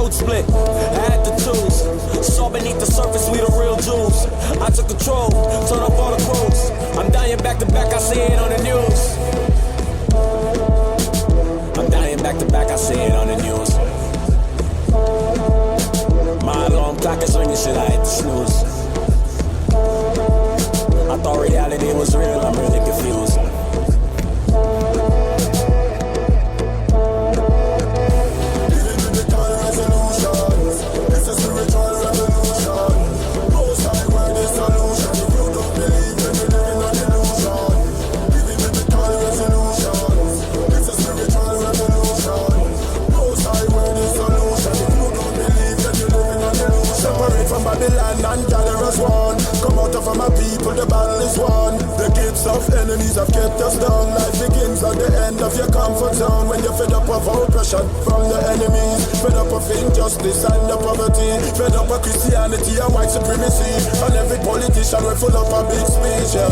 throat split. I had to choose. Saw beneath the surface, we the real Jews. I took control, turn off all the quotes. I'm dying back to back, I see it on the news. I'm dying back to back, I see it on the news. My alarm clock is ringing, shit, I hit the snooze. I thought reality was real, I'm really confused. And gather as one. Come out of my people, the battle is won. The gates of enemies have kept us down. Life begins at the end of your comfort zone. When you're fed up of oppression from the enemies, fed up of injustice and the poverty, fed up of Christianity and white supremacy, and every politician will full up a big speech, yeah.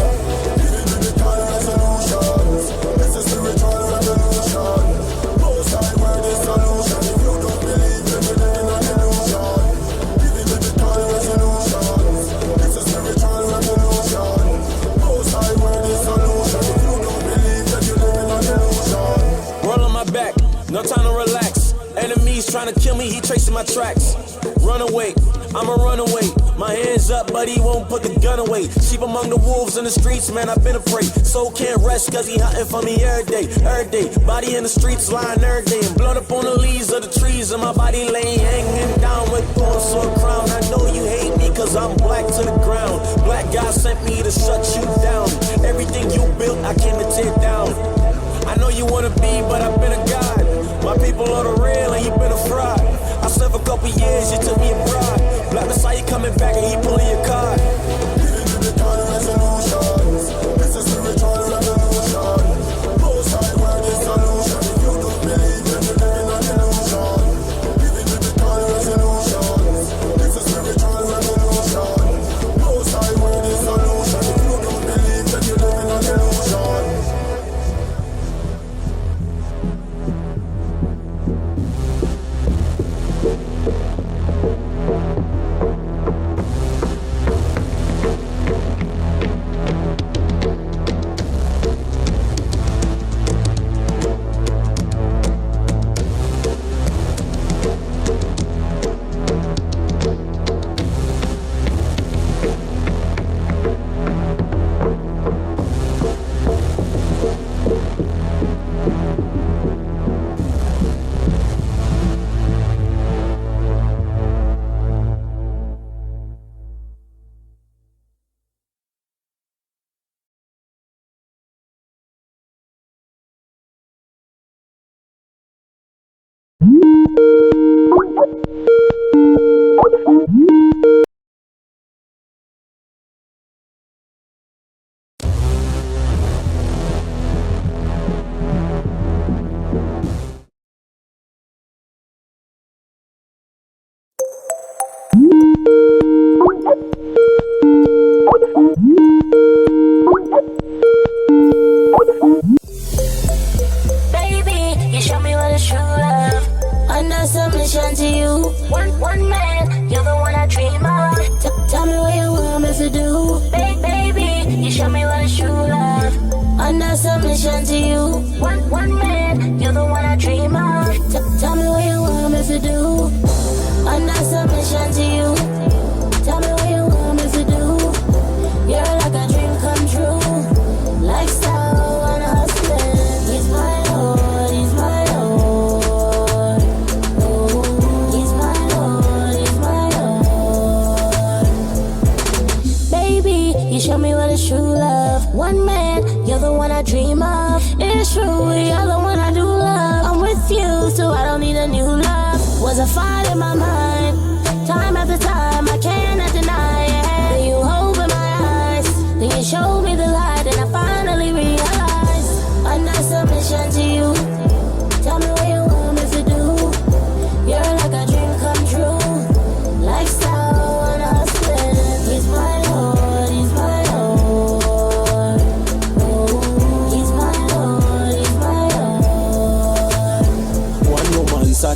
Giving biblical resolutions. It's a spiritual revolution. Most high word is solution. If you don't believe, then you're living an illusion. Giving biblical resolutions. It's a spiritual revolution. Most high word is solution. If you don't believe, then you're living an illusion. Roll on my back, no time to relax. Enemies trying to kill me, he tracing my tracks. Run away, I'm a runaway. My hands up, but he won't put the gun away. Sheep among the wolves in the streets, man, I've been afraid. Soul can't rest, cause he hunting for me every day. Body in the streets, lying every day. And blood up on the leaves of the trees, and my body laying hanging down with thorns for a crown. I know you hate me, cause I'm black to the ground. Black God sent me to shut you down. Everything you built, I came to tear down. I know you wanna be, but I've been a god. My people are the real, and you been a fraud. I served a couple years, you took me abroad. Black Messiah coming back and he pulling your card. Giving biblical resolutions. It's a spiritual revolution. Most high word is solution. If you don't believe, then you're living an illusion. Giving biblical resolutions. It's a spiritual revolution. Most high word is solution. If you don't believe, then you're living an illusion.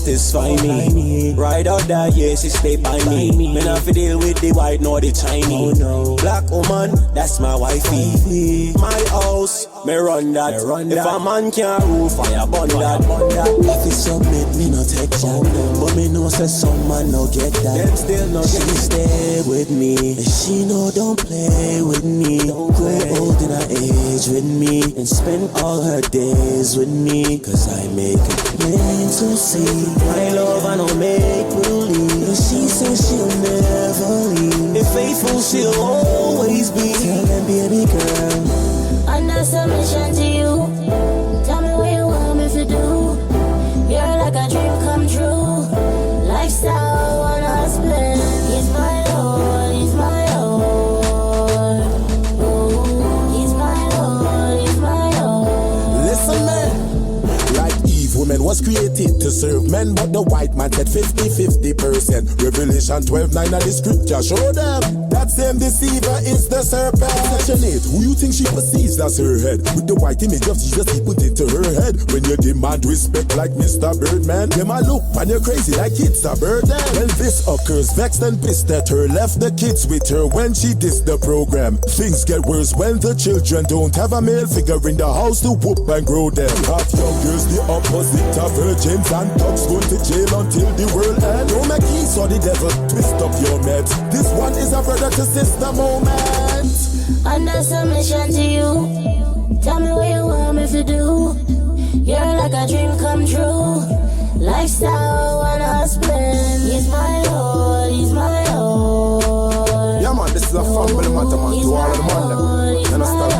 satisfy me. Ride or die, yes, she stay by me. Me not fi deal with the white nor the Chinese. Black woman, that's my wifey. My house, me run that. If a man can't rule, fire burn that. If he submit, me no take that. But me know say some man no get that. Them still no get. She stay with me, and she know don't play with me. Don't grow old in her age with me, and spend all her days with me. Cause I make it plain to see my love I don't make believe. And she says she'll never leave. If faithful she'll always be. Tell them baby girl, under submission to you. Tell me what you want me to do. You're like a dream come true. Lifestyle one husband. He's my Lord, he's my Lord. Ooh, he's my Lord, he's my Lord. Listen, man. Like Eve, woman was created to serve men, but the white man said 50-50%. Revelation 12:9 of the scripture show them that same deceiver is the serpent. Section 8, who you think she perceives as her head? With the white image of Jesus he put into her head. When you demand respect like Mr. Birdman, them a look and you're crazy like it's a burden. When this occurs, vexed and pissed at her, left the kids with her when she dissed the program. Things get worse when the children don't have a male figure in the house to whoop and grow them. Half young girls the opposite of virgins, and thugs going to jail until the world ends. Don't make peace or the devil twist up your meds. This one is a brother to sister moment. Under submission to you. Tell me what you want me to do. You're like a dream come true. Lifestyle one husband. He's my Lord, he's my Lord. Yeah man, this is a family matter man. To all of the man them. You understand?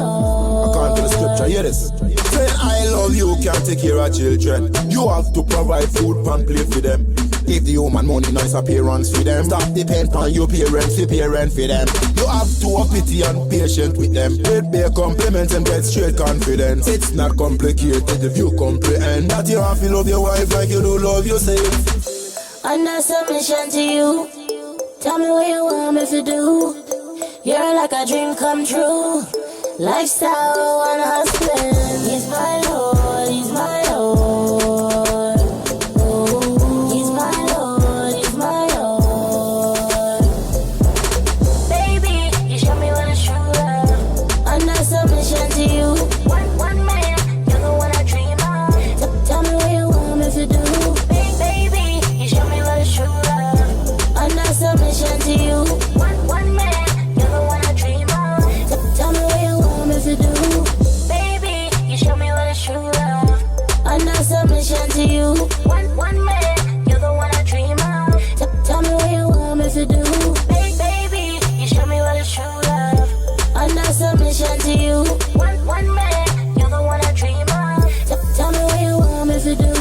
According to the scripture, hear this. Saying I love you can't take care of children. You have to provide food and play for them. If the human money nice appearance for them, stop depend on your parents for parent for them. You have to have pity and patient with them. It be a compliment and get straight confidence. It's not complicated if you comprehend that you have to love your wife like you do love yourself. Under submission to you. Tell me what you want me to do. You're like a dream come true. Lifestyle one husband. He's my Lord, he's my Lord. Ooh, he's my Lord, he's my Lord. Baby, you show me what it's true love. Under submission to you. One man, you're the one I dream of. Tell me what you want me to do. Baby, you show me what it's true love. Under submission to you. One man, you're the one I dream of. Tell me what you want me to do. Baby, you show me what it's true love. Under submission to you. One man, you're the one I dream of. Tell me what you want me to do. Baby, you show me what it's true love. Under submission to you. One man, you're the one I dream of. Tell me what you want me to do.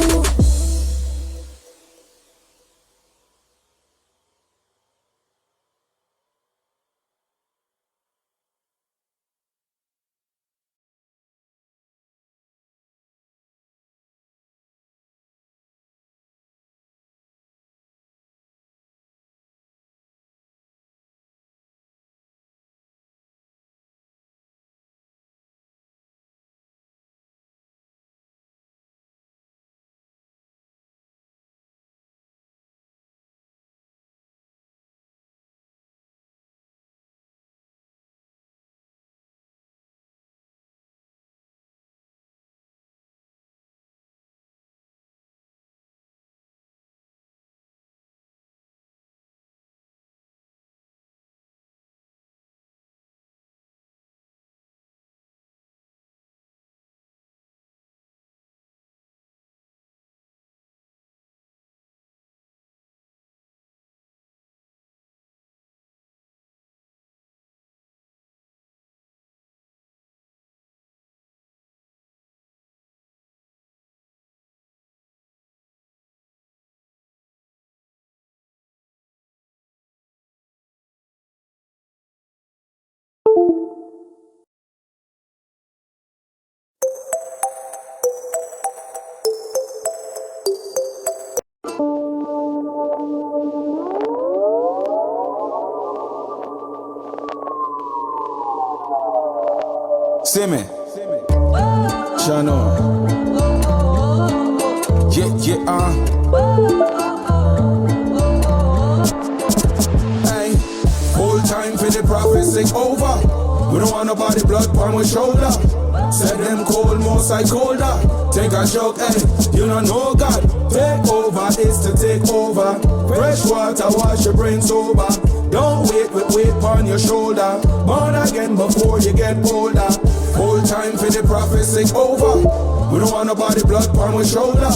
See me, Shano. Yeah, Hey, full time for the prophecy over. We don't want nobody blood on my shoulder. Said them cold, most I colder. Take a joke, hey, you don't know God. Take over is to take over. Fresh water, wash your brain sober. Don't wait with weight on your shoulder. Born again before you get older. Full time for the prophecy over. We don't want nobody blood on my shoulder.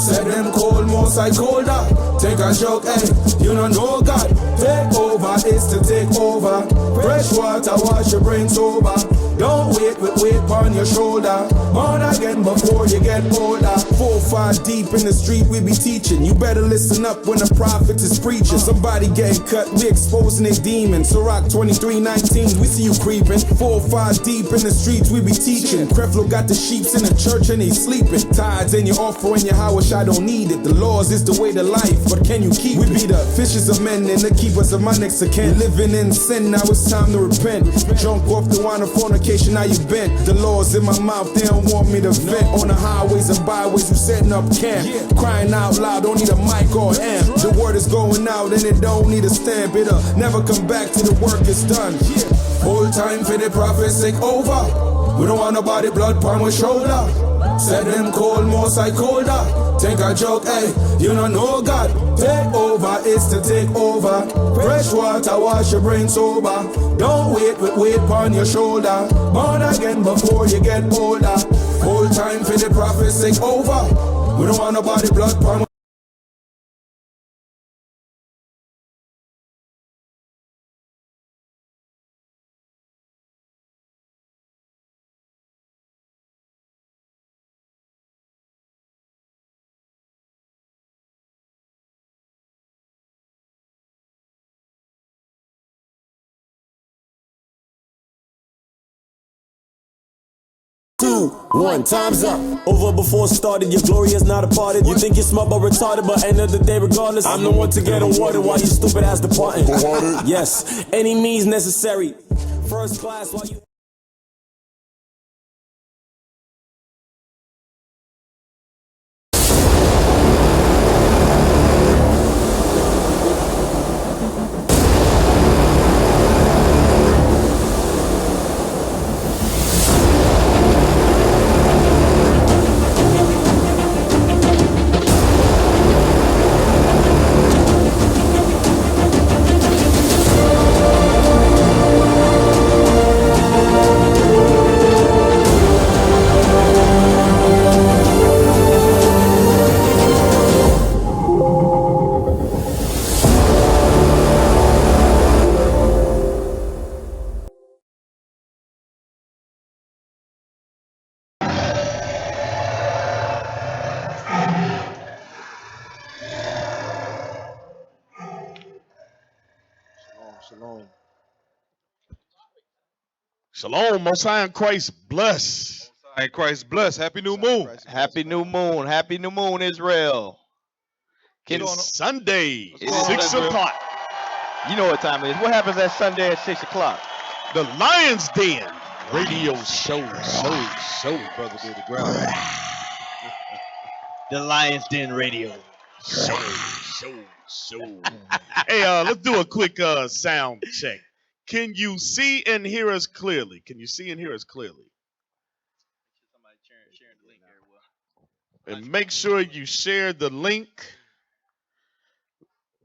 Said them cold, most I colder. Take a joke, hey, you don't know God. Take over is to take over. Fresh water, wash your brain sober. Don't wait with weight on your shoulder. Born again before you get older. 4-5 deep in the street we be teaching. You better listen up when the prophet is preaching. Somebody getting cut, we exposing their demons. So rock 23:19, we see you creeping. 4-5 deep in the streets we be teaching. Creflo got the sheeps in the church and they sleeping. Tides in your offering your house, I don't need it. The laws is the way to life, but can you keep it? We be the fishes of men and the keepers of my next of kin. Living in sin, now it's time to repent. Jump off the wine of fornication, now you bent. The laws in my mouth, they don't want me to vent. On the highways and byways, you setting up camp. Crying out loud, don't need a mic or amp. The word is going out and it don't need a stamp. It'll never come back till the work is done. Full time for the prophecy over. We don't want nobody blood on my shoulder. Said them cold, most I colder. Take a joke, hey, you don't know God. Take over is to take over. Fresh water, wash your brain sober. Don't wait with weight on your shoulder. Born again before you get older. Full time for the prophecy over. We don't want nobody blood on. One, time's up. Over before it started, your glory is not departed. You think you're smart but retarded, but end of the day regardless, I'm the one to get awarded while you stupid ass departing. Yes, any means necessary. First class while you... Shalom. Shalom, Most High in Christ bless. And Christ bless. Happy new moon. Happy new moon. Happy new moon, Israel. It's Sunday, It's 6 Sunday. o'clock. You know what time it is. What happens that Sunday at 6 o'clock? The Lion's Den radio show. Brother did the ground. The Lion's Den radio. Show. Hey, let's do a quick sound check. Can you see and hear us clearly? Can you see and hear us clearly? Somebody sharing the link here. And make sure you share the link.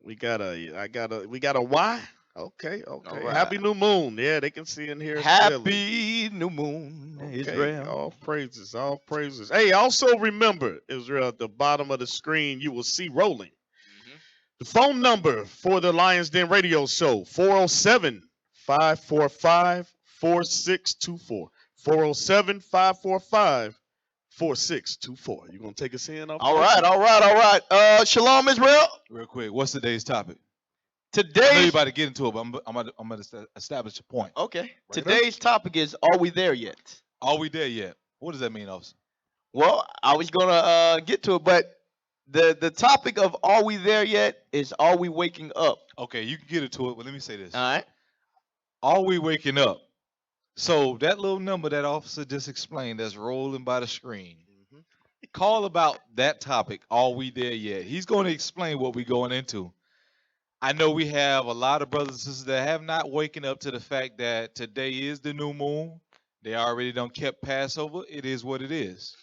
We got a Y. Okay. right. Happy new moon. Yeah, they can see and hear us clearly. Happy new moon, Okay, Israel. all praises. Hey, also remember, Israel, at the bottom of the screen, you will see rolling. The phone number for the Lion's Den radio show, 407-545-4624. 407-545-4624. You gonna take us in? All right. Shalom, Israel. Real quick, what's today's topic? I know Today, you about to get into it, but I'm about to establish a point. okay. Today's topic is: Are we there yet? Are we there yet? What does that mean, officer? Well, I was gonna get to it, but the topic of "Are we there yet?" is: Are we waking up? Okay, you can get into it, but let me say this. All right. Are we waking up? So that little number that officer just explained that's rolling by the screen, call about that topic, are we there yet? He's going to explain what we're going into. I know we have a lot of brothers and sisters that have not waken up to the fact that today is the new moon. They already done kept Passover. It is what it is.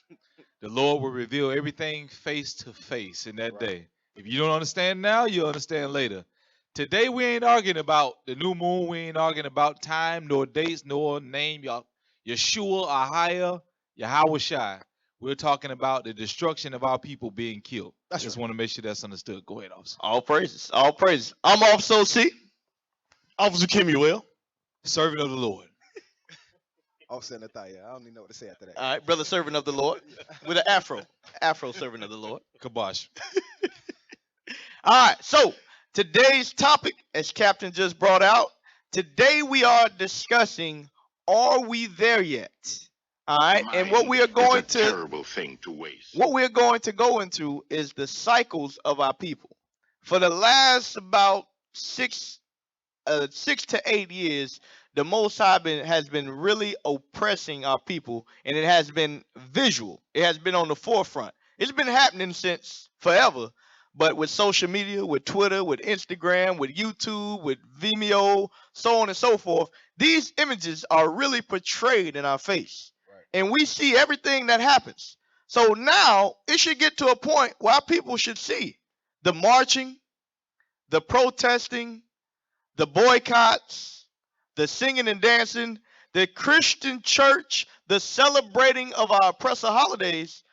The Lord will reveal everything face to face in that day. If you don't understand now, you'll understand later. Today we ain't arguing about the new moon. We ain't arguing about time, nor dates, nor name. Yeshua, Ahia, Yahweh Shai. We're talking about the destruction of our people being killed. I just want to make sure that's understood. Go ahead, officer. All praises. All praises. I'm Officer C. Officer Kimuel. Servant of the Lord. Officer Nathaya. I don't even know what to say after that. All right, brother servant of the Lord with an afro. Afro servant of the Lord. Kabosh. All right, so today's topic, as Captain just brought out, today we are discussing, are we there yet? All right, and what we are going to terrible thing to waste. What we're going to go into is the cycles of our people. For the last about 6 to 8 years, the Most High has been really oppressing our people, and it has been visual. It has been on the forefront. It's been happening since forever, but with social media, with Twitter, with Instagram, with YouTube, with Vimeo, so on and so forth, these images are really portrayed in our face. And we see everything that happens. So now it should get to a point where our people should see the marching, the protesting, the boycotts, the singing and dancing, the Christian church, the celebrating of our oppressor holidays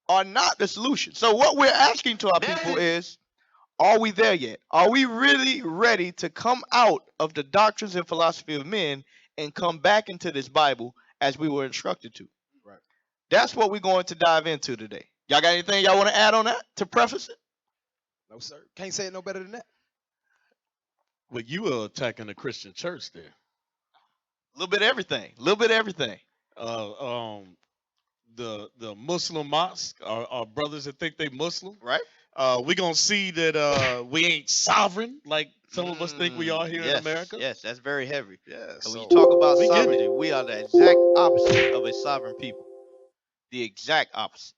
are not the solution. So what we're asking to our people is, are we there yet? Are we really ready to come out of the doctrines and philosophy of men and come back into this Bible as we were instructed to? Right. That's what we're going to dive into today. Y'all got anything y'all want to add on that to preface it? No, sir. Can't say it no better than that. Well, you were attacking the Christian church there. A little bit of everything. A little bit of everything. The Muslim mosque, our brothers that think they Muslim. Right. We're going to see that we ain't sovereign like some of us think we are here in America. Yes, that's very heavy. Yeah. And So when you talk about we getting sovereignty, it. we are the exact opposite of a sovereign people. The exact opposite.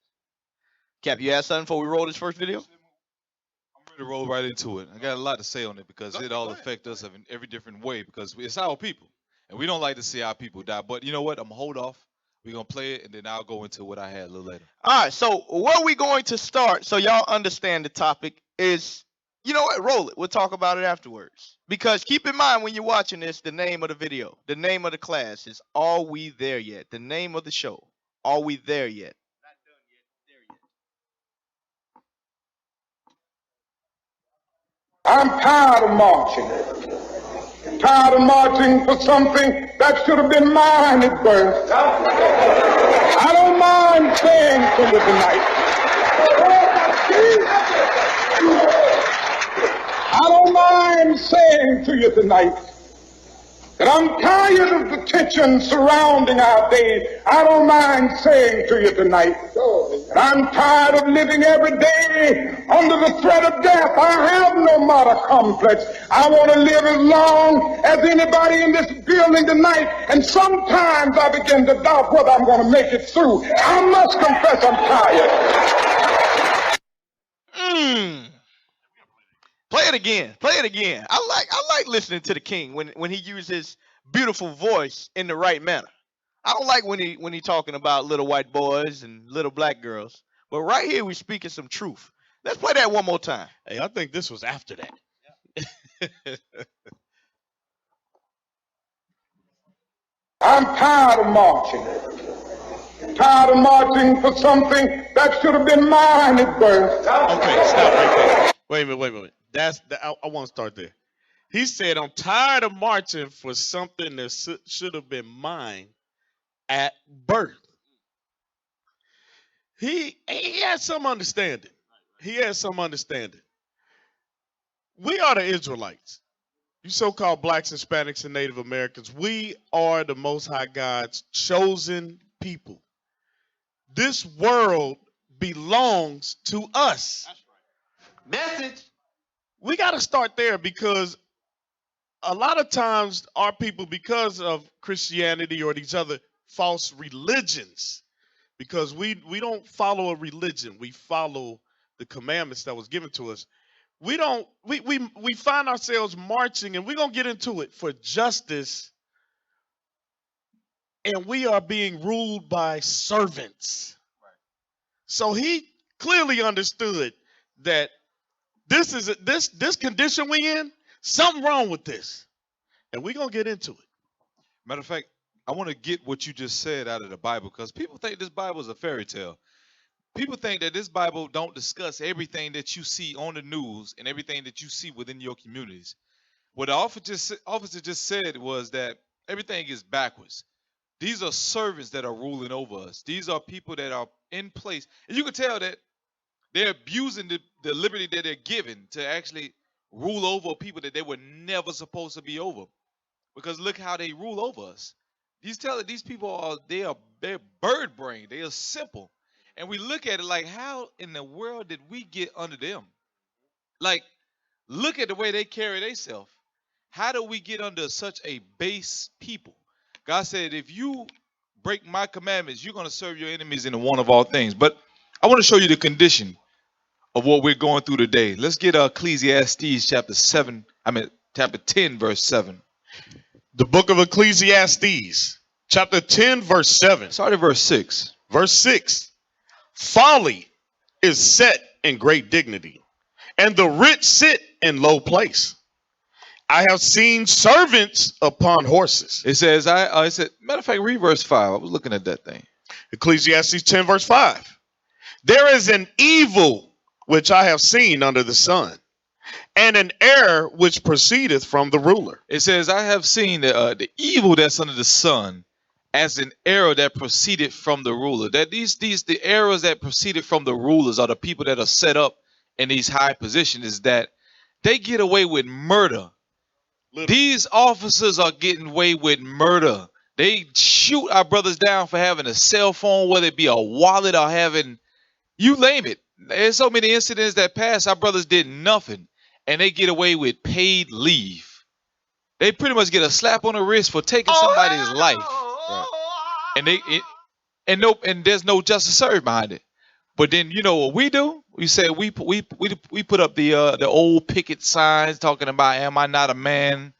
Cap, you had something before we roll this first video? I'm ready to roll right into it. I got a lot to say on it because it all affects us in every different way because it's our people. And we don't like to see our people die. But you know what? I'm going to hold off. We're going to play it, and then I'll go into what I had a little later. All right, so where we going to start, so y'all understand the topic, is, you know what, roll it. We'll talk about it afterwards. Because keep in mind when you're watching this, the name of the video, the name of the class is Are We There Yet? The name of the show, Are We There Yet? Not done yet, there yet. I'm tired of marching. Tired of marching for something that should have been mine at birth. I don't mind saying to you tonight. I don't mind saying to you tonight that I'm tired of the tension surrounding our day. I don't mind saying to you tonight that I'm tired of living every day under the threat of death. I have no martyr complex. I want to live as long as anybody in this building tonight. And sometimes I begin to doubt whether I'm going to make it through. I must confess I'm tired. Play it again. Play it again. I like listening to the king when he uses his beautiful voice in the right manner. I don't like when he talking about little white boys and little black girls. But right here we speaking some truth. Let's play that one more time. Hey, I think this was after that. I'm tired of marching. Tired of marching for something that should have been mine at birth. Okay, stop right there. Wait a minute. I want to start there. He said, I'm tired of marching for something that should have been mine at birth. He has some understanding. He has some understanding. We are the Israelites. You so-called blacks, Hispanics, and Native Americans. We are the Most High God's chosen people. This world belongs to us. Message. We got to start there because a lot of times our people, because of Christianity or these other false religions, because we don't follow a religion. We follow the commandments that was given to us. We find ourselves marching, and we're going to get into it, for justice, and we are being ruled by servants. So he clearly understood that this condition we in, something wrong with this. And we're going to get into it. Matter of fact, I want to get what you just said out of the Bible, because people think this Bible is a fairy tale. People think that this Bible don't discuss everything that you see on the news and everything that you see within your communities. What the officer just said was that everything is backwards. These are servants that are ruling over us. These are people that are in place. And you can tell that they're abusing the liberty that they're given to actually rule over people that they were never supposed to be over. Because look how they rule over us. These people they're bird brain. They are simple. And we look at it like, how in the world did we get under them? Like, look at the way they carry themselves. How do we get under such a base people? God said, if you break my commandments, you're going to serve your enemies in the one of all things. But I want to show you the condition of what we're going through today. Let's get Ecclesiastes chapter 10, verse 7. The book of Ecclesiastes, chapter 10, verse 7. Start at verse 6. Verse 6. Folly is set in great dignity, and the rich sit in low place. I have seen servants upon horses. It says, matter of fact, read verse 5. I was looking at that thing. Ecclesiastes 10, verse 5. There is an evil which I have seen under the sun, and an error which proceedeth from the ruler. It says, I have seen the evil that's under the sun as an error that proceeded from the ruler. That the errors that proceeded from the rulers are the people that are set up in these high positions, is that they get away with murder. These officers are getting away with murder. They shoot our brothers down for having a cell phone, whether it be a wallet or having, you name it. There's so many incidents that pass, our brothers did nothing, and they get away with paid leave. They pretty much get a slap on the wrist for taking somebody's life. Right. And there's no justice served behind it. But then you know what we do? We say we put up the old picket signs talking about, am I not a man?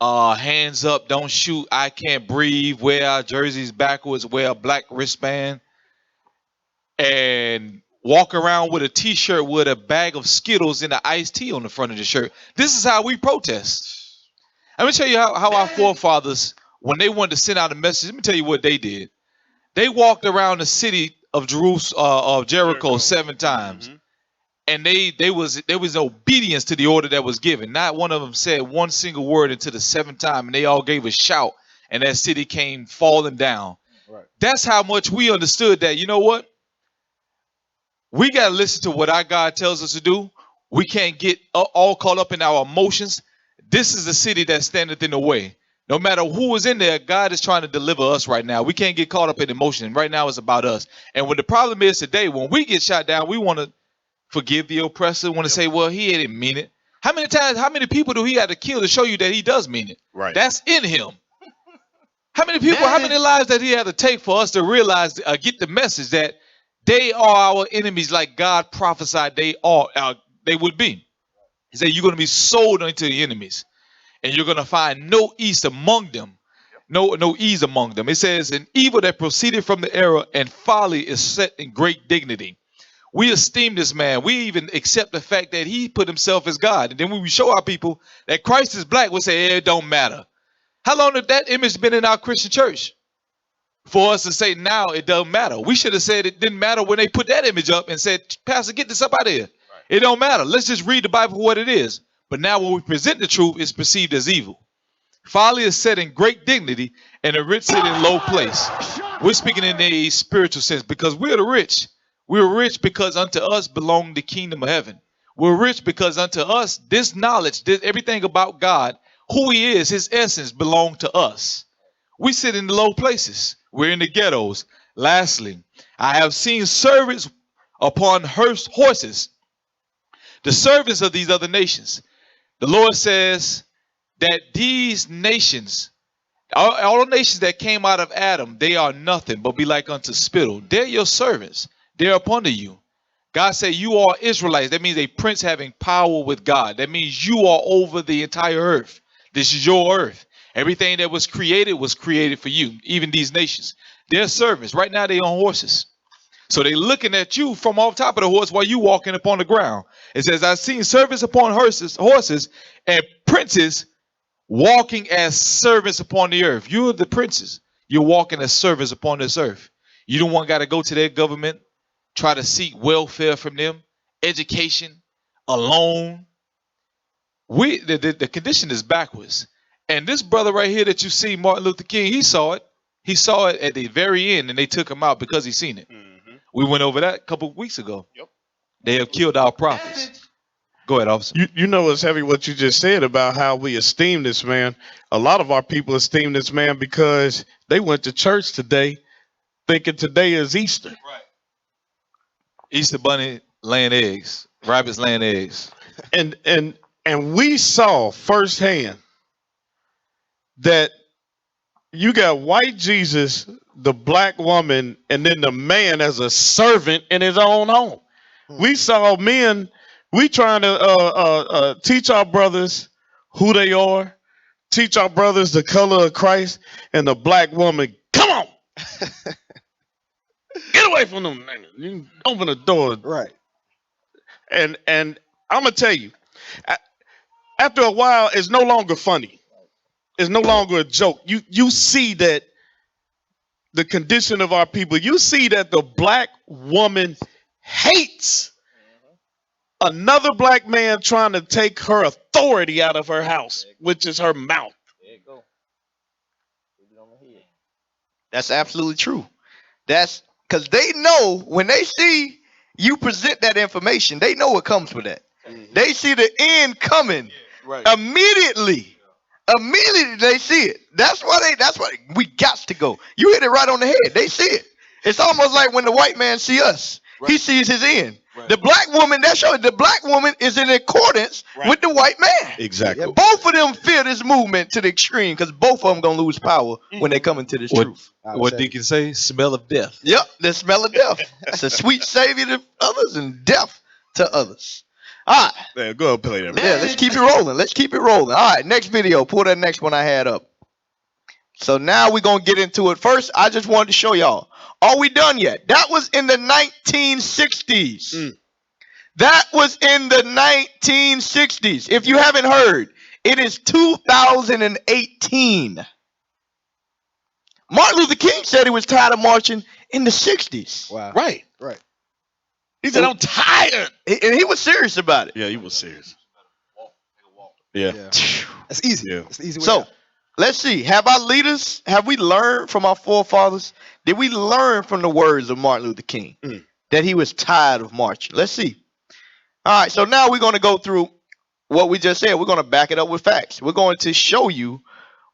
Hands up, don't shoot, I can't breathe, wear our jerseys backwards, wear a black wristband, and walk around with a t-shirt with a bag of Skittles and an iced tea on the front of the shirt. This is how we protest. Let me tell you how our forefathers, when they wanted to send out a message, let me tell you what they did. They walked around the city of Jericho 7 times. Mm-hmm. And there was obedience to the order that was given. Not one of them said one single word until the 7th time, and they all gave a shout, and that city came falling down. Right. That's how much we understood that, you know what? We got to listen to what our God tells us to do. We can't get all caught up in our emotions. This is the city that standeth in the way. No matter who is in there, God is trying to deliver us right now. We can't get caught up in emotion. Right now it's about us. And what the problem is today, when we get shot down, we want to forgive the oppressor, want to say, well, he didn't mean it. How many people do he have to kill to show you that he does mean it? Right. That's in him. How many lives that he had to take for us to realize, get the message that they are our enemies, like God prophesied they would be. He said, you're going to be sold unto the enemies, and you're going to find no ease among them. No ease among them. It says, an evil that proceeded from the error, and folly is set in great dignity. We esteem this man. We even accept the fact that he put himself as God. And then when we show our people that Christ is black, we say, it don't matter. How long had that image been in our Christian church? For us to say now it doesn't matter. We should have said it didn't matter when they put that image up and said, Pastor, get this up out of here. Right. It don't matter. Let's just read the Bible for what it is. But now when we present the truth, it's perceived as evil. Folly is set in great dignity, and the rich sit in low place. We're speaking in a spiritual sense because we're the rich. We're rich because unto us belong the kingdom of heaven. We're rich because unto us, this knowledge, everything about God, who he is, his essence belong to us. We sit in the low places. We're in the ghettos. Lastly, I have seen servants upon horses, the servants of these other nations. The Lord says that these nations, All the nations that came out of Adam, they are nothing but be like unto spittle. They're your servants. They're up under you. God said you are Israelites. That means a prince having power with God. That means you are over the entire earth. This is your earth. Everything that was created for you, even these nations. They're servants. Right now they're on horses. So they're looking at you from off top of the horse while you walking upon the ground. It says, I've seen servants upon horses and princes walking as servants upon the earth. You're the princes. You're walking as servants upon this earth. You don't want got to go to their government, try to seek welfare from them, education, a loan. The condition is backwards. And this brother right here that you see, Martin Luther King, he saw it. He saw it at the very end, and they took him out because he seen it. Mm-hmm. We went over that a couple of weeks ago. Yep. They have killed our prophets. Go ahead, officer. You know it's heavy what you just said about how we esteem this man. A lot of our people esteem this man because they went to church today thinking today is Easter. Right. Easter bunny laying eggs. Rabbits laying eggs. And we saw firsthand that you got white Jesus, the black woman, and then the man as a servant in his own home. We saw men, we trying to teach our brothers who they are, teach our brothers the color of Christ, and the black woman, come on, get away from them niggas. You open the door. Right. And I'm gonna tell you, after a while, it's no longer funny. It's no longer a joke. You see that the condition of our people. You see that the black woman hates another black man trying to take her authority out of her house, which is her mouth. There you go. That's absolutely true. That's because they know when they see you present that information, they know what comes with that. Mm-hmm. They see the end coming immediately. Immediately they see it. That's why we got to go. You hit it right on the head. They see it. It's almost like when the white man see us, he sees his end. The black woman, that shows the black woman is in accordance with the white man. Exactly. Yeah, both of them fear this movement to the extreme because both of them gonna lose power when they come into this truth. What Deacon say? Smell of death. Yep, the smell of death. That's a sweet savior to others and death to others. All right. Yeah, go ahead and play that. Yeah, let's keep it rolling. Let's keep it rolling. All right, next video. Pull that next one I had up. So now we're going to get into it. First, I just wanted to show y'all. Are we done yet? That was in the 1960s. That was in the 1960s. If you haven't heard, it is 2018. Martin Luther King said he was tired of marching in the 60s. Wow. Right. Right. He said, I'm tired. And he was serious about it. Yeah, he was serious. Yeah. That's easy. Yeah. That's the easy way So out. let's see. Have our leaders, have we learned from our forefathers? Did we learn from the words of Martin Luther King that he was tired of marching? Let's see. All right. So now we're going to go through what we just said. We're going to back it up with facts. We're going to show you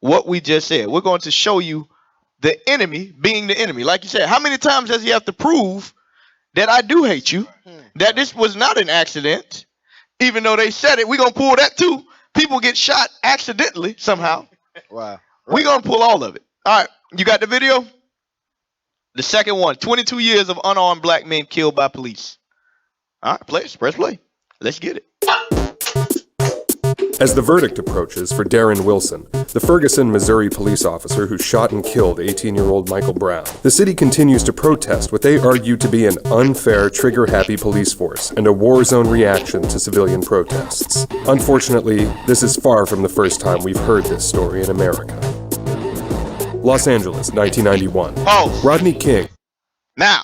what we just said. We're going to show you the enemy being the enemy. Like you said, how many times does he have to prove that I do hate you, that this was not an accident, even though they said it? We're going to pull that too. People get shot accidentally somehow. Wow. We're going to pull all of it. All right. You got the video? The second one, 22 years of unarmed black men killed by police. All right, press play. Let's get it. As the verdict approaches for Darren Wilson, the Ferguson, Missouri police officer who shot and killed 18-year-old Michael Brown, the city continues to protest what they argue to be an unfair, trigger-happy police force and a war zone reaction to civilian protests. Unfortunately, this is far from the first time we've heard this story in America. Los Angeles, 1991. Oh. Rodney King. Now,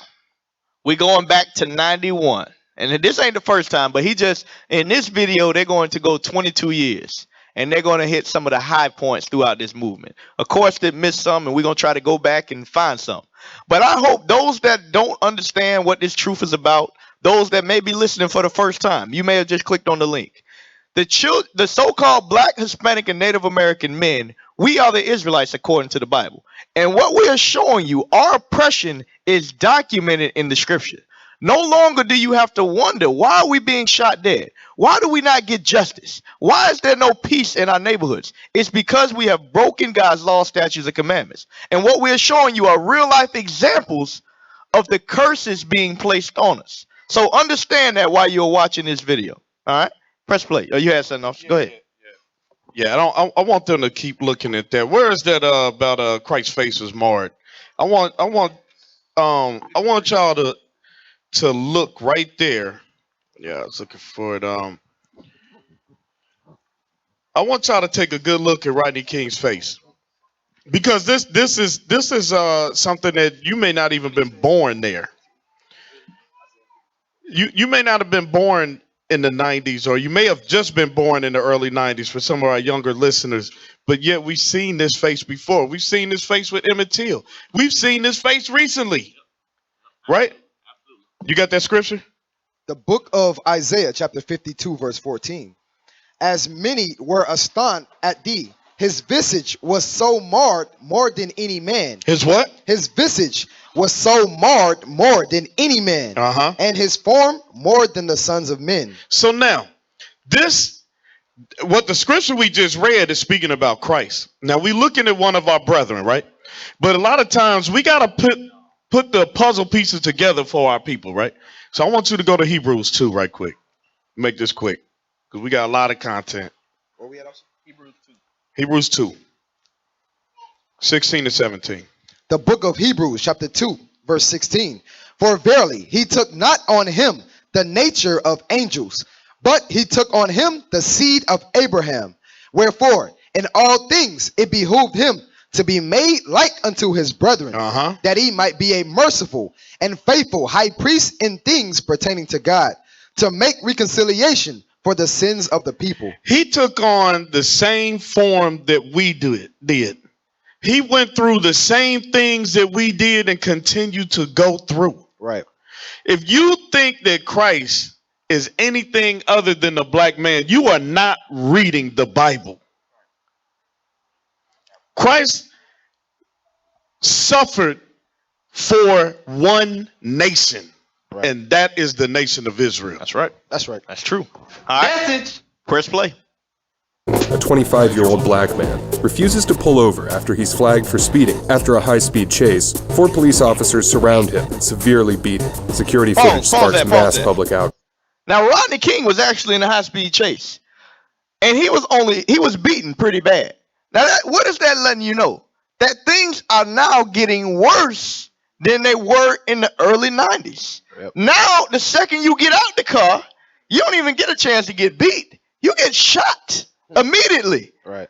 we're going back to 91. And this ain't the first time, but in this video, they're going to go 22 years. And they're going to hit some of the high points throughout this movement. Of course, they missed some, and we're going to try to go back and find some. But I hope those that don't understand what this truth is about, those that may be listening for the first time, you may have just clicked on the link. The so-called Black, Hispanic, and Native American men, we are the Israelites according to the Bible. And what we are showing you, our oppression is documented in the scripture. No longer do you have to wonder, why are we being shot dead? Why do we not get justice? Why is there no peace in our neighborhoods? It's because we have broken God's law, statutes, and commandments. And what we're showing you are real life examples of the curses being placed on us. So understand that while you're watching this video. All right? Press play. Oh, you had something else? Go ahead. Yeah, I want them to keep looking at that. Where is that about Christ's face was marred? I want y'all to look right there. Yeah, I was looking for it. I want y'all to take a good look at Rodney King's face, because this is something that you may not even been born there. You may not have been born in the 90s, or you may have just been born in the early 90s for some of our younger listeners, but yet we've seen this face before. We've seen this face with Emmett Till. We've seen this face recently, right? You got that scripture? The book of Isaiah, chapter 52, verse 14. As many were astonished at thee, his visage was so marred more than any man. His what? His visage was so marred more than any man. And his form more than the sons of men. So now, what the scripture we just read is speaking about Christ. Now we're looking at one of our brethren, right? But a lot of times we got to put the puzzle pieces together for our people, right? So I want you to go to Hebrews 2 right quick. Make this quick, because we got a lot of content. Where we at also? Hebrews 2, 16 to 17. The book of Hebrews, chapter 2, verse 16. For verily he took not on him the nature of angels, but he took on him the seed of Abraham. Wherefore, in all things it behooved him to be made like unto his brethren, that he might be a merciful and faithful high priest in things pertaining to God, to make reconciliation for the sins of the people. He took on the same form that we did. He went through the same things that we did and continue to go through. Right. If you think that Christ is anything other than a black man, you are not reading the Bible. Christ suffered for one nation, and that is the nation of Israel. That's right. That's right. That's true. All right. Message. Press play. A 25-year-old black man refuses to pull over after he's flagged for speeding. After a high-speed chase, 4 police officers surround him and severely beat him. Security footage sparks mass public outrage. Now, Rodney King was actually in a high-speed chase, and he was beaten pretty bad. Now, what is that letting you know? That things are now getting worse than they were in the early 90s. Yep. Now, the second you get out the car, you don't even get a chance to get beat. You get shot immediately. Right.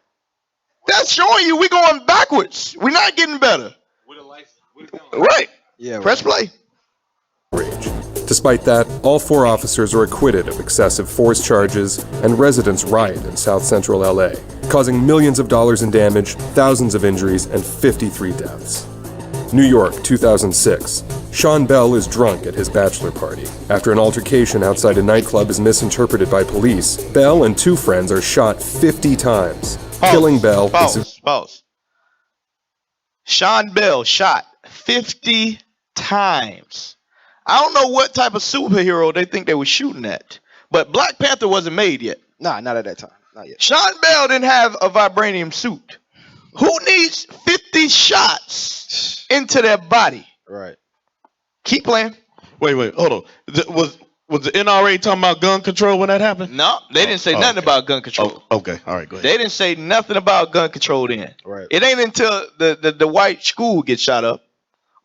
That's showing you we're going backwards. We're not getting better. Right. Yeah. Press play. Despite that, all 4 officers are acquitted of excessive force charges, and residents riot in South Central LA, causing millions of dollars in damage, thousands of injuries, and 53 deaths. New York, 2006. Sean Bell is drunk at his bachelor party. After an altercation outside a nightclub is misinterpreted by police, Bell and 2 friends are shot 50 times. Killing Bell. Pause. Sean Bell shot 50 times. I don't know what type of superhero they think they were shooting at, but Black Panther wasn't made yet. Nah, not at that time. Not yet. Sean Bell didn't have a vibranium suit. Who needs 50 shots into their body? Right. Keep playing. Wait, hold on. Was the NRA talking about gun control when that happened? No, they didn't say nothing about gun control. Okay, all right, go ahead. They didn't say nothing about gun control then. Right. It ain't until the white school gets shot up,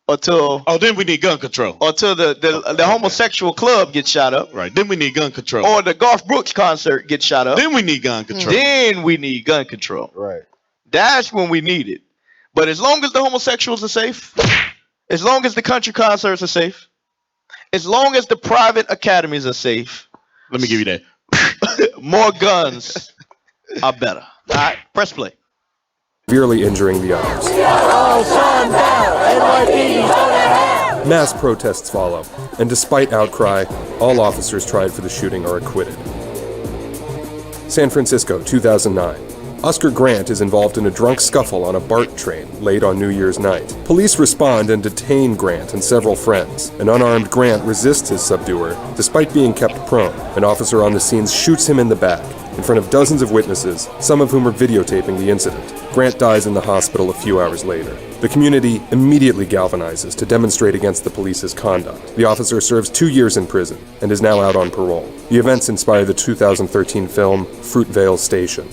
or till then we need gun control. Or till the homosexual club gets shot up. Right. Then we need gun control. Or the Garth Brooks concert gets shot up. Then we need gun control. Then we need gun control. Right. That's when we need it. But as long as the homosexuals are safe, as long as the country concerts are safe, as long as the private academies are safe, let me give you that. more guns are better. All right, press play. Severely injuring the others. Mass protests follow, and despite outcry, all officers tried for the shooting are acquitted. San Francisco, 2009. Oscar Grant is involved in a drunk scuffle on a BART train late on New Year's night. Police respond and detain Grant and several friends. An unarmed Grant resists his subduer, despite being kept prone. An officer on the scene shoots him in the back, in front of dozens of witnesses, some of whom are videotaping the incident. Grant dies in the hospital a few hours later. The community immediately galvanizes to demonstrate against the police's conduct. The officer serves 2 years in prison and is now out on parole. The events inspire the 2013 film Fruitvale Station.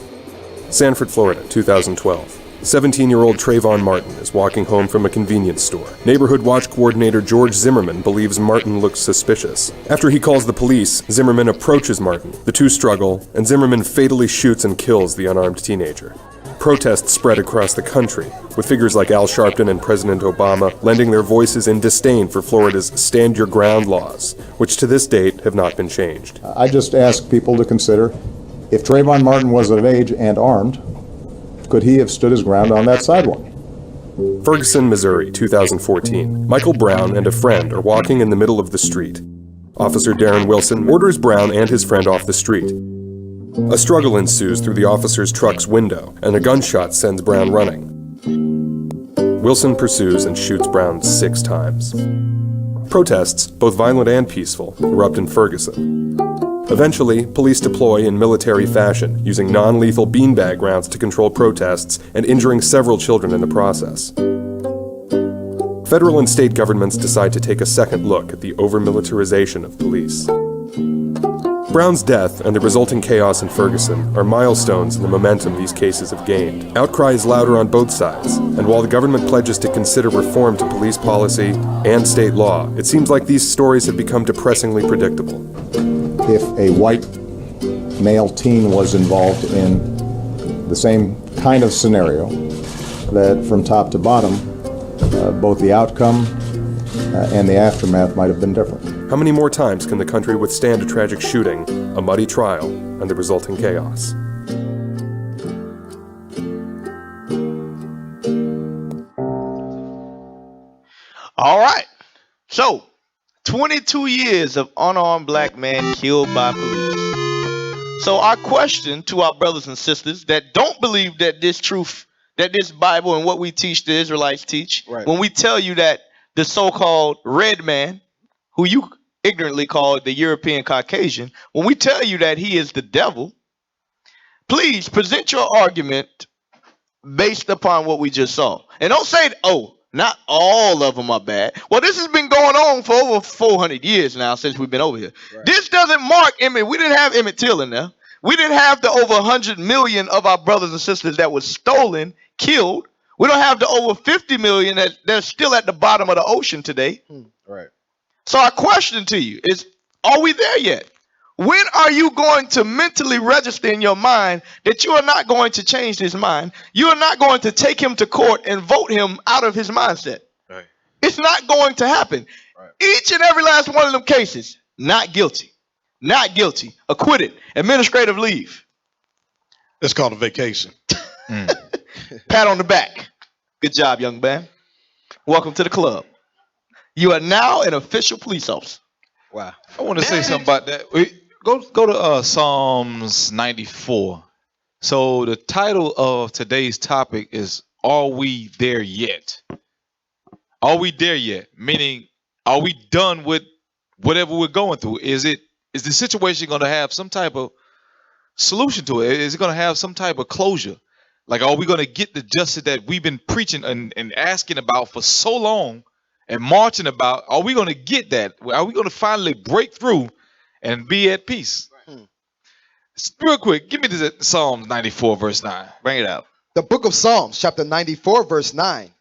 Sanford, Florida, 2012. 17-year-old Trayvon Martin is walking home from a convenience store. Neighborhood watch coordinator George Zimmerman believes Martin looks suspicious. After he calls the police, Zimmerman approaches Martin. The two struggle, and Zimmerman fatally shoots and kills the unarmed teenager. Protests spread across the country, with figures like Al Sharpton and President Obama lending their voices in disdain for Florida's Stand Your Ground laws, which to this date have not been changed. I just ask people to consider, if Trayvon Martin was of age and armed, could he have stood his ground on that sidewalk? Ferguson, Missouri, 2014. Michael Brown and a friend are walking in the middle of the street. Officer Darren Wilson orders Brown and his friend off the street. A struggle ensues through the officer's truck's window, and a gunshot sends Brown running. Wilson pursues and shoots Brown 6 times. Protests, both violent and peaceful, erupt in Ferguson. Eventually, police deploy in military fashion, using non-lethal beanbag rounds to control protests and injuring several children in the process. Federal and state governments decide to take a second look at the over-militarization of police. Brown's death and the resulting chaos in Ferguson are milestones in the momentum these cases have gained. Outcry is louder on both sides, and while the government pledges to consider reform to police policy and state law, it seems like these stories have become depressingly predictable. If a white male teen was involved in the same kind of scenario, that from top to bottom, both the outcome and the aftermath might have been different. How many more times can the country withstand a tragic shooting, a muddy trial, and the resulting chaos? All right. So, 22 years of unarmed black man killed by police. So our question to our brothers and sisters that don't believe that this truth, that this Bible and what we teach, the Israelites teach, when we tell you that the so-called red man, who you ignorantly call the European Caucasian, when we tell you that he is the devil, please present your argument based upon what we just saw. And don't say, oh, not all of them are bad. Well, this has been going on for over 400 years now since we've been over here. This doesn't mark Emmett. We didn't have Emmett Till in there. We didn't have the over 100 million of our brothers and sisters that was stolen, killed. We don't have the over 50 million that they're still at the bottom of the ocean today. Right. So our question to you is, are we there yet? When are you going to mentally register in your mind that you are not going to change his mind? You are not going to take him to court and vote him out of his mindset. Right. It's not going to happen. Right. Each and every last one of them cases, not guilty, acquitted, administrative leave. That's called a vacation. Pat on the back. Good job, young man. Welcome to the club. You are now an official police officer. Wow. I want to say something about that. Go to Psalms 94. So the title of today's topic is, are we there yet? Are we there yet? Meaning, are we done with whatever we're going through? Is the situation going to have some type of solution to it? Is it going to have some type of closure? Like, are we going to get the justice that we've been preaching and asking about for so long and marching about? Are we going to get that? Are we going to finally break through and be at peace? Real quick, give me this Psalms 94 verse 9. Bring it out. The book of Psalms, chapter 94, verse 9.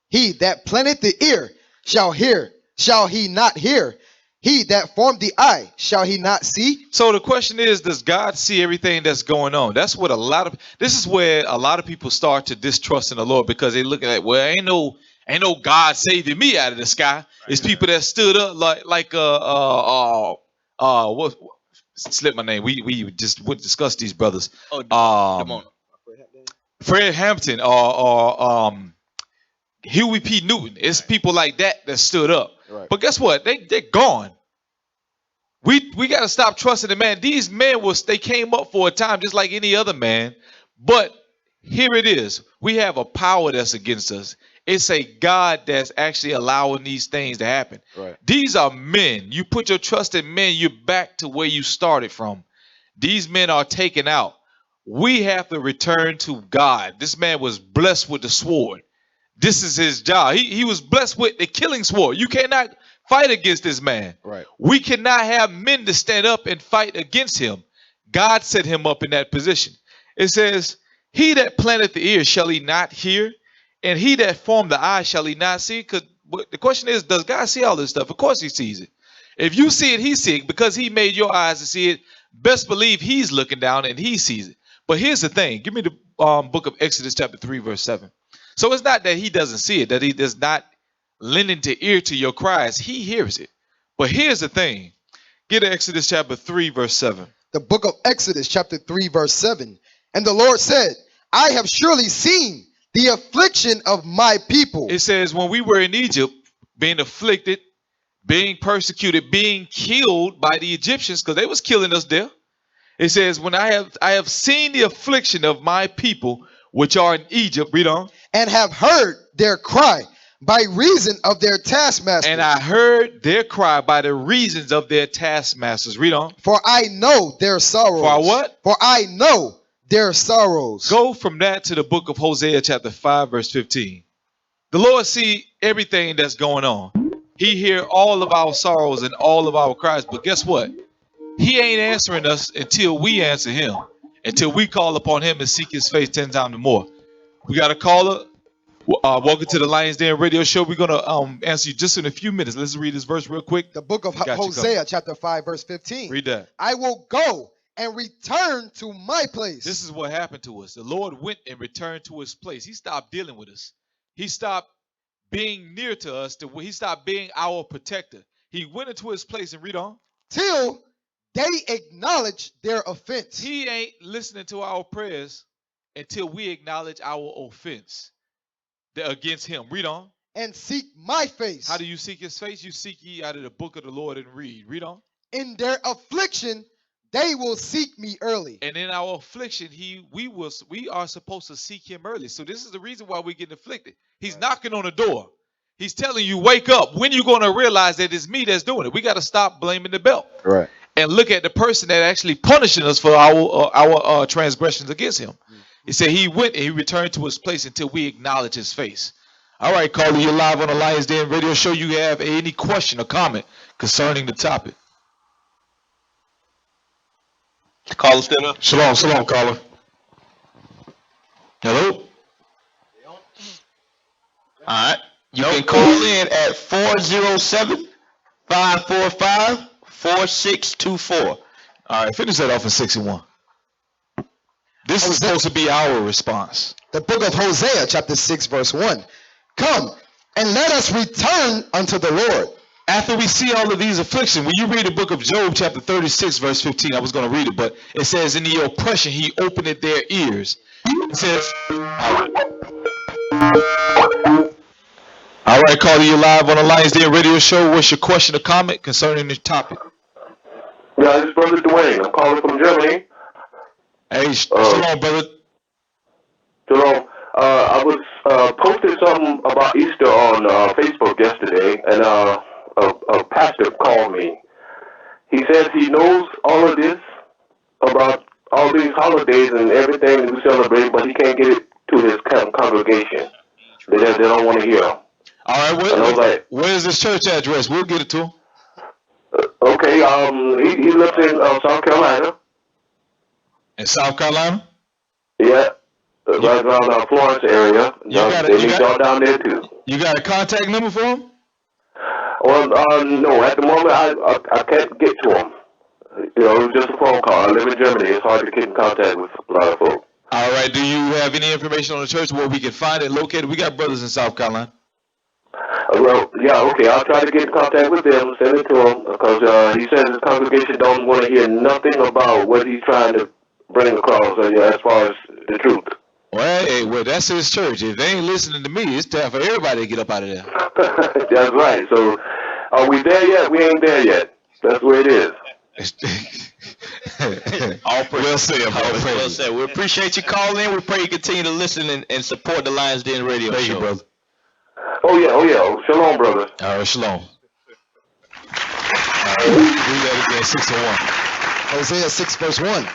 He that planteth the ear shall hear, shall he not hear? He that formed the eye, shall he not see? So the question is, does God see everything that's going on? That's what this is where a lot of people start to distrust in the Lord, because they look at, well, ain't no God saving me out of the sky. Right. It's people that stood up what slipped my name. We just would discuss these brothers. Fred Hampton or Huey P. Newton. It's people like that stood up. Right. But guess what? They're gone. We got to stop trusting the man. These men they came up for a time just like any other man, but Here it is. We have a power that's against us. It's a God that's actually allowing these things to happen. Right. These are men. You put your trust in men, you're back to where you started from. These men are taken out. We have to return to God. This man was blessed with the sword. This is his job. He was blessed with the killing sword. You cannot fight against this man. Right. We cannot have men to stand up and fight against him. God set him up in that position. It says, he that planteth the ear, shall he not hear? And he that formed the eye, shall he not see? Because the question is, does God see all this stuff? Of course he sees it. If you see it, he sees it. Because he made your eyes to see it, best believe he's looking down and he sees it. But here's the thing. Give me the book of Exodus chapter 3, verse 7. So it's not that he doesn't see it, that he does not lend to ear to your cries. He hears it. But here's the thing. Get to Exodus chapter 3, verse 7. The book of Exodus chapter 3 verse 7. And the Lord said, I have surely seen the affliction of my people. It says when we were in Egypt, being afflicted, being persecuted, being killed by the Egyptians, because they was killing us there. It says, when I have seen the affliction of my people, which are in Egypt, read on. And have heard their cry by reason of their taskmasters. And I heard their cry by the reasons of their taskmasters. Read on. For I know their sorrows. For what? For I know their sorrows. Go from that to the book of Hosea chapter 5 verse 15. The Lord see everything that's going on. He hear all of our sorrows and all of our cries. But guess what? He ain't answering us until we answer him. Until we call upon him and seek his face 10 times more. We got a caller. Welcome to the Lionz Den radio show. We're going to answer you just in a few minutes. Let's read this verse real quick. The book of Hosea chapter 5 verse 15. Read that. I will go and return to my place. This is what happened to us. The Lord went and returned to his place. He stopped dealing with us. He stopped being near to us. He stopped being our protector. He went into his place and read on. Till they acknowledge their offense. He ain't listening to our prayers until we acknowledge our offense against him. Read on. And seek my face. How do you seek his face? You seek ye out of the book of the Lord and read. Read on. In their affliction, they will seek me early. And in our affliction, we are supposed to seek him early. So this is the reason why we're getting afflicted. He's knocking on the door. He's telling you, wake up. When you going to realize that it's me that's doing it? We got to stop blaming the belt. Right. And look at the person that actually punishing us for our transgressions against him. He said he went and he returned to his place until we acknowledge his face. All right, caller, you're live on the Lionz Den radio show. You have any question or comment concerning the topic? Caller still up? Shalom, caller. Hello? All right. You can call in at 407-545-4624. All right, finish that off in 61. This is supposed to be our response. The book of Hosea chapter 6 verse 1. Come and let us return unto the Lord. After we see all of these afflictions, when you read the book of Job chapter 36 verse 15, I was going to read it, but it says in the oppression he opened their ears. It says, all right, caller, you live on the Lionz Den radio show. What's your question or comment concerning the topic? Yeah, this is Brother Dwayne. I'm calling from Germany. Hey, shalom, brother. Shalom. I was posted something about Easter on Facebook yesterday, and a pastor called me. He says he knows all of this about all these holidays and everything that we celebrate, but he can't get it to his congregation. They don't want to hear him. All right, where is this church address? We'll get it to him. Okay, he lives in South Carolina. In South Carolina? Yeah, right around Florence area. They need y'all down there too. You got a contact number for him? Well, no. At the moment, I can't get to him. You know, it was just a phone call. I live in Germany. It's hard to get in contact with a lot of folks. All right. Do you have any information on the church where we can find it located? We got brothers in South Carolina. Well, yeah, okay. I'll try to get in contact with them, send it to him, because he says his congregation don't want to hear nothing about what he's trying to bring across as far as the truth. Well, that's his church. If they ain't listening to me, it's time for everybody to get up out of there. That's right. So, are we there yet? We ain't there yet. That's the way it is. All praise. Well said, brother. Well said. We appreciate you calling in. We pray you continue to listen and support the Lion's Den radio Thank show. you, brother. Oh yeah. Shalom, brothers. All right, shalom. Read that again, 6 and 1. Hosea 6 verse 1.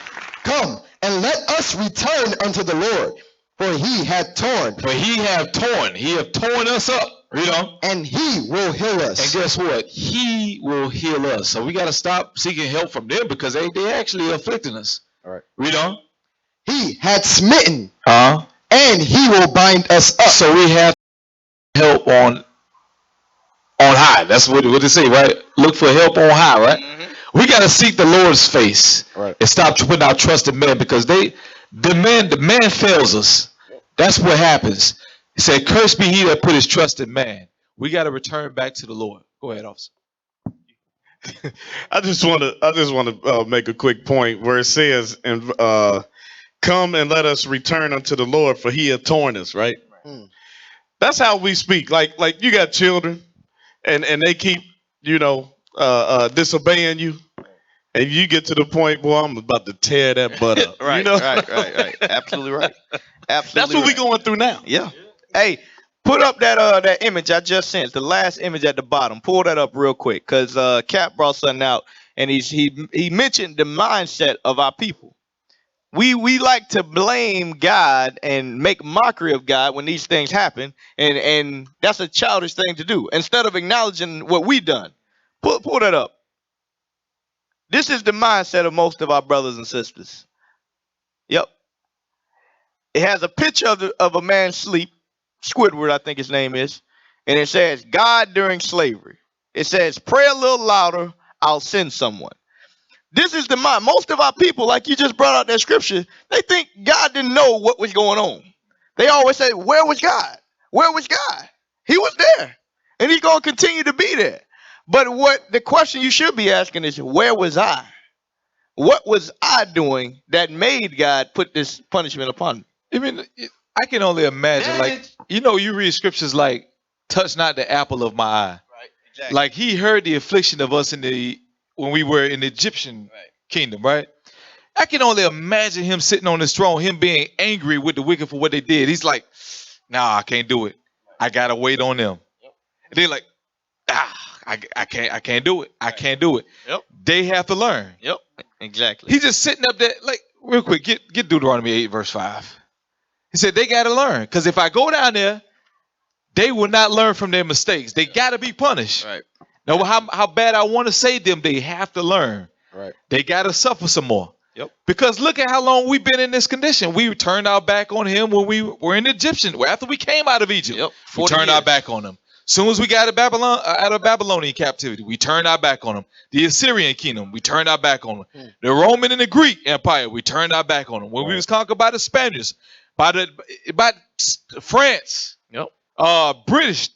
Come and let us return unto the Lord, for he hath torn. For he have torn us up. Read on. And he will heal us. And guess what? He will heal us. So we got to stop seeking help from them because they actually afflicting us. All right. Read on. He hath smitten, Uh-huh. and he will bind us up. So we have help on high. That's what it say, right? Look for help on high, right? Mm-hmm. We got to seek the Lord's face and stop putting our trust in man because the man fails us. That's what happens. He said, "Cursed be he that put his trust in man." We got to return back to the Lord. Go ahead, officer. I just want to make a quick point where it says, "And come and let us return unto the Lord, for He hath torn us." Right. That's how we speak. Like you got children, and they keep disobeying you, and you get to the point, boy, I'm about to tear that butt up. Right. Absolutely right. Absolutely. That's what we going through now. Yeah. Hey, put up that image I just sent. The last image at the bottom. Pull that up real quick, cause Cap brought something out, and he mentioned the mindset of our people. We like to blame God and make mockery of God when these things happen, and that's a childish thing to do. Instead of acknowledging what we done, pull that up. This is the mindset of most of our brothers and sisters. Yep. It has a picture of a man asleep. Squidward, I think his name is. And it says, God during slavery. It says, pray a little louder, I'll send someone. This is the mind. Most of our people, like you just brought out that scripture, they think God didn't know what was going on. They always say, where was God? Where was God? He was there. And he's going to continue to be there. But what the question you should be asking is, where was I? What was I doing that made God put this punishment upon me? I mean, I can only imagine, you read scriptures like, touch not the apple of my eye. Right, exactly. Like he heard the affliction of us when we were in the Egyptian kingdom, right? I can only imagine him sitting on his throne, him being angry with the wicked for what they did. He's like, nah, I can't do it. I got to wait on them. Yep. And they're like, I can't do it. I can't do it. Yep. They have to learn. Yep, exactly. He's just sitting up there, like, real quick, get Deuteronomy 8, verse 5. He said, they got to learn. Because if I go down there, they will not learn from their mistakes. They got to be punished. Right. No matter how bad I want to say them, they have to learn. Right. They got to suffer some more. Yep. Because look at how long we've been in this condition. We turned our back on him when we were in Egyptian. After we came out of Egypt, we turned our back on him. Soon as we got out of Babylonian captivity, we turned our back on them. The Assyrian kingdom, we turned our back on them. The Roman and the Greek Empire, we turned our back on them. When we was conquered by the Spaniards, by France, British,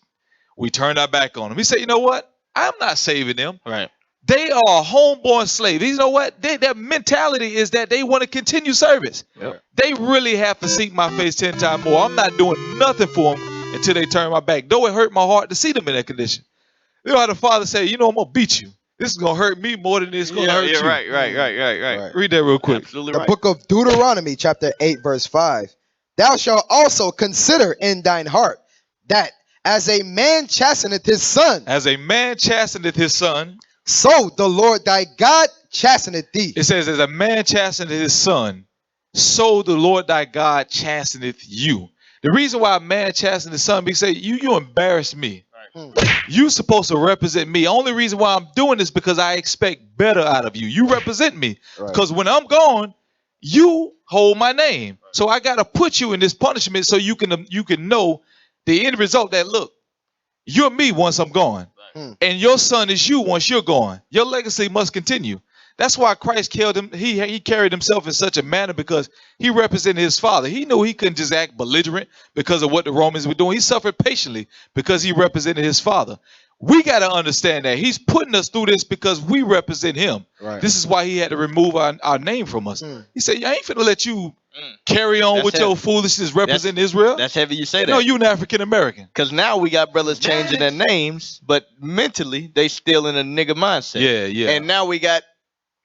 we turned our back on them. He said, you know what? I'm not saving them. Right. They are a homeborn slave. You know what? Their mentality is that they want to continue service. Yep. They really have to seek my face 10 times more. I'm not doing nothing for them until they turn my back. Though it hurt my heart to see them in that condition. You know how the father said, I'm going to beat you. This is going to hurt me more than it's going to hurt you. Right. Read that real quick. Absolutely The right. book of Deuteronomy, chapter 8, verse 5. Thou shalt also consider in thine heart that as a man chasteneth his son, so the Lord thy God chasteneth thee. It says, as a man chasteneth his son, so the Lord thy God chasteneth you. The reason why a man chasteneth his son, because you embarrass me. You supposed to represent me. Only reason why I'm doing this because I expect better out of you. You represent me. Because when I'm gone, you hold my name. So I got to put you in this punishment so you can know the end result that, look, you're me once I'm gone. And your son is you once you're gone. Your legacy must continue. That's why Christ killed him. He carried himself in such a manner because he represented his father. He knew he couldn't just act belligerent because of what the Romans were doing. He suffered patiently because he represented his father. We got to understand that he's putting us through this because we represent him. Right. This is why he had to remove our name from us. He said, I ain't finna let you carry on with your foolishness representing Israel. That's heavy you say that. No, you an African American. Because now we got brothers changing their names, but mentally they still in a nigga mindset. Yeah. And now we got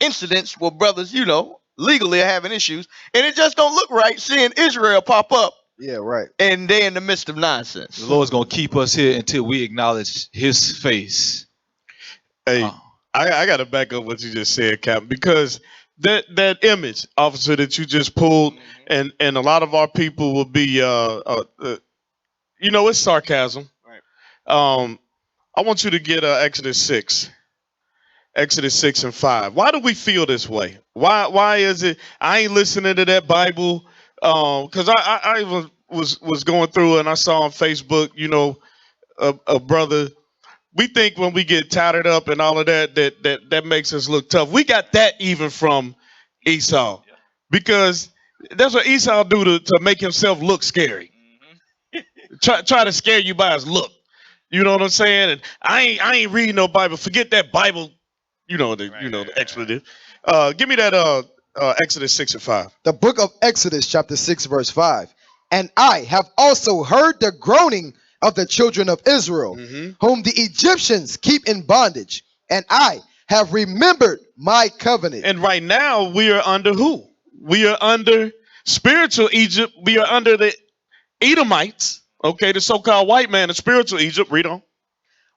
incidents where brothers, legally are having issues, and it just don't look right seeing Israel pop up. Yeah, right. And they're in the midst of nonsense. The Lord's gonna keep us here until we acknowledge His face. Hey, I got to back up what you just said, Captain, because that image, officer, that you just pulled, and a lot of our people will be, it's sarcasm. Right. I want you to get Exodus 6 and 5. Why do we feel this way? Why is it? I ain't listening to that Bible because I even was going through and I saw on Facebook, a brother. We think when we get tattered up and all of that makes us look tough. We got that even from Esau, because that's what Esau do to make himself look scary. Try to scare you by his look. You know what I'm saying? And I ain't reading no Bible. Forget that Bible. The expletive. Give me that Exodus 6 and 5. The book of Exodus, chapter 6, verse 5. And I have also heard the groaning of the children of Israel, whom the Egyptians keep in bondage. And I have remembered my covenant. And right now we are under who? We are under spiritual Egypt. We are under the Edomites. Okay, the so-called white man of spiritual Egypt. Read on.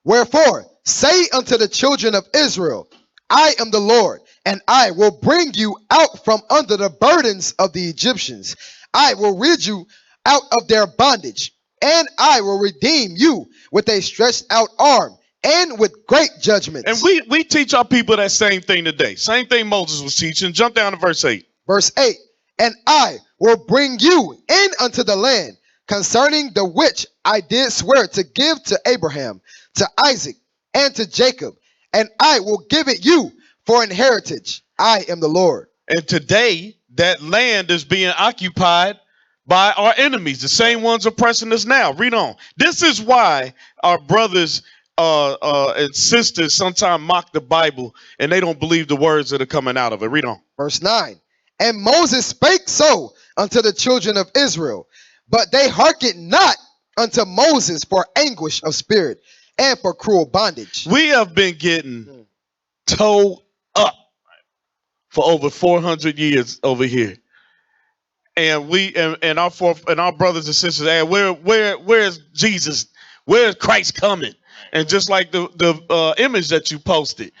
Wherefore, say unto the children of Israel, I am the Lord, and I will bring you out from under the burdens of the Egyptians. I will rid you out of their bondage, and I will redeem you with a stretched out arm and with great judgments. And we teach our people that same thing today. Same thing Moses was teaching. Jump down to verse 8. Verse 8. And I will bring you in unto the land concerning the which I did swear to give to Abraham, to Isaac, and to Jacob, and I will give it you for an heritage. I am the Lord. And today, that land is being occupied by our enemies, the same ones oppressing us now. Read on. This is why our brothers and sisters sometimes mock the Bible, and they don't believe the words that are coming out of it. Read on. Verse 9. And Moses spake so unto the children of Israel, but they hearkened not unto Moses for anguish of spirit and for cruel bondage. We have been getting towed up for over 400 years over here, and our brothers and sisters, and where's Jesus? Where's Christ coming? And just like the image that you posted,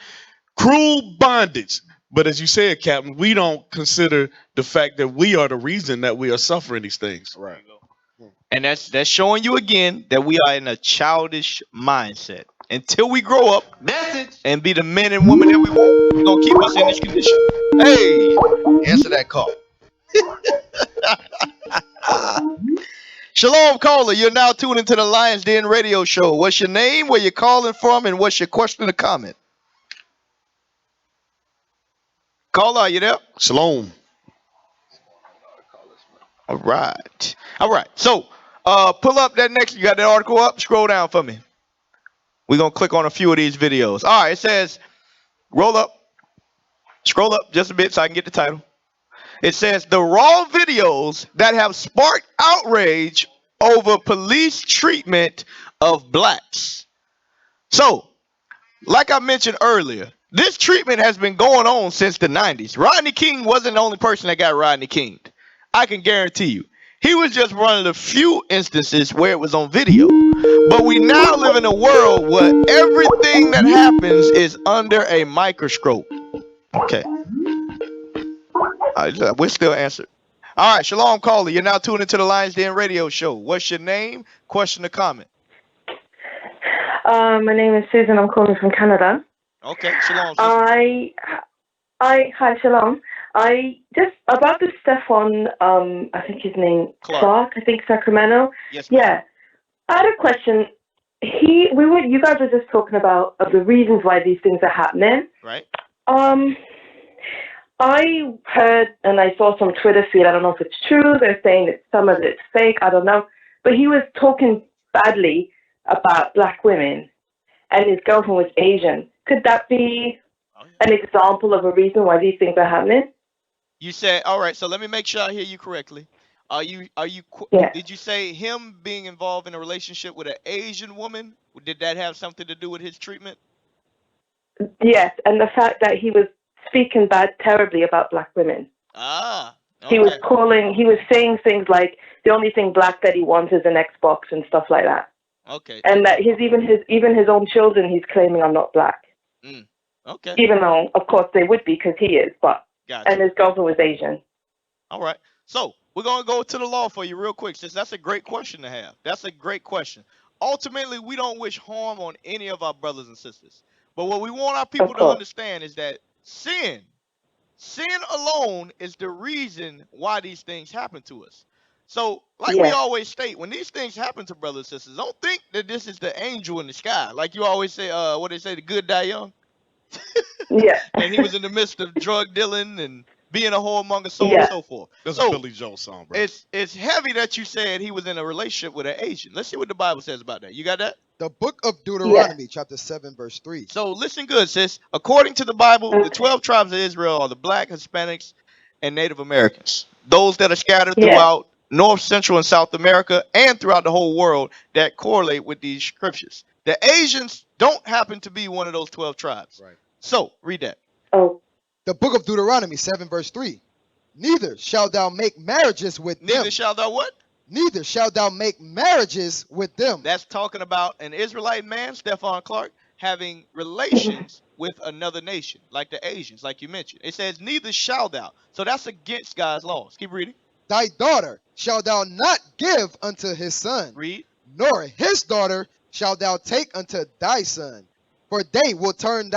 cruel bondage. But as you said, Captain, we don't consider the fact that we are the reason that we are suffering these things. Right. And that's showing you again that we are in a childish mindset. Until we grow up and be the men and women that we want, it's going to keep us in this condition. Hey, answer that call. Shalom, caller. You're now tuned into the Lion's Den radio show. What's your name, where you're calling from, and what's your question or comment? Caller, are you there? Shalom. All right. So, pull up that next. You got that article up? Scroll down for me. We're going to click on a few of these videos. All right. It says, scroll up just a bit so I can get the title. It says, the raw videos that have sparked outrage over police treatment of blacks. So, like I mentioned earlier, this treatment has been going on since the 90s. Rodney King wasn't the only person that got Rodney King'd. I can guarantee you. He was just one of the few instances where it was on video. But we now live in a world where everything that happens is under a microscope. Okay. We're still answered. All right, Shalom caller. You're now tuned into the Lion's Den radio show. What's your name, question, or comment? My name is Susan. I'm calling from Canada. Okay, Shalom. Hi, Shalom. I just about the Stefan, I think his name Clark. I think Sacramento. Yes. Yeah, I had a question. You guys were just talking about the reasons why these things are happening. Right. I heard and I saw some Twitter feed. I don't know if it's true. They're saying that some of it's fake. I don't know. But he was talking badly about black women, and his girlfriend was Asian. Could that be an example of a reason why these things are happening? You said, all right, so let me make sure I hear you correctly. Did you say him being involved in a relationship with an Asian woman? Did that have something to do with his treatment? Yes, and the fact that he was speaking terribly about black women. Ah, okay. He was saying things like the only thing black that he wants is an Xbox and stuff like that. Okay. And that even his own children he's claiming are not black. Okay. Even though, of course, they would be because he is, but Gotcha. and his girlfriend was Asian. All right. So we're gonna go to the law for you real quick, since that's a great question to have. That's a great question. Ultimately, we don't wish harm on any of our brothers and sisters. But what we want our people to understand is that sin alone is the reason why these things happen to us. So, like we always state, when these things happen to brothers and sisters, don't think that this is the angel in the sky. Like you always say, what they say, the good die young. Yeah. And he was in the midst of drug dealing and being a whoremonger, so on and so forth. That's so a Billy Joel song, bro. it's heavy that you said he was in a relationship with an Asian. Let's see what the Bible says about that. You got that? The book of Deuteronomy, chapter 7, verse 3. So listen good, sis. According to the Bible, the 12 tribes of Israel are the black, Hispanics, and Native Americans. Those that are scattered throughout North, Central, and South America, and throughout the whole world that correlate with these scriptures. The Asians don't happen to be one of those 12 tribes. Right. So, read that. Oh. The book of Deuteronomy 7, verse 3. Neither shalt thou make marriages with them. Neither shalt thou what? Neither shalt thou make marriages with them. That's talking about an Israelite man, Stephon Clark, having relations with another nation, like the Asians, like you mentioned. It says, neither shalt thou. So that's against God's laws. Keep reading. Thy daughter shalt thou not give unto his son. Read. Nor his daughter shalt thou take unto thy son. For they will turn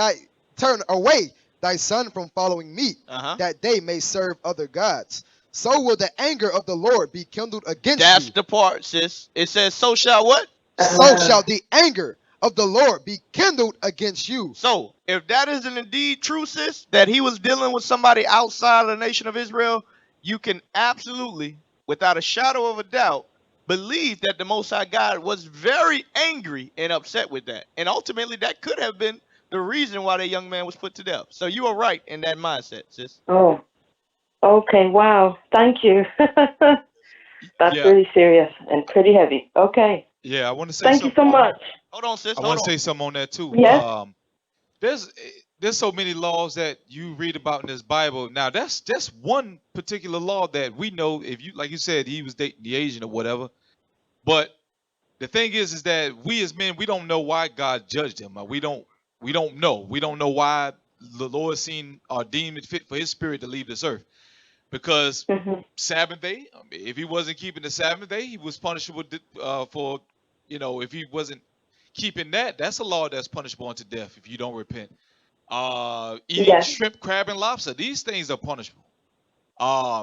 away thy son from following me, that they may serve other gods. So will the anger of the Lord be kindled against you. That's the part, sis. It says, so shall what? So shall the anger of the Lord be kindled against you. So, if that isn't indeed true, sis, that he was dealing with somebody outside of the nation of Israel, you can absolutely, without a shadow of a doubt, believe that the Most High God was very angry and upset with that. And ultimately, that could have been the reason why that young man was put to death. So you are right in that mindset, sis. Oh. Okay, wow. Thank you. That's really serious and pretty heavy. Okay. Yeah, I want to say Thank you so much. Hold on, sis. I want to say something on that too. Yes. There's so many laws that you read about in this Bible. Now that's just one particular law that we know. If you, like you said, he was dating the Asian or whatever. But the thing is that we as men, we don't know why God judged him. We don't know. We don't know why the Lord seen or deemed it fit for his spirit to leave this earth. Because Sabbath day, if he wasn't keeping the Sabbath day, he was punishable for, if he wasn't keeping that, that's a law that's punishable unto death if you don't repent. Eating shrimp, crab, and lobster, these things are punishable.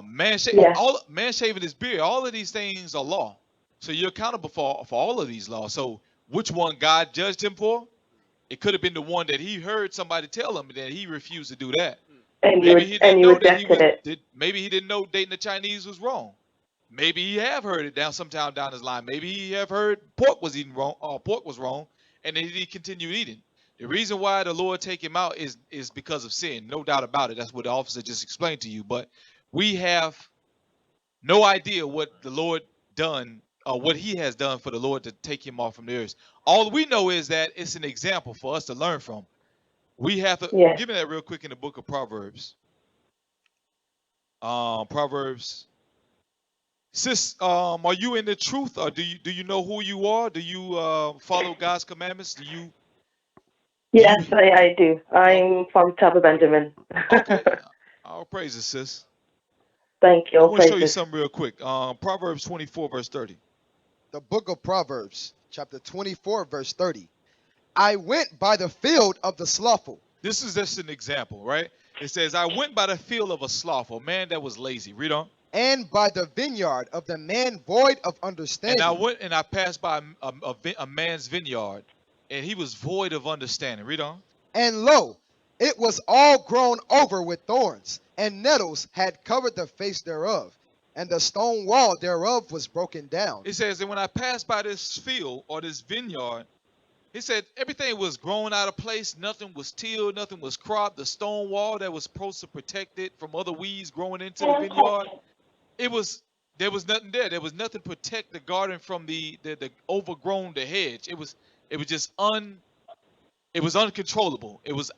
Man shaving his beard, all of these things are law. So you're accountable for all of these laws. So which one God judged him for? It could have been the one that he heard somebody tell him, and then he refused to do that. And maybe he didn't know dating the Chinese was wrong. Maybe he have heard it sometime down his line. Maybe he have heard pork was wrong, and then he continued eating. The reason why the Lord take him out is because of sin, no doubt about it. That's what the officer just explained to you. But we have no idea what the Lord done or what he has done for the Lord to take him off from the earth. All we know is that it's an example for us to learn from. We have to give me that real quick in the book of Proverbs. Proverbs. Sis, are you in the truth, or do you know who you are? Do you follow God's commandments? Do you? Yes, I do. I'm from Tabba Benjamin. Okay. All praises, sis. Thank you. I want to show you something real quick. Proverbs 24, verse 30. The book of Proverbs, chapter 24, verse 30. I went by the field of the slothful. This is just an example, right? It says, I went by the field of a slothful, man that was lazy. Read on. And by the vineyard of the man void of understanding. And I went and I passed by a man's vineyard, and he was void of understanding. Read on. And lo, it was all grown over with thorns, and nettles had covered the face thereof, and the stone wall thereof was broken down. It says that when I passed by this field or this vineyard, he said everything was grown out of place. Nothing was tilled. Nothing was cropped. The stone wall that was supposed to protect it from other weeds growing into the vineyard, there was nothing there. There was nothing to protect the garden from the overgrown the hedge. It was just uncontrollable. It was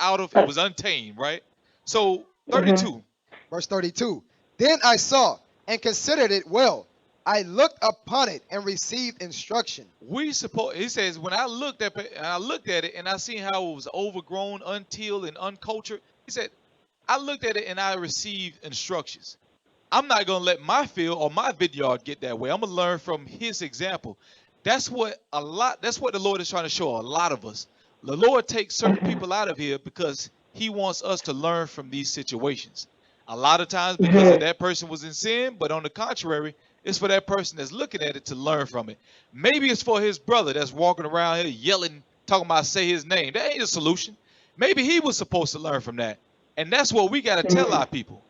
untamed, right? So Mm-hmm. 32. Verse 32. Then I saw and considered it well. I looked upon it and received instruction. He says, when I looked at it and I seen how it was overgrown, untilled, and uncultured, he said, I looked at it and I received instructions. I'm not gonna let my field or my vineyard get that way. I'm gonna learn from his example. That's what the Lord is trying to show a lot of us. The Lord takes certain people out of here because he wants us to learn from these situations. A lot of times because of that person was in sin, but on the contrary, it's for that person that's looking at it to learn from it. Maybe it's for his brother that's walking around here yelling, talking about say his name. That ain't a solution. Maybe he was supposed to learn from that. And that's what we got to tell our people.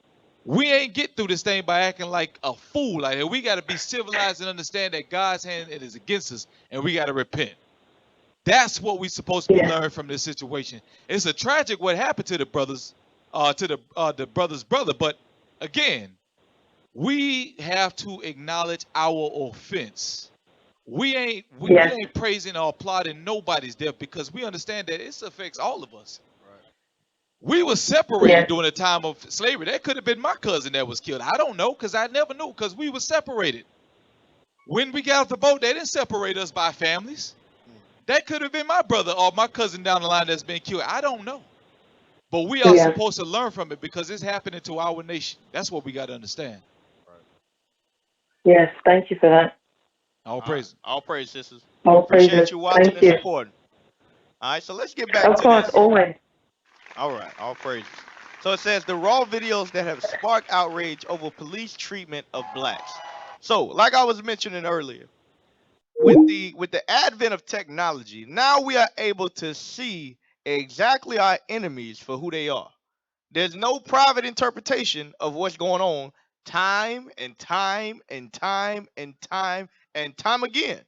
We ain't get through this thing by acting like a fool. Like we got to be civilized and understand that God's hand is against us, and we got to repent. That's what we supposed to be learning from this situation. It's a tragic what happened to the brothers, the brother's brother. But again, we have to acknowledge our offense. We ain't praising or applauding nobody's death because we understand that it affects all of us. We were separated during the time of slavery. That could have been my cousin that was killed. I don't know because I never knew because we were separated. When we got off the boat, they didn't separate us by families. That could have been my brother or my cousin down the line that's been killed. I don't know. But we are supposed to learn from it because it's happening to our nation. That's what we got to understand. Yes, thank you for that. All praise. All praise, sisters. All Appreciate praises. you watching Thank and you. supporting. All right, so let's get back Of to course, this. always. All right, all praises. So it says the raw videos that have sparked outrage over police treatment of blacks. So, like I was mentioning earlier, with the advent of technology, now we are able to see exactly our enemies for who they are. There's no private interpretation of what's going on time and time and time and time and time again.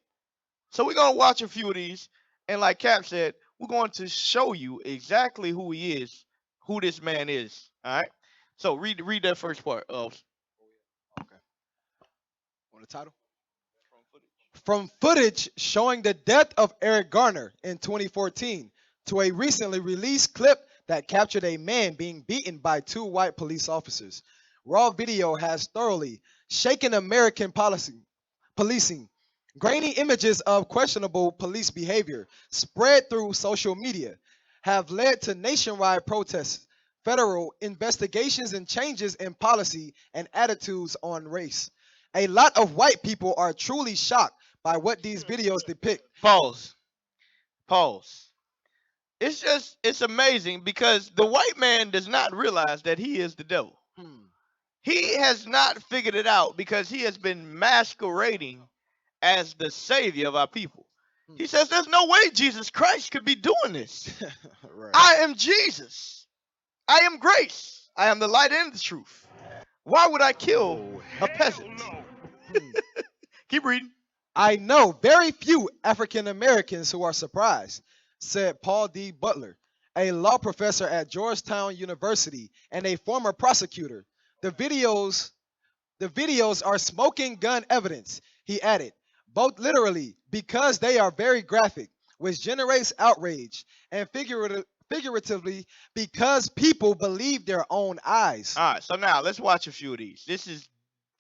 So we're gonna watch a few of these, and like Cap said, we're going to show you exactly who he is, who this man is. All right. So read that first part of. Okay. On the title? From footage showing the death of Eric Garner in 2014 to a recently released clip that captured a man being beaten by two white police officers. Raw video has thoroughly shaken American policing. Grainy images of questionable police behavior spread through social media have led to nationwide protests, federal investigations, and changes in policy and attitudes on race. A lot of white people are truly shocked by what these videos depict. Pause. It's amazing because the white man does not realize that he is the devil. He has not figured it out because he has been masquerading as the savior of our people. He says there's no way Jesus Christ could be doing this. Right. I am Jesus. I am grace. I am the light and the truth. Why would I kill a peasant? Keep reading. I know very few African Americans who are surprised, said Paul D. Butler, a law professor at Georgetown University and a former prosecutor. The videos are smoking gun evidence, he added, both literally because they are very graphic, which generates outrage, and figuratively because people believe their own eyes. All right, so now let's watch a few of these. This is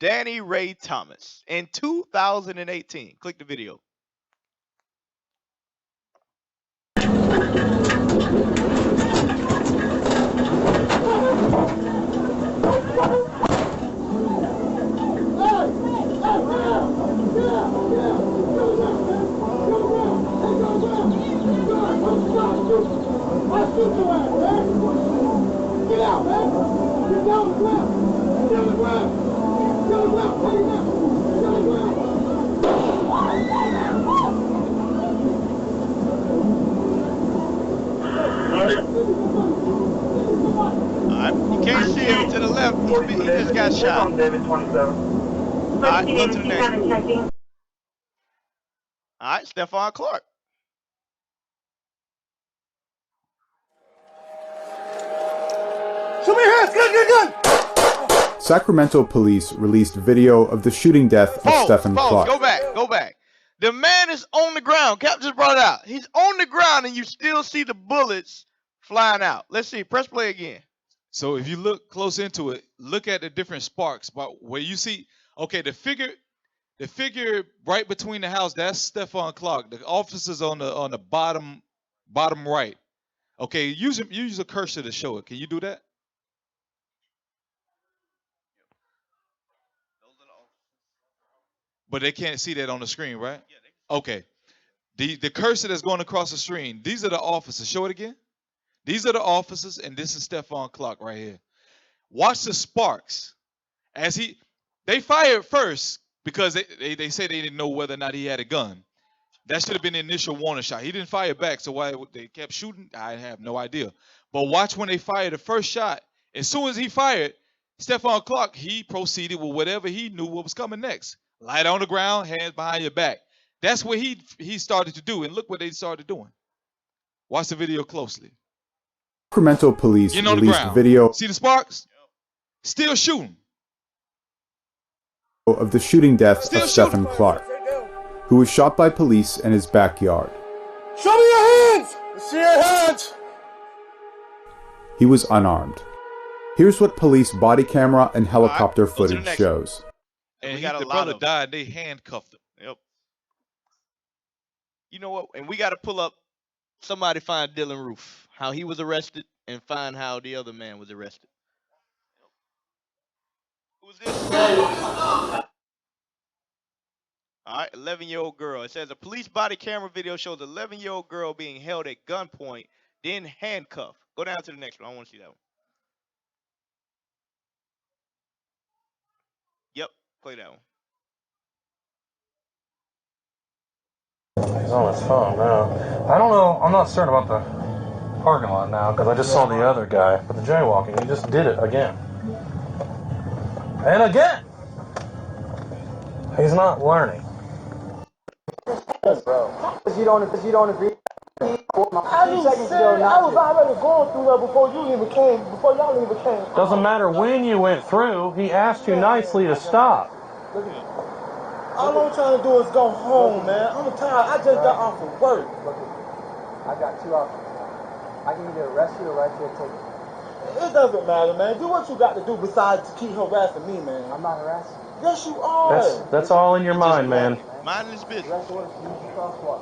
Danny Ray Thomas in 2018. Click the video. Get out, man! Get down the ground! Get on the ground! Get on the ground! Take it down! Get on the ground! Alright, you can't see him to the left. He just got shot. Alright, go to the next. Alright, Stephon Clark. Show me your hands! Gun! Sacramento police released video of the shooting death of Stephen Clark. Go back. The man is on the ground. Cap just brought it out. He's on the ground and you still see the bullets flying out. Let's see. Press play again. So if you look close into it, look at the different sparks. But where you see, okay, the figure right between the house, that's Stefan Clark. The officers on the bottom right. Okay, use a cursor to show it. Can you do that? But they can't see that on the screen, right? Okay. The cursor that's going across the screen, these are the officers. Show it again. These are the officers, and this is Stefan Clark right here. Watch the sparks. As they fired first because they said they didn't know whether or not he had a gun. That should have been the initial warning shot. He didn't fire back, so why they kept shooting, I have no idea. But watch when they fired the first shot. As soon as he fired, Stefan Clark, he proceeded with whatever he knew what was coming next. Light on the ground, hands behind your back. That's what he started to do, and look what they started doing. Watch the video closely. Sacramento police Getting on the released ground. video See the sparks? Still shooting. of the shooting death Still of Stephen Clark, who was shot by police in his backyard. Show me your hands! See your hands! He was unarmed. Here's what police body camera and helicopter footage shows. And We got a the lot brother of- died. They handcuffed him. Yep. You know what? And we got to pull up. Somebody find Dylan Roof, how he was arrested, and find how the other man was arrested. Who's this? All right, 11-year-old girl. It says a police body camera video shows an 11-year-old girl being held at gunpoint, then handcuffed. Go down to the next one. I want to see that one. Yep, play that one. He's on his phone now. I don't know. I'm not certain about the parking lot now because I just saw the other guy. But the jaywalking, he just did it again. And again! He's not learning. Because you don't agree. I was already going through that before y'all even came. Doesn't matter when you went through, he asked you nicely to stop. All I'm trying to do is go home, man. I'm tired. I just got off of work. I got 2 options. I can either arrest you or write you a ticket. It doesn't matter, man. Do what you got to do besides keep harassing me, man. I'm not harassing. Yes, you are. That's all in your mind, man. Mind his business. Arrest orders to use the crosswalk.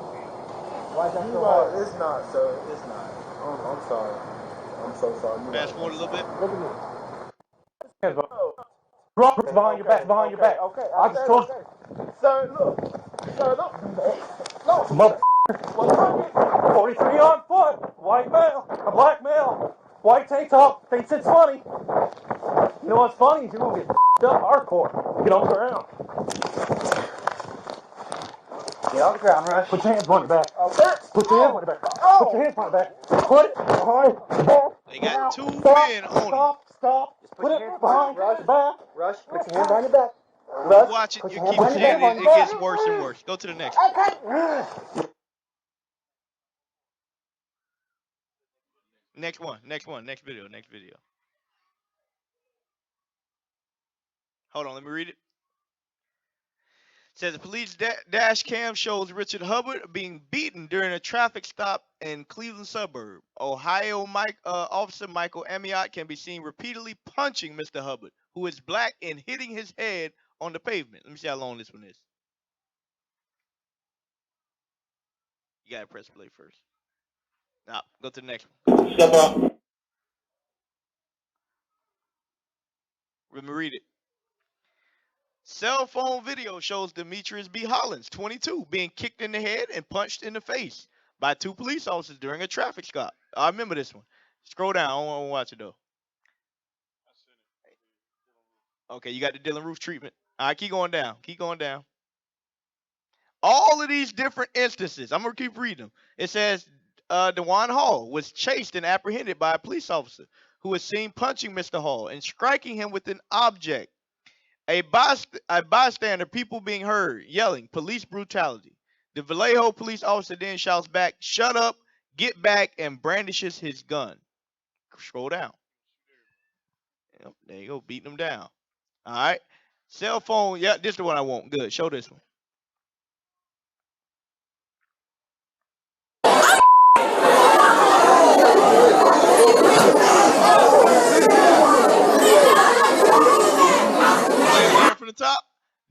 Why is that You're so right. hard? It's not, sir. It's not. I'm sorry. I'm so sorry. Fast forward a little bit. Look at me. Drop it behind your back, behind your back. Okay. I just told you. Sir, look. Sir, don't do that. No. Motherfucker. 43 on foot. White male. A black male. White tank top. Thinks it's funny. You know what's funny? You're going to get up hardcore. Get on the ground. Get on the ground, Rush. Put your hands behind your back. Okay. Put your hands behind your back. Put your hands behind your back. Put it behind your back. They got 2 Stop, men on him. Stop. Put it behind your back. Rush, put your hands behind your back. You watch it, you keep pushing it, it gets worse and worse. Go to the next one. Next video. Hold on, let me read it. It says the police dash cam shows Richard Hubbard being beaten during a traffic stop in Cleveland suburb. Ohio Officer Michael Amiot can be seen repeatedly punching Mr. Hubbard, who is black, and hitting his head on the pavement. Let me see how long this one is. You gotta press play first. Now, go to the next one. Let me read it. Cell phone video shows Demetrius B. Hollins, 22, being kicked in the head and punched in the face by 2 police officers during a traffic stop. I remember this one. Scroll down. I don't want to watch it, though. Okay, you got the Dylan Roof treatment. All right, keep going down. All of these different instances, I'm going to keep reading them. It says DeJuan Hall was chased and apprehended by a police officer who was seen punching Mr. Hall and striking him with an object. A bystander, people being heard, yelling, police brutality. The Vallejo police officer then shouts back, shut up, get back, and brandishes his gun. Scroll down. Yep, there you go, beating him down. All right. Cell phone, yeah, this is the one I want. Good, show this one.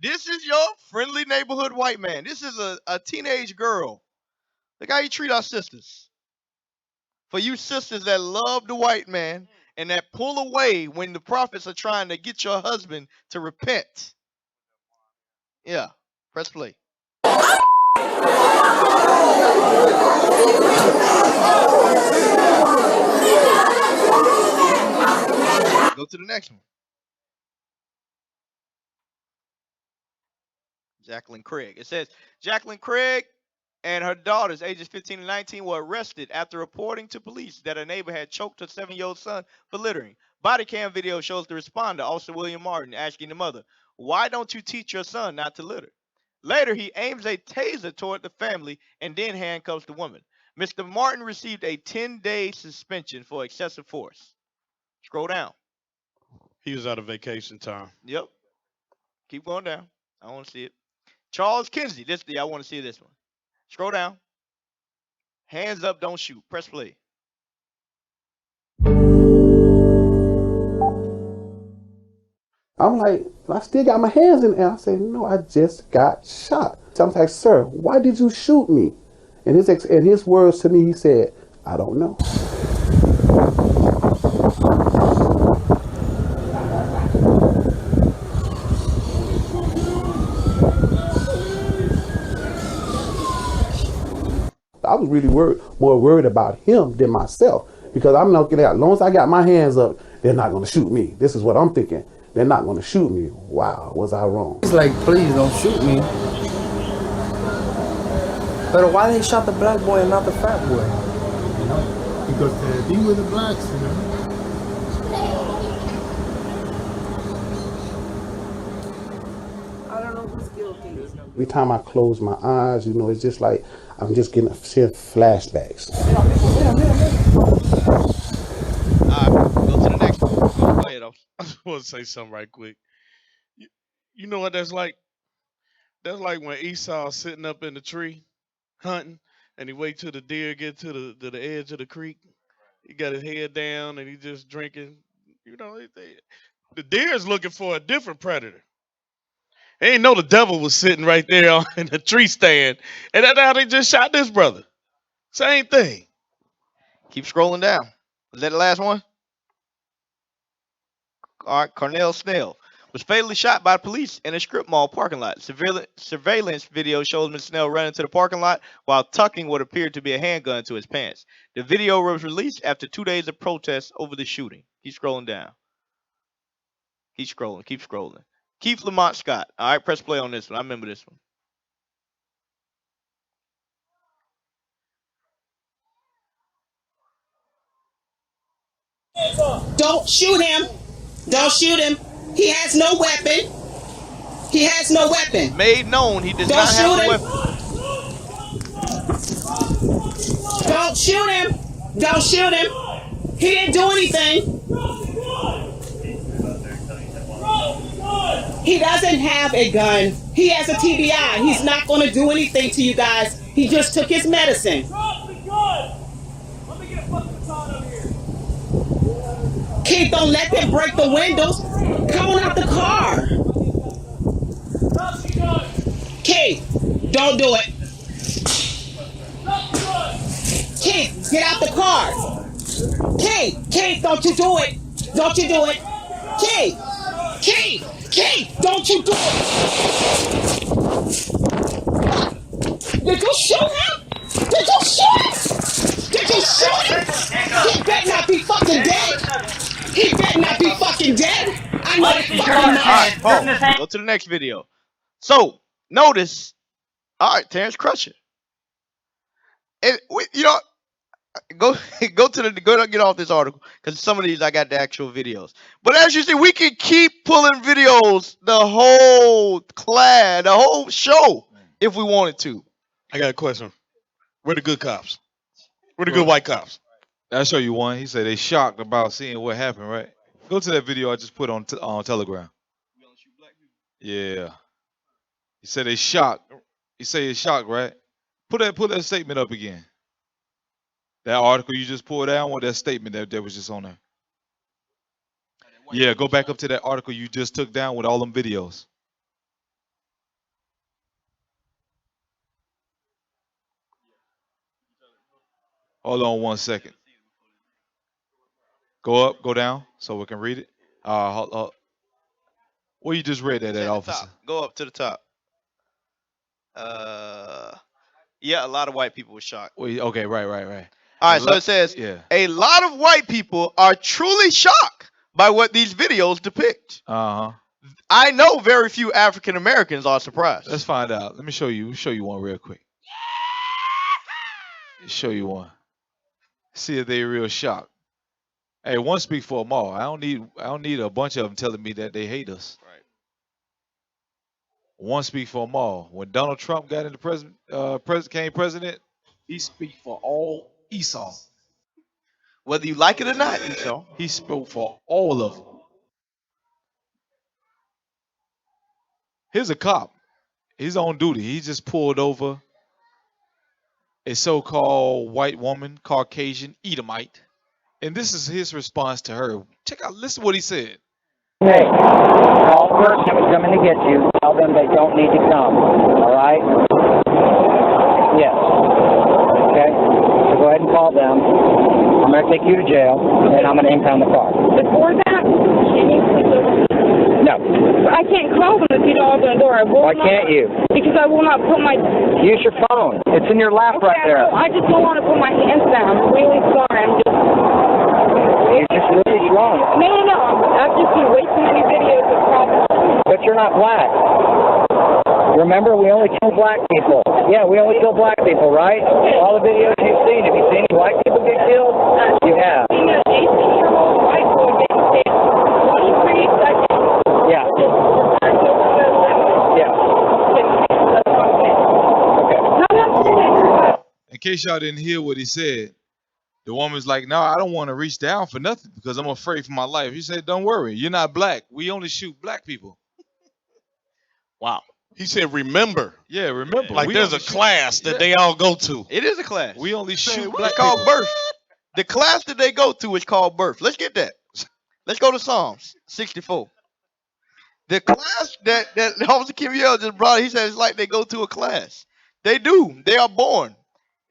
This is your friendly neighborhood white man. This is a teenage girl. Look how you treat our sisters. For you sisters that love the white man and that pull away when the prophets are trying to get your husband to repent. Yeah, press play. Go to the next one. Jacqueline Craig. It says Jacqueline Craig and her daughters, ages 15 and 19, were arrested after reporting to police that a neighbor had choked her 7-year-old son for littering. Body cam video shows the responder, Officer William Martin, asking the mother, "Why don't you teach your son not to litter?" Later, he aims a taser toward the family and then handcuffs the woman. Mr. Martin received a 10-day suspension for excessive force. Scroll down. He was out of vacation time. Yep. Keep going down. I want to see it. Charles Kinsey. I want to see this one. Scroll down. Hands up, don't shoot. Press play. I'm like, I still got my hands in the air. I said, no, I just got shot. So I'm like, sir, why did you shoot me? And his words to me, he said, I don't know. I was really more worried about him than myself, because I'm looking at, as long as I got my hands up, they're not going to shoot me. This is what I'm thinking. They're not going to shoot me. Wow, was I wrong? He's like, please don't shoot me. But why they shot the black boy and not the fat boy? You know, because they were the blacks, you know. I don't know who's guilty. Every time I close my eyes, you know, it's just like I'm just seeing flashbacks. Go to the next one. Go ahead, Officer. I just want to say something right quick. You know what that's like? That's like when Esau's sitting up in the tree hunting, and he wait till the deer get to the edge of the creek. He got his head down and he just drinking. You know, the deer's looking for a different predator. They ain't know the devil was sitting right there in the tree stand, and that's how they just shot this brother. Same thing. Keep scrolling down. Was that the last one? All right, Cornell Snell was fatally shot by police in a strip mall parking lot. Surveillance video shows Mr. Snell running to the parking lot while tucking what appeared to be a handgun into his pants. The video was released after 2 days of protests over the shooting. Keep scrolling down. Keep scrolling. Keep scrolling. Keith Lamont Scott. All right, press play on this one. I remember this one. Don't shoot him. Don't shoot him. He has no weapon. He has no weapon. Made known he does not have a weapon. Don't shoot him. Don't shoot him. He didn't do anything. He doesn't have a gun. He has a TBI. He's not going to do anything to you guys. He just took his medicine. Keith, don't let them break the windows. Come on out the car. Keith, don't do it. Keith, get out the car. Keith, don't you do it. Don't you do it. Keith, don't you do it. Did you shoot him? Did you shoot him? Did you shoot him? He better not be fucking dead. He better not be fucking dead. I know it's fucking not. Go to the next video. So, notice. All right, Terrence Crusher. And you know, go get off this article, because some of these I got the actual videos. But as you see, we can keep pulling videos the whole show if we wanted to. I got a question. Where the good cops? Where the good white cops? I'll show you one. He said they shocked about seeing what happened, right? Go to that video I just put on Telegram. Yeah. He said they shocked. He said it's shocked, right? Put that statement up again. That article you just pulled down, or that statement that was just on there. Yeah, go back up to that article you just took down with all them videos. Hold on 1 second. Go up, go down, so we can read it. Well, you just read that, officer. Go up to the top. Yeah, a lot of white people were shocked. Okay, right. All right, so it says, a lot of white people are truly shocked by what these videos depict. I know very few African Americans are surprised. Let's find out. Let me show you. Show you one real quick. Show you one. See if they're real shocked. Hey, one speak for them all. I don't need a bunch of them telling me that they hate us. Right. One speak for them all. When Donald Trump got into became president, he speak for all Esau. Whether you like it or not, Esau. He spoke for all of them. Here's a cop. He's on duty. He just pulled over a so-called white woman, Caucasian, Edomite. And this is his response to her. Check out, listen to what he said. Hey, call the person that was coming to get you. Tell them they don't need to come. All right? Yes. Okay? So go ahead and call them. I'm going to take you to jail, and I'm going to impound the car. Before that, No. I can't call them if you don't open the door. Why can't you? Because I will not put my... Use your phone. It's in your lap right there. I just don't want to put my hands down. I'm really sorry. You're just really wrong. No. I've just seen way too many videos of problems. But you're not black. Remember, we only kill black people. Yeah, we only kill black people, right? All the videos you've seen, have you seen any white people get killed? You have. I've seen an 18-year-old white boy get killed 23 seconds. Yeah. In case y'all didn't hear what he said, the woman's like, no, I don't want to reach down for nothing because I'm afraid for my life. He said, don't worry, you're not black. We only shoot black people. Wow. He said, remember. Yeah, remember. Like there's a class that they all go to. It is a class. We only shoot It's black called people. birth. The class that they go to is called birth. Let's get that. Let's go to Psalms 64. The class that Officer Kim Yell just brought, he said it's like they go to a class. They do. They are born.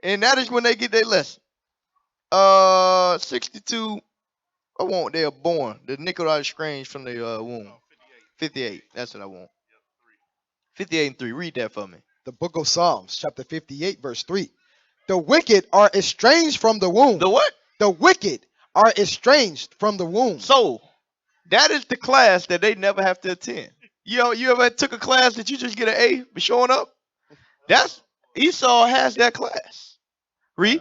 And that is when they get their lesson. 62. I want they are born. The nickel out of screens from the womb. 58. That's what I want. 58 and 3. Read that for me. The book of Psalms, chapter 58, verse 3. The wicked are estranged from the womb. The what? The wicked are estranged from the womb. So, that is the class that they never have to attend. You ever took a class that you just get an A for showing up? That's Esau has that class. Read.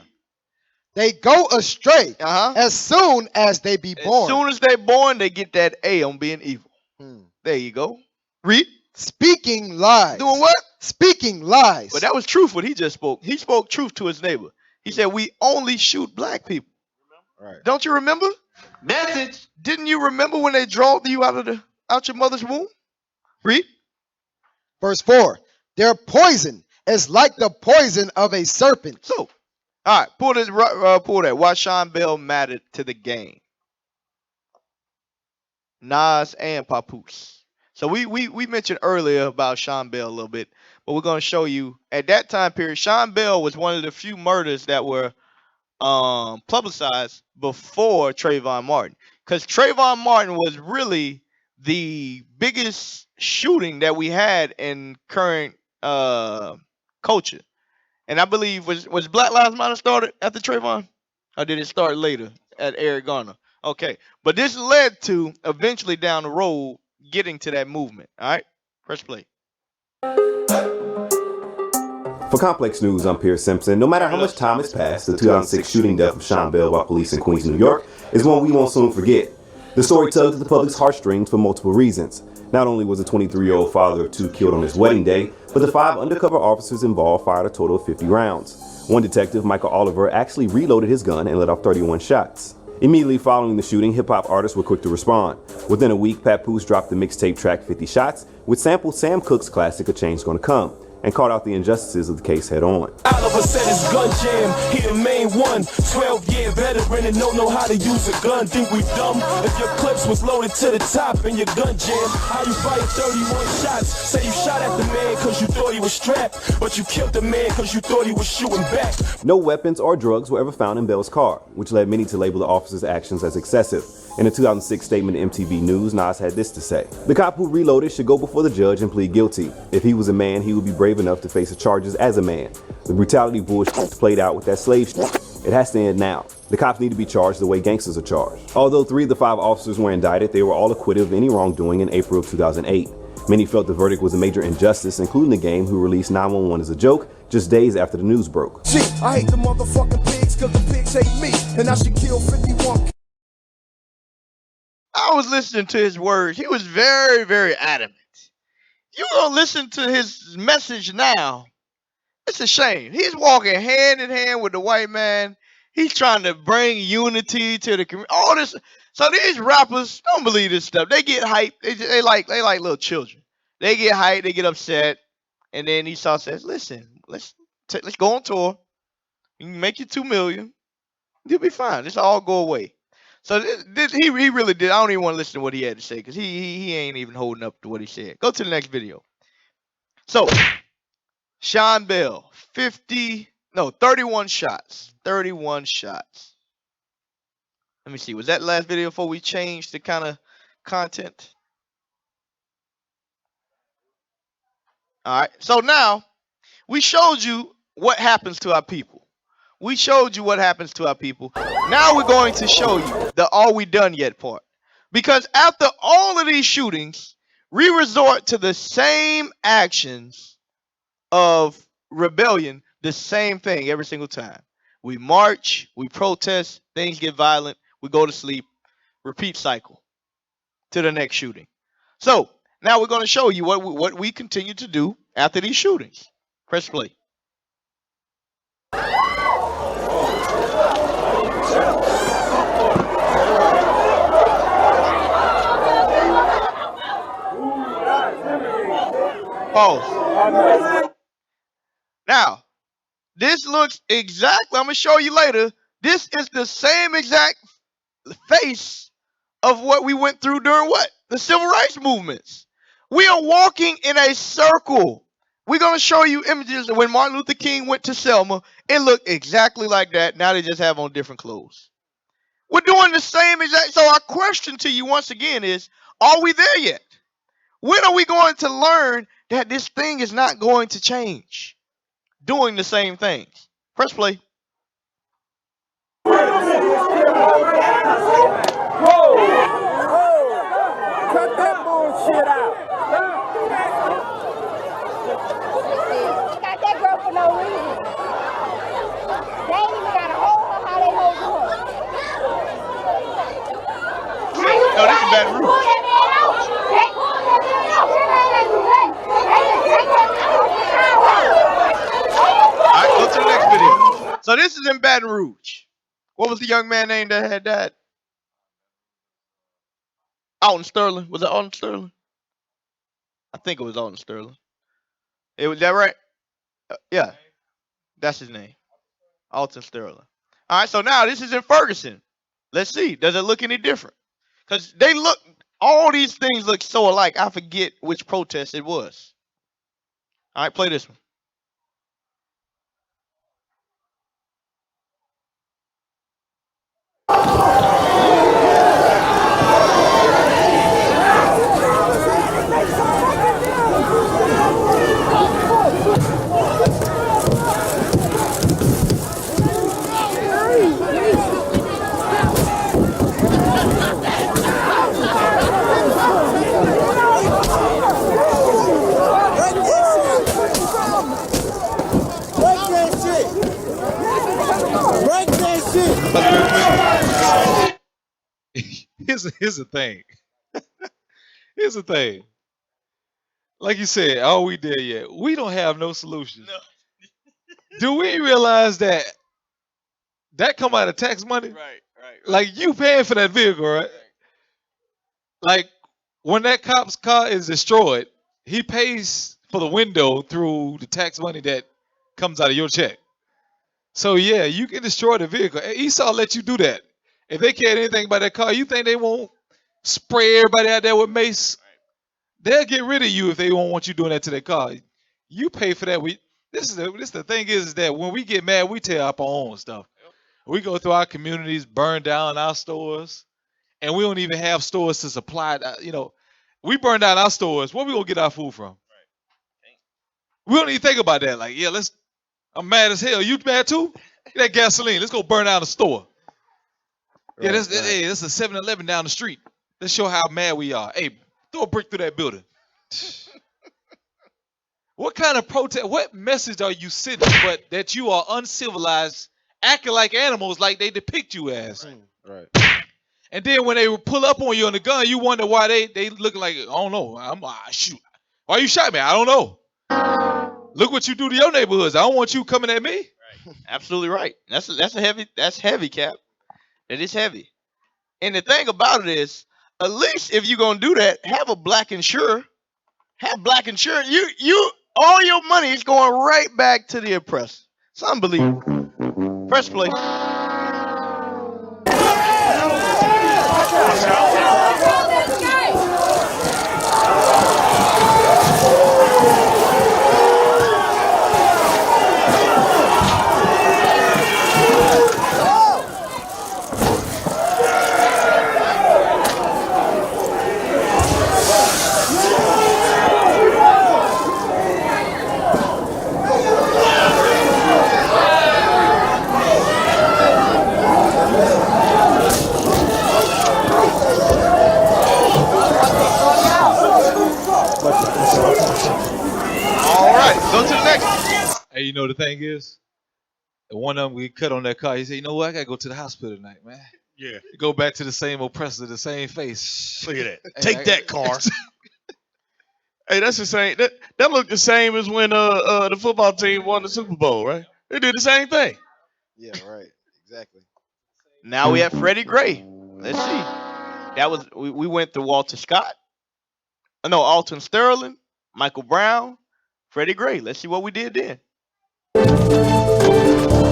They go astray as soon as they be born. As soon as they born, they get that A on being evil. There you go. Read. Speaking lies. Doing what? Speaking lies. But that was truth what he just spoke. He spoke truth to his neighbor. He said, we only shoot black people. Right. Don't you remember? Message. Didn't you remember when they drawed you out your mother's womb? Read. Verse 4. Their poison is like the poison of a serpent. So, all right, pull that. Why Sean Bell mattered to the game. Nas and Papoose. So we mentioned earlier about Sean Bell a little bit, but we're going to show you at that time period, Sean Bell was one of the few murders that were publicized before Trayvon Martin. Because Trayvon Martin was really the biggest shooting that we had in current culture. And I believe, was Black Lives Matter started after Trayvon? Or did it start later at Eric Garner? Okay. But this led to, eventually down the road, getting to that movement. All right? Press play. For Complex News, I'm Pierce Simpson. No matter how much time has passed, the 2006 shooting death of Sean Bell by police in Queens, New York is one we won't soon forget. The story tugs at the public's heartstrings for multiple reasons. Not only was the 23-year-old father of two killed on his wedding day, but the 5 undercover officers involved fired a total of 50 rounds. One detective, Michael Oliver, actually reloaded his gun and let off 31 shots. Immediately following the shooting, hip-hop artists were quick to respond. Within a week, Papoose dropped the mixtape track 50 Shots, which sampled Sam Cooke's classic A Change's Gonna Come. and called out the injustices of the case head on. Oliver said his gun jam, he the main one. 12-year veteran and don't know how to use a gun. Think we dumb? If your clips was loaded to the top and your gun jam, how you fire 31 shots? Say you shot at the man cause you thought he was strapped, but you killed the man cause you thought he was shooting back. No weapons or drugs were ever found in Bell's car, which led many to label the officer's actions as excessive. In a 2006 statement to MTV News, Nas had this to say: "The cop who reloaded should go before the judge and plead guilty. If he was a man, he would be brave enough to face the charges as a man. The brutality bullshit played out with that slave shit. It has to end now. The cops need to be charged the way gangsters are charged." Although 3 of the 5 officers were indicted, they were all acquitted of any wrongdoing in April of 2008. Many felt the verdict was a major injustice, including the game, who released 911 as a joke just days after the news broke. Gee, I hate the motherfucking pigs cause the pigs hate me, and I should kill 51. I was listening to his words. He was very, very adamant. You gonna listen to his message now? It's a shame. He's walking hand in hand with the white man. He's trying to bring unity to the community. All this. So these rappers don't believe this stuff. They get hyped. They like little children. They get hyped. They get upset. And then Esau says, "Listen, let's go on tour. You can make you $2 million. You'll be fine. This all go away." So he really did. I don't even want to listen to what he had to say because he ain't even holding up to what he said. Go to the next video. So Sean Bell, 31 shots. 31 shots. Let me see. Was that the last video before we changed the kind of content? All right. So now we showed you what happens to our people. We showed you what happens to our people. Now we're going to show you the "are we done yet" part. Because after all of these shootings, we resort to the same actions of rebellion, the same thing every single time. We march, we protest, things get violent, we go to sleep, repeat cycle to the next shooting. So now we're going to show you what we continue to do after these shootings. Press play. Pause. Now, this looks exactly, I'm going to show you later, this is the same exact face of what we went through during what? The civil rights movements. We are walking in a circle. We're going to show you images of when Martin Luther King went to Selma. It looked exactly like that. Now they just have on different clothes. We're doing the same exact. So our question to you once again is, are we there yet? When are we going to learn that this thing is not going to change? Doing the same things. Press play. Whoa! Cut that bullshit out. Got that girl for no reason. They ain't even got to hold her how they hold her. No, this is Baton Rouge. All right, go to the next video. So this is in Baton Rouge. What was the young man name that had died? Alton Sterling. Was it Alton Sterling? I think it was Alton Sterling. Was that right? Yeah, that's his name. Alton Sterling. All right, so now this is in Ferguson. Let's see. Does it look any different? Because all these things look so alike. I forget which protest it was. All right, play this one. Here's the thing. Here's the thing. Like you said, are we there yet? We don't have no solution. No. Do we realize that come out of tax money? Right. Like you paying for that vehicle, right? Like when that cop's car is destroyed, he pays for the window through the tax money that comes out of your check. So yeah, you can destroy the vehicle. Esau let you do that. If they cared anything about that car, you think they won't spray everybody out there with mace? They'll get rid of you if they won't want you doing that to their car. You pay for that. The thing is that when we get mad, we tear up our own stuff. We go through our communities, burn down our stores, and we don't even have stores to supply. We burn down our stores. Where we gonna get our food from? We don't even think about that. Like, yeah, I'm mad as hell. You mad too? Get that gasoline. Let's go burn down the store. Yeah, that's a 7-Eleven down the street. Let's show how mad we are. Hey, throw a brick through that building. What kind of protest? What message are you sending? But that you are uncivilized, acting like animals, like they depict you as. Right. And then when they pull up on you on the gun, you wonder why they looking like, I don't know. Shoot. Why you shot me? I don't know. Look what you do to your neighborhoods. I don't want you coming at me. Right. Absolutely right. That's heavy, Cap. It is heavy. And the thing about it is, at least if you're gonna do that, have a black insurer. Have black insurance. You all your money is going right back to the oppressor. It's unbelievable. Press play. Go to the next. Hey, you know the thing is, the one of them we cut on that car. He said, "You know what? I gotta go to the hospital tonight, man." Yeah. Go back to the same oppressor, the same face. Look at that. Take that car. Hey, that's the same. That looked the same as when the football team won the Super Bowl, right? They did the same thing. Yeah, right. Exactly. Now we have Freddie Gray. Let's see. That was we went to Walter Scott. No, Alton Sterling, Michael Brown, Freddie Gray. Let's see what we did then.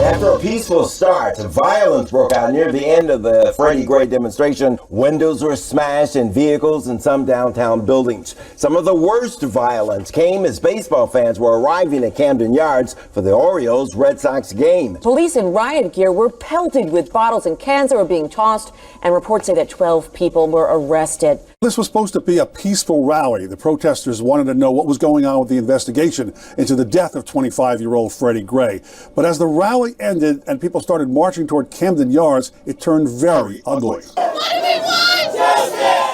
After a peaceful start, violence broke out near the end of the Freddie Gray demonstration. Windows were smashed in vehicles in some downtown buildings. Some of the worst violence came as baseball fans were arriving at Camden Yards for the Orioles-Red Sox game. Police in riot gear were pelted with bottles and cans that were being tossed, and reports say that 12 people were arrested. This was supposed to be a peaceful rally. The protesters wanted to know what was going on with the investigation into the death of 25-year-old Freddie Gray. But as the rally ended and people started marching toward Camden Yards, it turned very ugly.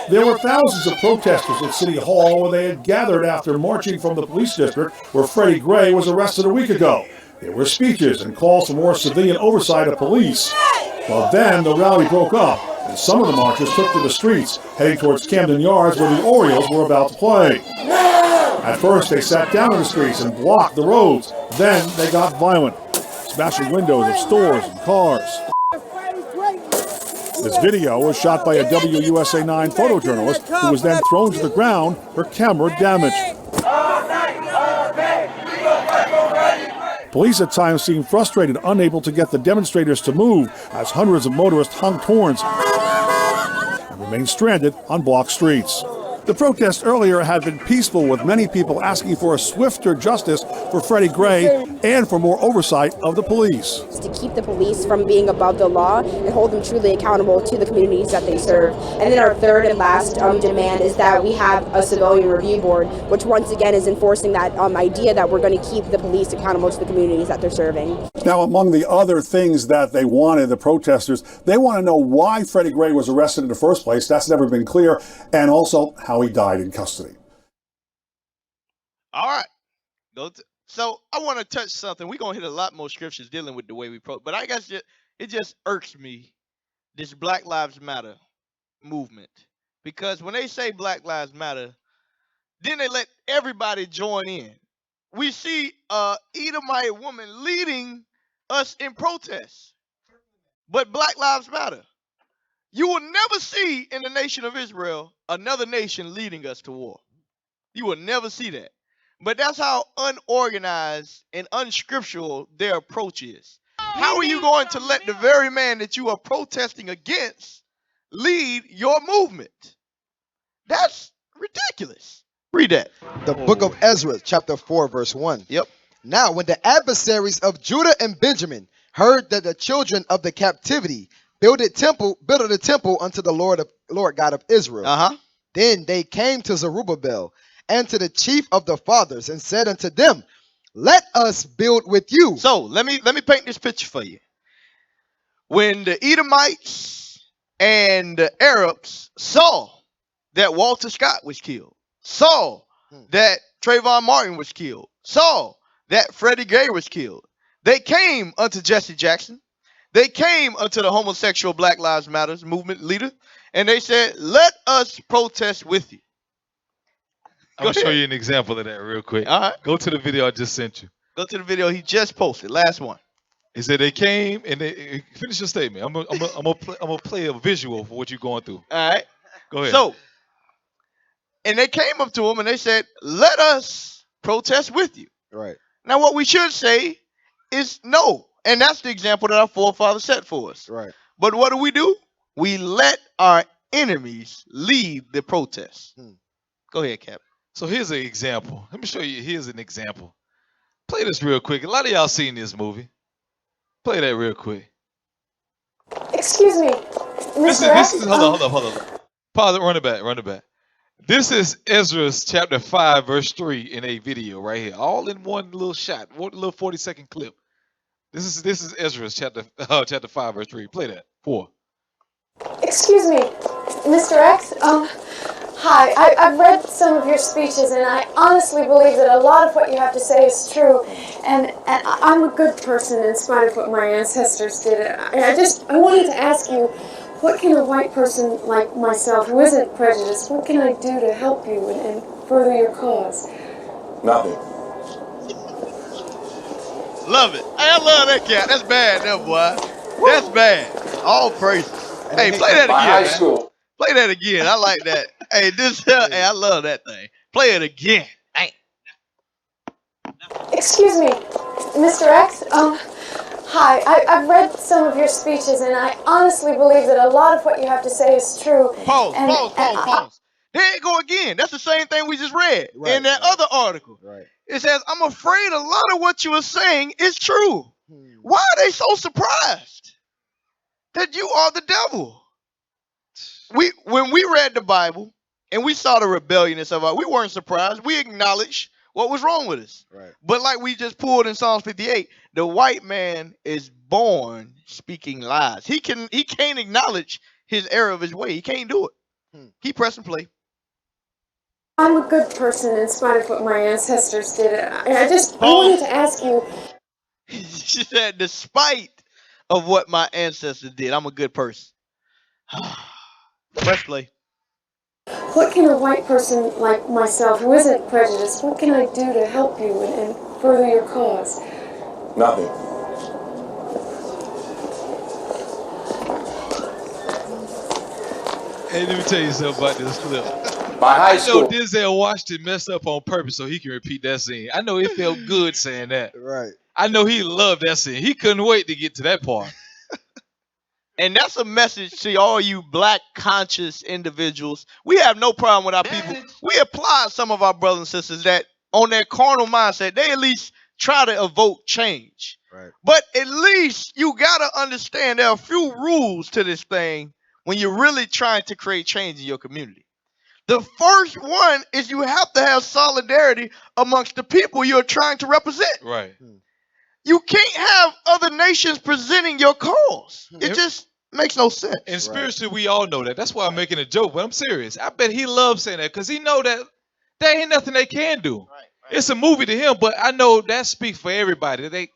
There were thousands of protesters at City Hall where they had gathered after marching from the police district where Freddie Gray was arrested a week ago. There were speeches and calls for more civilian oversight of police. Well, then the rally broke up, and some of the marchers took to the streets, heading towards Camden Yards where the Orioles were about to play. At first, they sat down in the streets and blocked the roads. Then they got violent, smashing windows of stores and cars. This video was shot by a WUSA 9 photojournalist who was then thrown to the ground, her camera damaged. Police at times seemed frustrated, unable to get the demonstrators to move as hundreds of motorists honked horns and remained stranded on blocked streets. The protest earlier had been peaceful, with many people asking for a swifter justice for Freddie Gray and for more oversight of the police. To keep the police from being above the law and hold them truly accountable to the communities that they serve. And then our third and last demand is that we have a civilian review board, which once again is enforcing that idea that we're going to keep the police accountable to the communities that they're serving. Now, among the other things that they wanted, the protesters, they want to know why Freddie Gray was arrested in the first place. That's never been clear. And also how he died in custody. All right. So I want to touch something. We're going to hit a lot more scriptures dealing with the way we protest. But I guess it just irks me, this Black Lives Matter movement. Because when they say Black Lives Matter, then they let everybody join in. We see a Edomite woman leading us in protest. But Black Lives Matter. You will never see in the nation of Israel another nation leading us to war. You will never see that. But that's how unorganized and unscriptural their approach is. How are you going to let the very man that you are protesting against lead your movement? That's ridiculous. Read that. The book of Ezra, chapter 4, verse 1. Yep. Now, when the adversaries of Judah and Benjamin heard that the children of the captivity built a temple unto the Lord God of Israel, then they came to Zerubbabel and to the chief of the fathers and said unto them, let us build with you. So let me paint this picture for you. When the Edomites and the Arabs saw that Walter Scott was killed, saw that Trayvon Martin was killed, saw that Freddie Gray was killed, they came unto Jesse Jackson. They came unto the homosexual Black Lives Matter movement leader, and they said, let us protest with you. I'm going to show you an example of that real quick. All right. Go to the video I just sent you. Go to the video he just posted. Last one. He said they came and they finish your statement. I'm gonna play a visual for what you're going through. All right. Go ahead. So, and they came up to him and they said, let us protest with you. Right. Now, what we should say is no. And that's the example that our forefathers set for us. Right. But what do? We let our enemies lead the protest. Go ahead, Cap. So here's an example. Let me show you. Here's an example. Play this real quick. A lot of y'all seen this movie. Play that real quick. Excuse me, Mr. This is hold on. Pause it, run it back. This is Ezra's chapter 5, verse 3 in a video right here. All in one little shot, one little 40-second clip. This is Ezra's chapter 5, verse 3. Play that. 4. Excuse me, Mr. X. Hi. I've read some of your speeches, and I honestly believe that a lot of what you have to say is true. And I'm a good person in spite of what my ancestors did. I wanted to ask you, what can a white person like myself, who isn't prejudiced, what can I do to help you and further your cause? Nothing. Love it. I love that cat. That's bad, that boy. That's bad. All praises. Hey, play that again. High man. school. Play that again. I like that. Hey, hey, I love that thing. Play it again. Hey. Excuse me, Mr. X. Hi. I've read some of your speeches, and I honestly believe that a lot of what you have to say is true. Pause. There you go again. That's the same thing we just read in that other article. Right. It says, I'm afraid a lot of what you are saying is true. Why are they so surprised that you are the devil? When we read the Bible and we saw the rebelliousness of we weren't surprised. We acknowledged what was wrong with us. Right. But like we just pulled in Psalms 58, the white man is born speaking lies. He can't acknowledge his error of his way. He can't do it. He press and play. I'm a good person in spite of what my ancestors did. I wanted to ask you. She said, despite of what my ancestors did, I'm a good person. Press play. What can a white person like myself, who isn't prejudiced, what can I do to help you and further your cause? Nothing. Hey, let me tell you something about this clip. My high I know school. Denzel Washington messed up on purpose so he can repeat that scene. I know it felt good saying that. Right. I know he loved that scene. He couldn't wait to get to that part. And that's a message to all you black conscious individuals. We have no problem with our people. We applaud some of our brothers and sisters that on their carnal mindset, they at least try to evoke change. Right. But at least you got to understand there are a few rules to this thing when you're really trying to create change in your community. The first one is you have to have solidarity amongst the people you're trying to represent. Right. You can't have other nations presenting your cause. It just makes no sense. And spiritually, we all know that. That's why I'm making a joke, but I'm serious. I bet he loves saying that because he know that there ain't nothing they can do. It's a movie to him, but I know that speaks for everybody.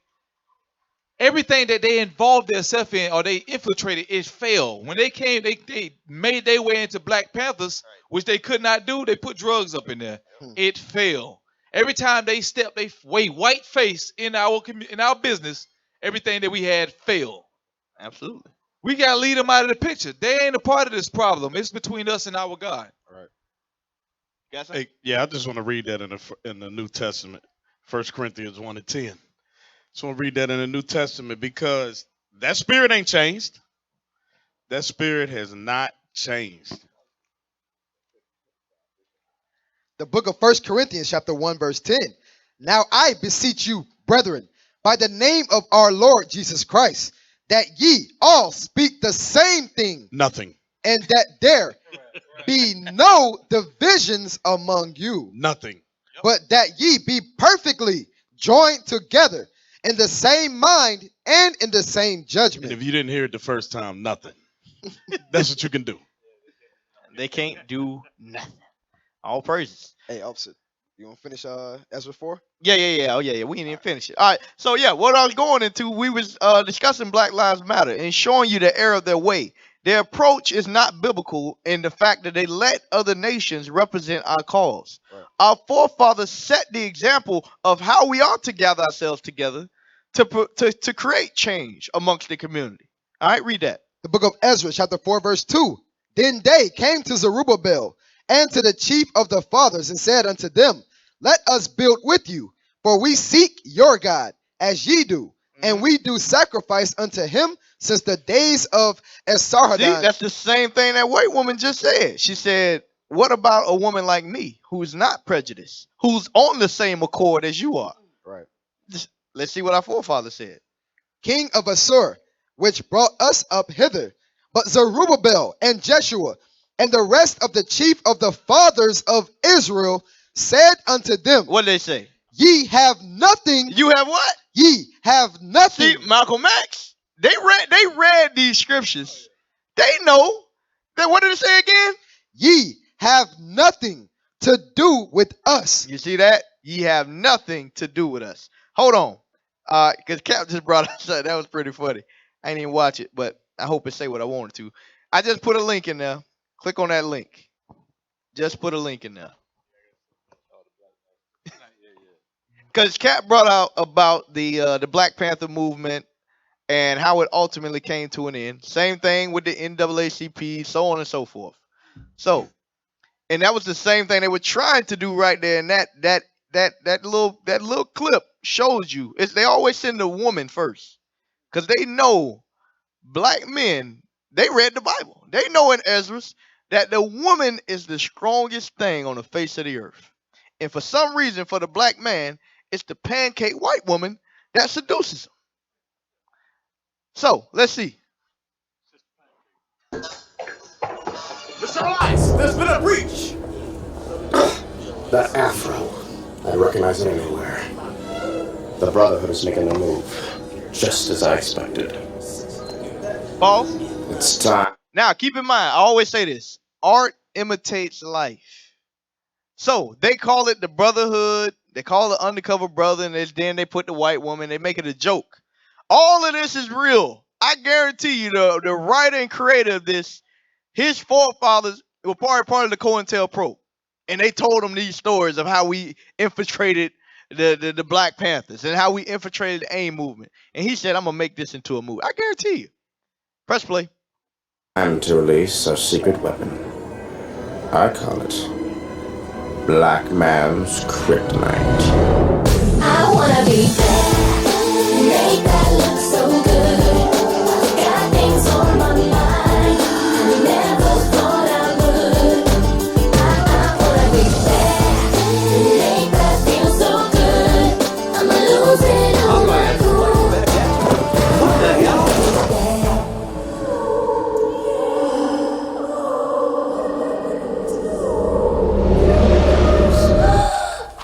Everything that they involved themselves in or they infiltrated, it failed. When they came, they made their way into Black Panthers, which they could not do. They put drugs up in there. It failed. Every time they step, they white face in our business. Everything that we had failed. Absolutely. We gotta lead them out of the picture. They ain't a part of this problem. It's between us and our God. Right. Hey, yeah, I just want to read that in the New Testament, 1 Corinthians 1:10. Just want to read that in the New Testament because that spirit ain't changed. That spirit has not changed. The book of 1 Corinthians chapter 1 verse 10. Now I beseech you, brethren, by the name of our Lord Jesus Christ, that ye all speak the same thing. Nothing. And that there be no divisions among you. Nothing. But that ye be perfectly joined together in the same mind and in the same judgment. And if you didn't hear it the first time, nothing. That's what you can do. They can't do nothing. All praises. Hey, opposite. You want to finish Ezra 4? Yeah. Oh, yeah. We didn't even finish it. All right. So, yeah, what I was going into, we was discussing Black Lives Matter and showing you the error of their way. Their approach is not biblical in the fact that they let other nations represent our cause. Right. Our forefathers set the example of how we ought to gather ourselves together to create change amongst the community. All right, read that. The book of Ezra, chapter 4, verse 2. Then they came to Zerubbabel and to the chief of the fathers and said unto them, let us build with you, for we seek your God, as ye do, and we do sacrifice unto him since the days of Esarhaddon. See, that's the same thing that white woman just said. She said, what about a woman like me, who's not prejudiced, who's on the same accord as you are? Right. Let's see what our forefather said. King of Assur, which brought us up hither, but Zerubbabel and Jeshua and the rest of the chief of the fathers of Israel said unto them, what did they say? Ye have nothing. You have what? Ye have nothing. See, Malcolm X, they read these scriptures. They know that. What did it say again? Ye have nothing to do with us. You see that? Ye have nothing to do with us. Hold on. Because Cap just brought us that. That was pretty funny. I didn't even watch it, but I hope it say what I wanted to. I just put a link in there. Click on that link. Just put a link in there. Because Cap brought out about the Black Panther movement and how it ultimately came to an end. Same thing with the NAACP, so on and so forth. So, and that was the same thing they were trying to do right there. And that little clip shows you. They always send the woman first, because they know black men. They read the Bible. They know in Ezra's that the woman is the strongest thing on the face of the earth. And for some reason, for the black man, it's the pancake white woman that seduces him. So, let's see. Israelites, there's been a breach. That afro, I recognize it anywhere. The Brotherhood is making a move, just as I expected. Paul? It's time. Now, keep in mind, I always say this. Art imitates life. So, they call it the Brotherhood. They call it undercover brother, and then they put the white woman. They make it a joke. All of this is real. I guarantee you, the writer and creator of this, his forefathers were part of the COINTELPRO. And they told him these stories of how we infiltrated the Black Panthers and how we infiltrated the AIM movement. And he said, I'm going to make this into a movie. I guarantee you. Press play. Time to release a secret weapon. I call it Black Man's Kryptonite. I wanna be bad, make that look so good. Got things on my mind, I never thought I would. I wanna be bad, make that feel so good. I'm losing all my cool. What the hell?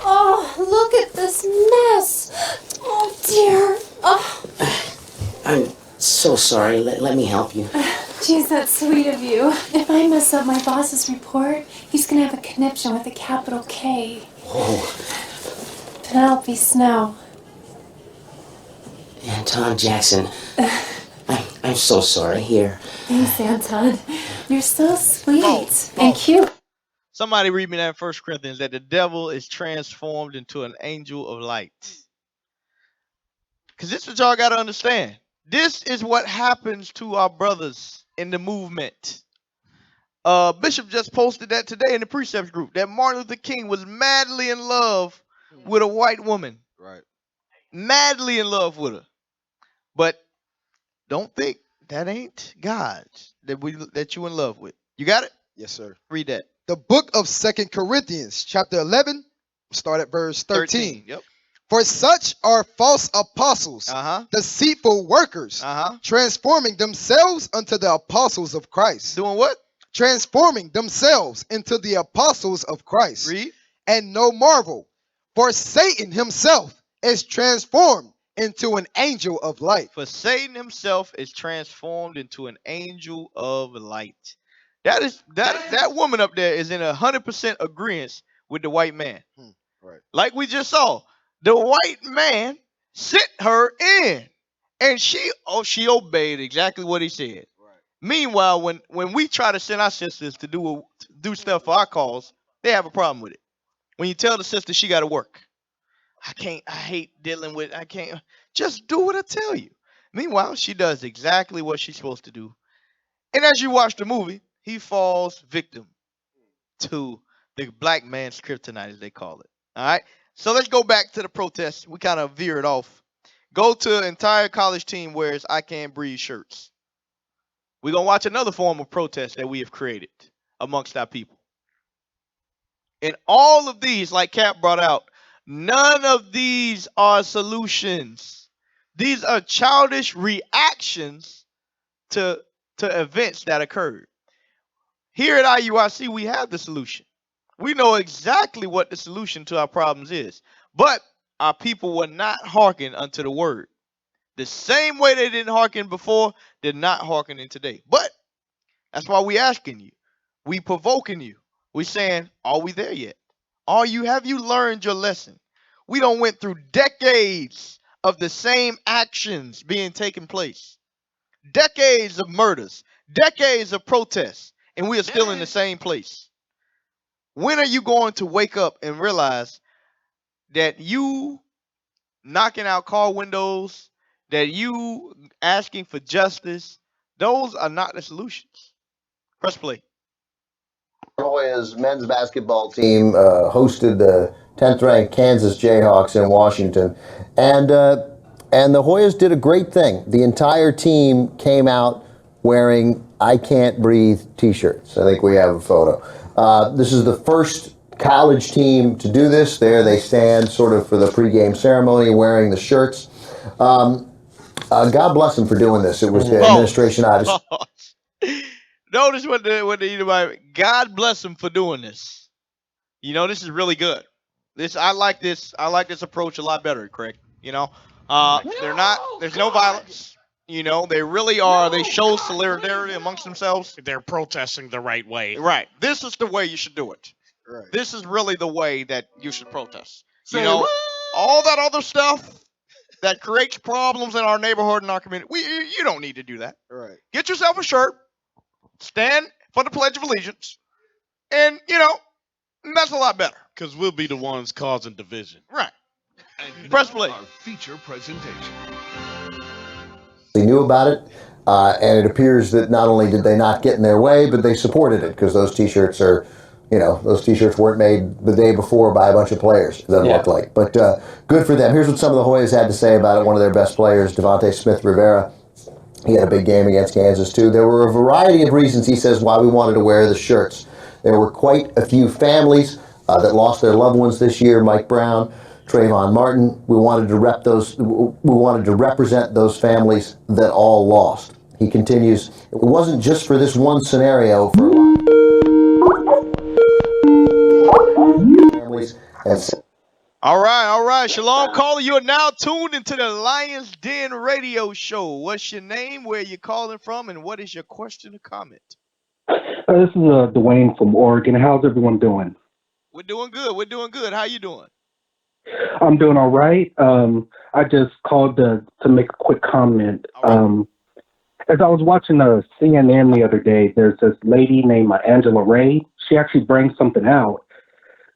Oh, look at this mess. Oh, dear. Oh. I'm so sorry. Let me help you. Geez, that's sweet of you. If I mess up my boss's report, he's going to have a conniption with a capital K. Oh, Penelope Snow. Anton Jackson. I'm so sorry. Here. Thanks, Anton. You're so sweet and cute. Somebody read me that in 1 Corinthians, that the devil is transformed into an angel of light. Because this is what y'all got to understand. This is what happens to our brothers in the movement. Bishop just posted that today in the precepts group that Martin Luther King was madly in love with a white woman. Right. Madly in love with her. But don't think that ain't God that you in love with. You got it? Yes, sir. Read that. The book of 2 Corinthians, chapter 11, start at verse 13. Yep. For such are false apostles, deceitful workers, transforming themselves unto the apostles of Christ. Doing what? Transforming themselves into the apostles of Christ. Read. And no marvel, for Satan himself is transformed into an angel of light. For Satan himself is transformed into an angel of light. That woman up there is in 100% agreement with the white man. Right. Like we just saw, the white man sent her in, and she obeyed exactly what he said. Right. Meanwhile, when we try to send our sisters to do stuff for our cause, they have a problem with it. When you tell the sister she got to work, I hate dealing with, just do what I tell you. Meanwhile, she does exactly what she's supposed to do. And as you watch the movie, he falls victim to the black man's kryptonite, as they call it. All right. So let's go back to the protest. We kind of veered off. Go to an entire college team wears I Can't Breathe shirts. We're going to watch another form of protest that we have created amongst our people. And all of these, like Cap brought out, none of these are solutions. These are childish reactions to events that occurred. Here at IUIC, we have the solution. We know exactly what the solution to our problems is. But our people will not hearken unto the word. The same way they didn't hearken before, they're not hearkening today. But that's why we asking you. We provoking you. We saying, are we there yet? Have you learned your lesson? We don't went through decades of the same actions being taken place. Decades of murders, decades of protests, and we are still in the same place. When are you going to wake up and realize that you knocking out car windows, that you asking for justice, those are not the solutions? Press play. Hoya's men's basketball team hosted the 10th ranked Kansas Jayhawks in Washington, and the Hoyas did a great thing. The entire team came out wearing I Can't Breathe t-shirts. I think we have a photo. This is the first college team to do this. There they stand sort of for the pregame ceremony wearing the shirts. God bless them for doing this. It was the administration out of... Notice what the God bless them for doing this. You know, this is really good. I like this approach a lot better, Craig. You know, there's no violence. You know, they really are. They show solidarity amongst themselves. They're protesting the right way. Right. This is the way you should do it. Right. This is really the way that you should protest. You know, all that other stuff that creates problems in our neighborhood and our community. You don't need to do that. Right. Get yourself a shirt. Stand for the Pledge of Allegiance. And, you know, that's a lot better. Because we'll be the ones causing division. Right. Press play. Our feature presentation. They knew about it, and it appears that not only did they not get in their way, but they supported it, because those t-shirts are, you know, those t-shirts weren't made the day before by a bunch of players, it doesn't look like. But good for them. Here's what some of the Hoyas had to say about it. One of their best players, Devontae Smith-Rivera, he had a big game against Kansas, too. There were a variety of reasons, he says, why we wanted to wear the shirts. There were quite a few families that lost their loved ones this year. Mike Brown, Trayvon Martin. We wanted to represent those families that all lost. He continues, it wasn't just for this one scenario. For a lot of families and All right. Shalom caller, you are now tuned into the Lion's Den radio show. What's your name, where you calling from, and what is your question or comment? This is Dwayne from Oregon. How's everyone doing? We're doing good. How you doing? I'm doing all right. I just called to make a quick comment. As I was watching CNN the other day, there's this lady named Angela Ray. She actually brings something out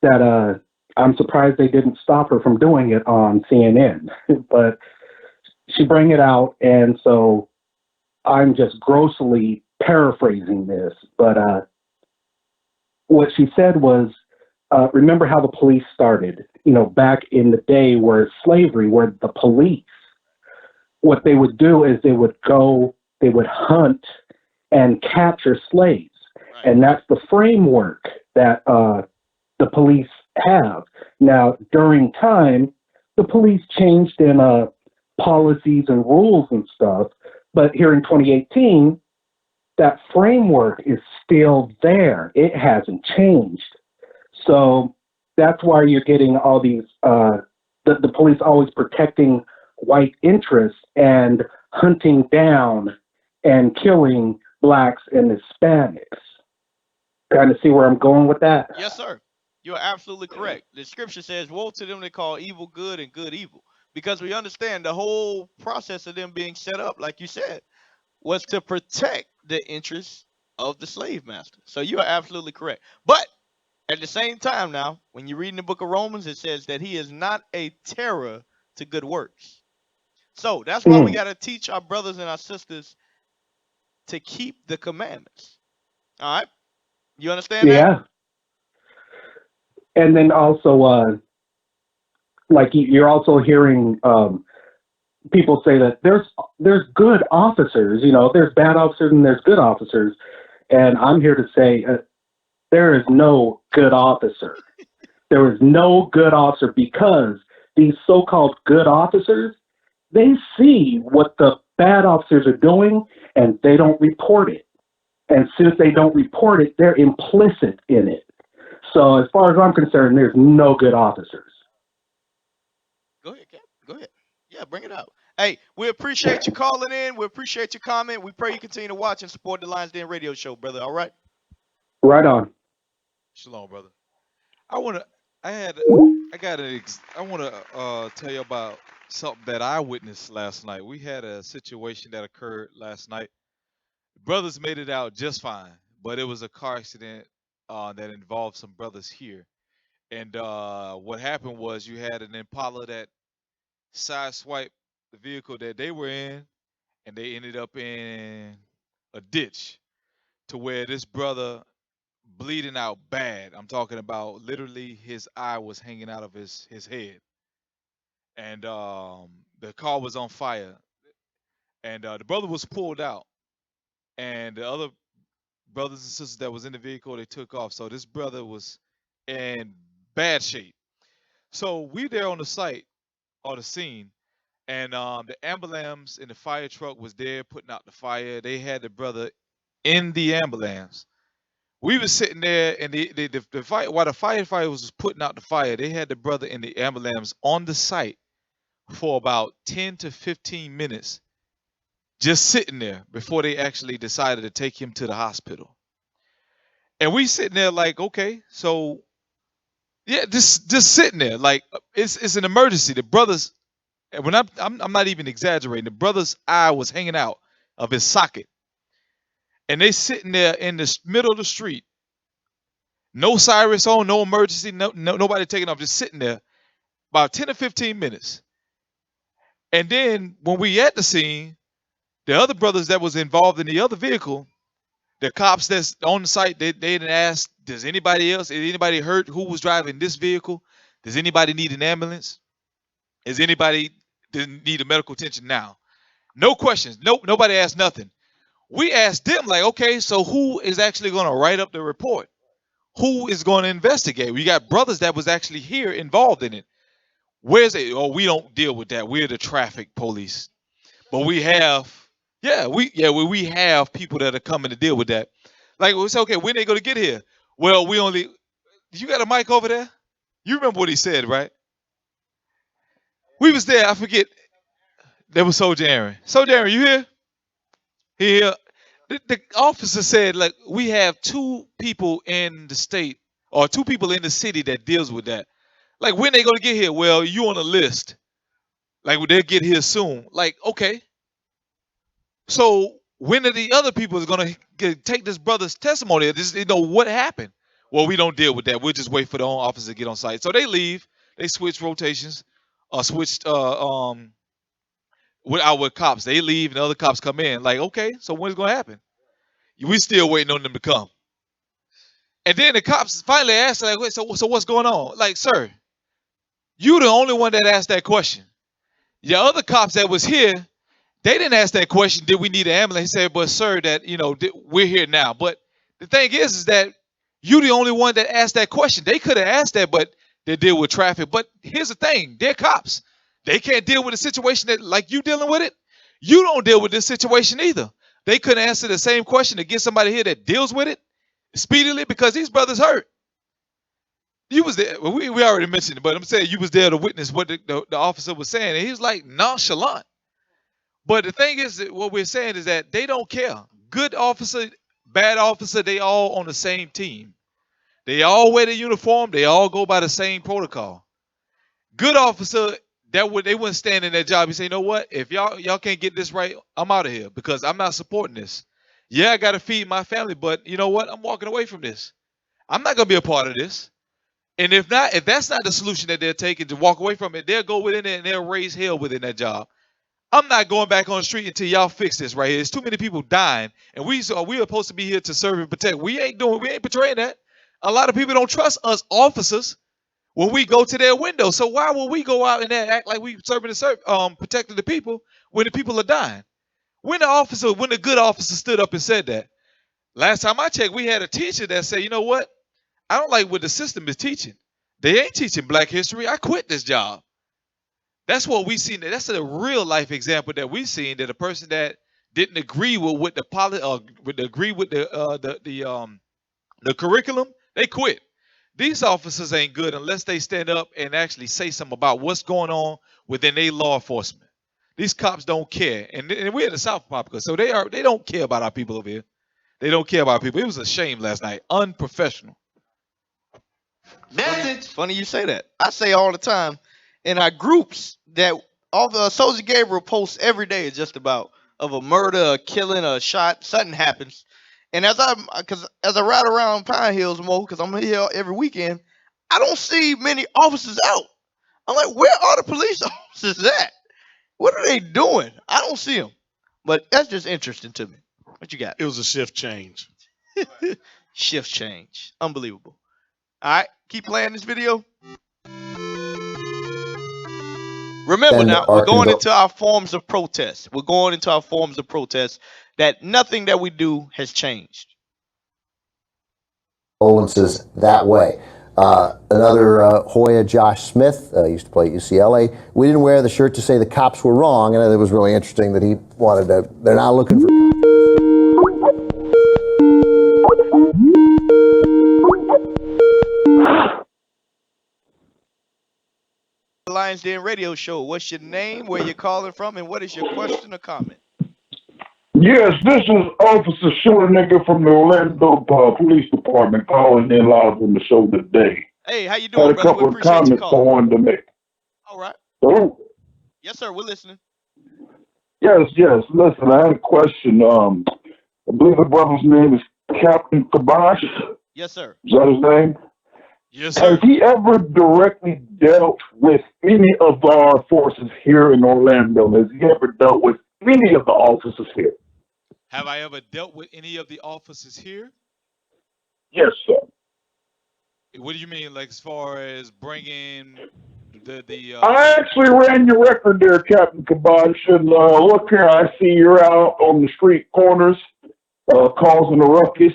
that I'm surprised they didn't stop her from doing it on CNN. But she bring it out, and so I'm just grossly paraphrasing this. But what she said was, remember how the police started, back in the day where slavery, where the police, what they would do is they would hunt and capture slaves. And that's the framework that the police have. Now, during time, the police changed in policies and rules and stuff, but here in 2018, that framework is still there. It hasn't changed. So that's why you're getting all these, the police always protecting white interests and hunting down and killing blacks and Hispanics. Kind of see where I'm going with that? Yes, sir. You're absolutely correct. The scripture says, woe to them that call evil good and good evil. Because we understand the whole process of them being set up, like you said, was to protect the interests of the slave master. So you are absolutely correct. But at the same time now, when you read in the book of Romans, it says that he is not a terror to good works. So that's why we got to teach our brothers and our sisters to keep the commandments. All right? You understand that? Yeah. And then also, like you're also hearing people say that there's good officers, there's bad officers and there's good officers. And I'm here to say there is no good officer. There is no good officer because these so-called good officers, they see what the bad officers are doing and they don't report it. And since they don't report it, they're implicit in it. So as far as I'm concerned, there's no good officers. Go ahead, Cap. Go ahead. Yeah, bring it out. Hey, we appreciate you calling in. We appreciate your comment. We pray you continue to watch and support the Lion's Den radio show, brother. All right? Right on. Shalom, brother. I want to tell you about something that I witnessed last night. We had a situation that occurred last night. Brothers made it out just fine, but it was a car accident that involved some brothers here. And what happened was you had an Impala that sideswiped the vehicle that they were in, and they ended up in a ditch to where this brother bleeding out bad. I'm talking about literally his eye was hanging out of his head. And the car was on fire. And the brother was pulled out. And the other brothers and sisters that was in the vehicle, they took off. So this brother was in bad shape. So we there on the site or the scene, and the ambulance and the fire truck was there putting out the fire. They had the brother in the ambulance. We was sitting there, and the fight while the firefighter was putting out the fire, they had the brother in the ambulance on the site for about 10 to 15 minutes, just sitting there before they actually decided to take him to the hospital. And we sitting there like, okay, so yeah, just sitting there like it's an emergency. The brothers, and when I'm not even exaggerating, the brother's eye was hanging out of his socket, and they sitting there in the middle of the street. No sirens on, no emergency, nobody taking off, just sitting there about 10 or 15 minutes. And then when we at the scene, the other brothers that was involved in the other vehicle, the cops that's on the site, they didn't ask, does anybody else, is anybody hurt? Who was driving this vehicle? Does anybody need an ambulance? Is anybody need a medical attention now? No questions. Nope, nobody asked nothing. We asked them like, okay, so who is actually going to write up the report? Who is going to investigate? We got brothers that was actually here involved in it. Where's it? Oh, we don't deal with that. We're the traffic police. But we have, we have people that are coming to deal with that. Like, it's okay, when they going to get here? Well, you got a mic over there? You remember what he said, right? We was there, I forget. There was Soldier Aaron. Soldier Aaron, you here? Here. The officer said, like, we have 2 people in the state or 2 people in the city that deals with that. Like, when they gonna get here? Well, you on a list. Like, they'll get here soon. Like, okay. So when are the other people is gonna take this brother's testimony? What happened? Well, we don't deal with that. We'll just wait for the own officer to get on site. So they leave. They switch rotations, switched with our cops. They leave and the other cops come in. Like, okay, so when's gonna happen? We still waiting on them to come. And then the cops finally asked, like, wait, so what's going on? Like, sir, you the only one that asked that question. Your other cops that was here, they didn't ask that question, did we need an ambulance? He said, but sir, that, we're here now. But the thing is that you the only one that asked that question. They could have asked that, but they deal with traffic. But here's the thing, they're cops. They can't deal with a situation that like you dealing with it. You don't deal with this situation either. They couldn't answer the same question to get somebody here that deals with it speedily because these brothers hurt. You was there. Well, we already mentioned it, but I'm saying you was there to witness what the officer was saying. And he was like nonchalant. But the thing is that what we're saying is that they don't care. Good officer, bad officer, they all on the same team. They all wear the uniform. They all go by the same protocol. Good officer, they wouldn't stand in their job and say, you know what? If y'all can't get this right, I'm out of here because I'm not supporting this. Yeah, I got to feed my family, but you know what? I'm walking away from this. I'm not going to be a part of this. And if that's not the solution that they're taking to walk away from it, they'll go within there and they'll raise hell within that job. I'm not going back on the street until y'all fix this right here. There's too many people dying, and we are supposed to be here to serve and protect. We ain't portraying that. A lot of people don't trust us officers when we go to their window. So why would we go out and act like we protecting the people when the people are dying? When the good officer stood up and said that. Last time I checked, we had a teacher that said, you know what? I don't like what the system is teaching. They ain't teaching black history. I quit this job. That's what we seen. That's a real life example that we seen that a person that didn't agree with what the curriculum, they quit. These officers ain't good unless they stand up and actually say something about what's going on within their law enforcement. These cops don't care, and we're in the South, Papa, so they don't care about our people over here. They don't care about people. It was a shame last night. Unprofessional. Message. Funny you say that. I say all the time in our groups that all the Soldier Gabriel posts every day just about of a murder, a killing, a shot, something happens. And as I ride around Pine Hills more, because I'm here every weekend, I don't see many officers out. I'm like, where are the police officers at? What are they doing? I don't see them. But that's just interesting to me. What you got? It was a shift change. Shift change. Unbelievable. All right, keep playing this video. Remember now, we're going into our forms of protest. We're going into our forms of protest that nothing that we do has changed. Condolences that way. Another Hoya, Josh Smith, used to play at UCLA. We didn't wear the shirt to say the cops were wrong, and it was really interesting that he wanted to. They're not looking for. The Lionz Den Radio Show. What's your name? Where you calling from? And what is your question or comment? Yes, this is Officer Shooter Nigga from the Orlando Police Department calling in live from the show today. Hey, how you doing, Had a brother? couple We of appreciate you comments I calling. wanted to make. All right. Hello? Yes, sir. We're listening. Yes. Listen, I had a question. I believe the brother's name is Captain Kabash. Yes, sir. Is that his name? Yes, sir. Has he ever directly dealt with any of our forces here in Orlando? Has he ever dealt with any of the officers here? Have I ever dealt with any of the officers here? Yes, sir. What do you mean, like as far as bringing the? I actually ran your record there, Captain Kabash, and look here, I see you're out on the street corners causing a ruckus.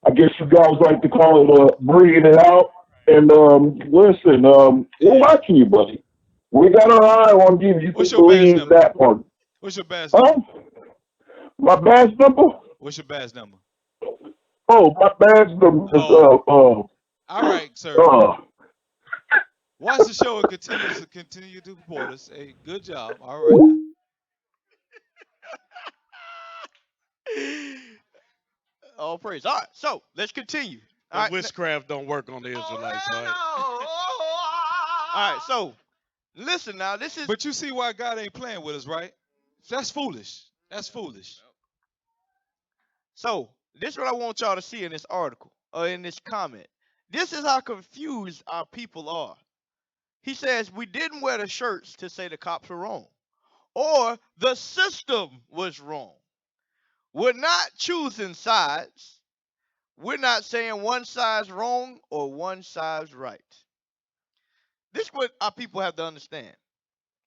I guess you guys like to call it bringing it out. And listen, we're watching you, buddy. We got our eye on you. You can believe that part. What's your badge number? My badge number? What's your badge number? Oh, my badge number is All right, sir. Watch the show and continue to support us. Hey, good job. All right. All praise. All right, so let's continue. All right. Witchcraft don't work on the Israelites, right? All right, so listen now. This is. But you see why God ain't playing with us, right? That's foolish. That's foolish. So this is what I want y'all to see in this article or in this comment. This is how confused our people are. He says we didn't wear the shirts to say the cops were wrong, or the system was wrong. We're not choosing sides. We're not saying one side's wrong or one side's right. This is what our people have to understand.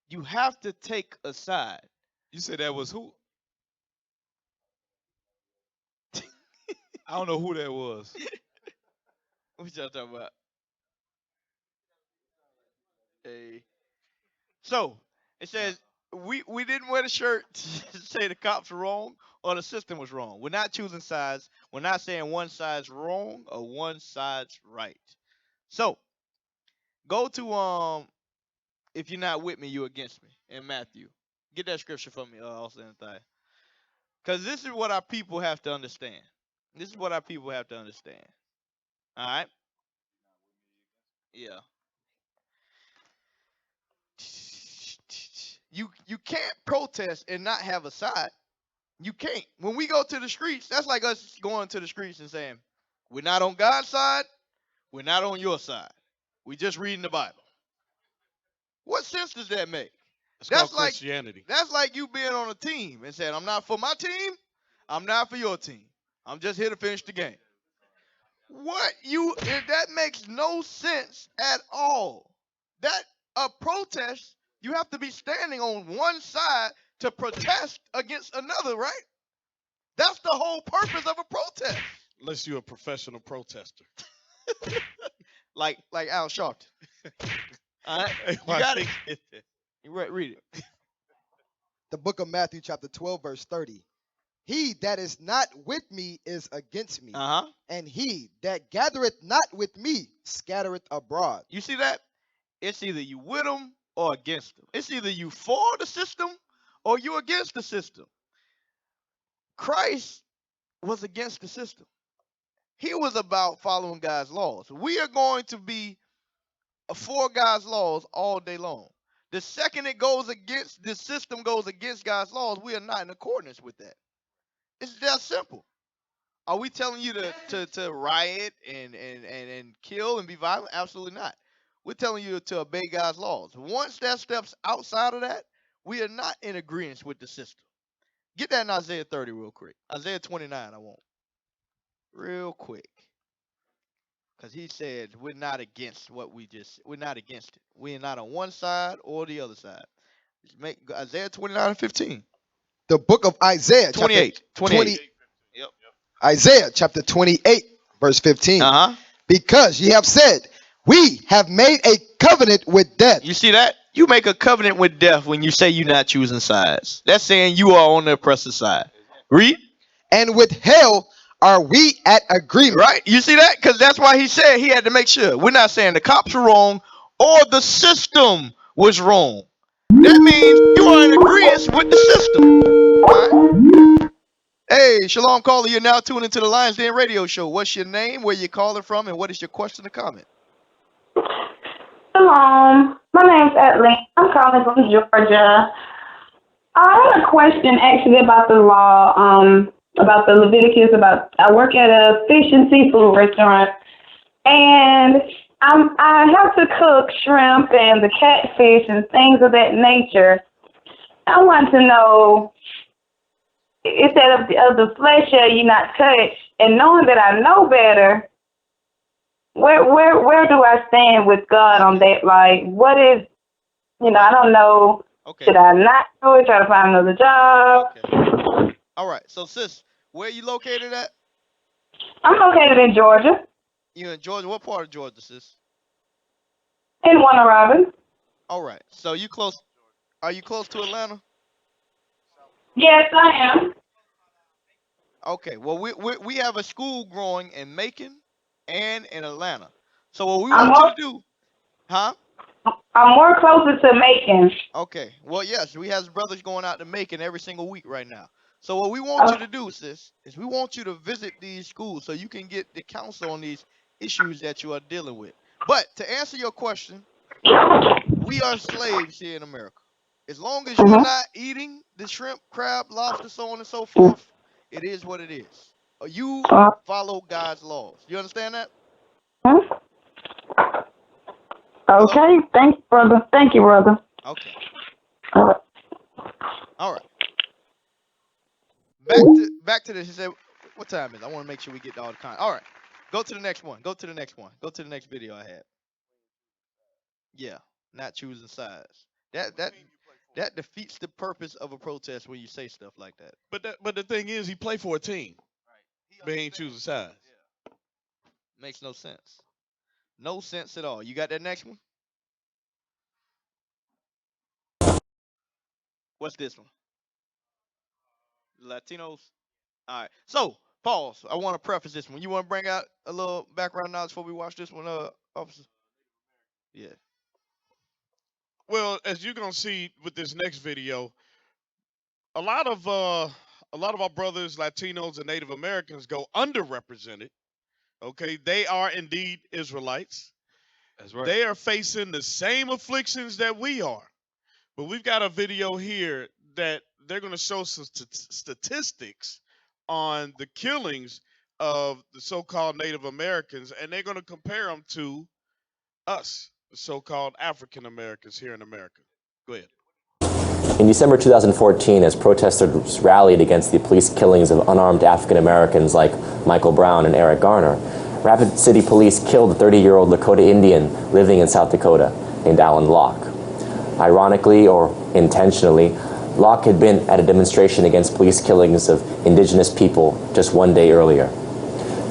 You have to take a side. You said that was who? I don't know who that was. What y'all talking about? Hey. So it says we didn't wear the shirt to say the cops were wrong or the system was wrong. We're not choosing sides. We're not saying one side's wrong or one side's right. So go to if you're not with me, you're against me in Matthew. Get that scripture for me, also in the because this is what our people have to understand. This is what our people have to understand. All right. Yeah. You can't protest and not have a side. You can't. When we go to the streets, that's like us going to the streets and saying, we're not on God's side, we're not on your side. We're just reading the Bible. What sense does that make? That's called Christianity. That's like you being on a team and saying, I'm not for my team, I'm not for your team. I'm just here to finish the game. That makes no sense at all. That a protest, you have to be standing on one side to protest against another, right? That's the whole purpose of a protest. Unless you're a professional protester. like Al Sharpton. All right, you got it. You read it. The book of Matthew, chapter 12, verse 30. He that is not with me is against me, and he that gathereth not with me scattereth abroad. You see that? It's either you with them or against them. It's either you for the system or you against the system. Christ was against the system. He was about following God's laws. We are going to be for God's laws all day long. The second it goes against, the system goes against God's laws, we are not in accordance with that. It's that simple. Are we telling you to riot and kill and be violent? Absolutely not. We're telling you to obey God's laws. Once that steps outside of that, we are not in agreement with the system. Get that in Isaiah 30 real quick. Isaiah 29, I want. Real quick. Because he said we're not against we're not against it. We're not on one side or the other side. Just make Isaiah 29 and 15. The book of Isaiah, 28. 28. Yep. Isaiah chapter 28, verse 15. Because ye have said, we have made a covenant with death. You see that? You make a covenant with death when you say you're not choosing sides. That's saying you are on the oppressor side. Read. And with hell are we at agreement. Right. You see that? Because that's why he said he had to make sure. We're not saying the cops are wrong or the system was wrong. That means you are in agreement with the system. Right? Hey, Shalom caller, you're now tuned into the Lionz Den radio show. What's your name, where you calling from, and what is your question or comment? Shalom. My name's Atlanta. I'm calling from Georgia. I had a question actually about the law, about the Leviticus, I work at a fish and seafood restaurant, and I have to cook shrimp and the catfish and things of that nature. I want to know, it said of the flesh shall you not touch, and knowing that I know better, where do I stand with God on that? Like, what is, I don't know. Okay. Should I not do it? Try to find another job? Okay. All right. So, sis, where are you located at? I'm located in Georgia. You in Georgia? What part of Georgia, sis? In Warner Robins. All right. So you close? Are you close to Atlanta? Yes, I am. Okay. Well, we have a school growing in Macon and in Atlanta. So what we want you to do, huh? I'm more closer to Macon. Okay. Well, yes, we have brothers going out to Macon every single week right now. So what we want you to do, sis, is we want you to visit these schools so you can get the counsel on these issues that you are dealing with. But to answer your question, we are slaves here in America. As long as you're not eating the shrimp, crab, lobster, so on and so forth, it is what it is. You follow God's laws. You understand that? Okay. Thank you, brother. Thank you, brother. Okay. All right. All right. Back to this. He said, What time is it? I want to make sure we get all the content. All right. Go to the next one. Go to the next one. Go to the next video I had. Yeah. Not choosing sides. That defeats the purpose of a protest when you say stuff like that. But the thing is, he played for a team. But he ain't choosing sides. Makes no sense. No sense at all. You got that next one? What's this one? Latinos? All right. So, pause. I want to preface this one. You want to bring out a little background knowledge before we watch this one, officer? Yeah. Well, as you're gonna see with this next video, a lot of our brothers, Latinos, and Native Americans go underrepresented. Okay, they are indeed Israelites. That's right. They are facing the same afflictions that we are. But we've got a video here that they're going to show some statistics on the killings of the so-called Native Americans, and they're going to compare them to us, the so-called African Americans here in America. Go ahead. In December 2014, as protesters rallied against the police killings of unarmed African Americans like Michael Brown and Eric Garner, Rapid City Police killed a 30-year-old Lakota Indian living in South Dakota named Alan Locke. Ironically or intentionally, Locke had been at a demonstration against police killings of indigenous people just one day earlier.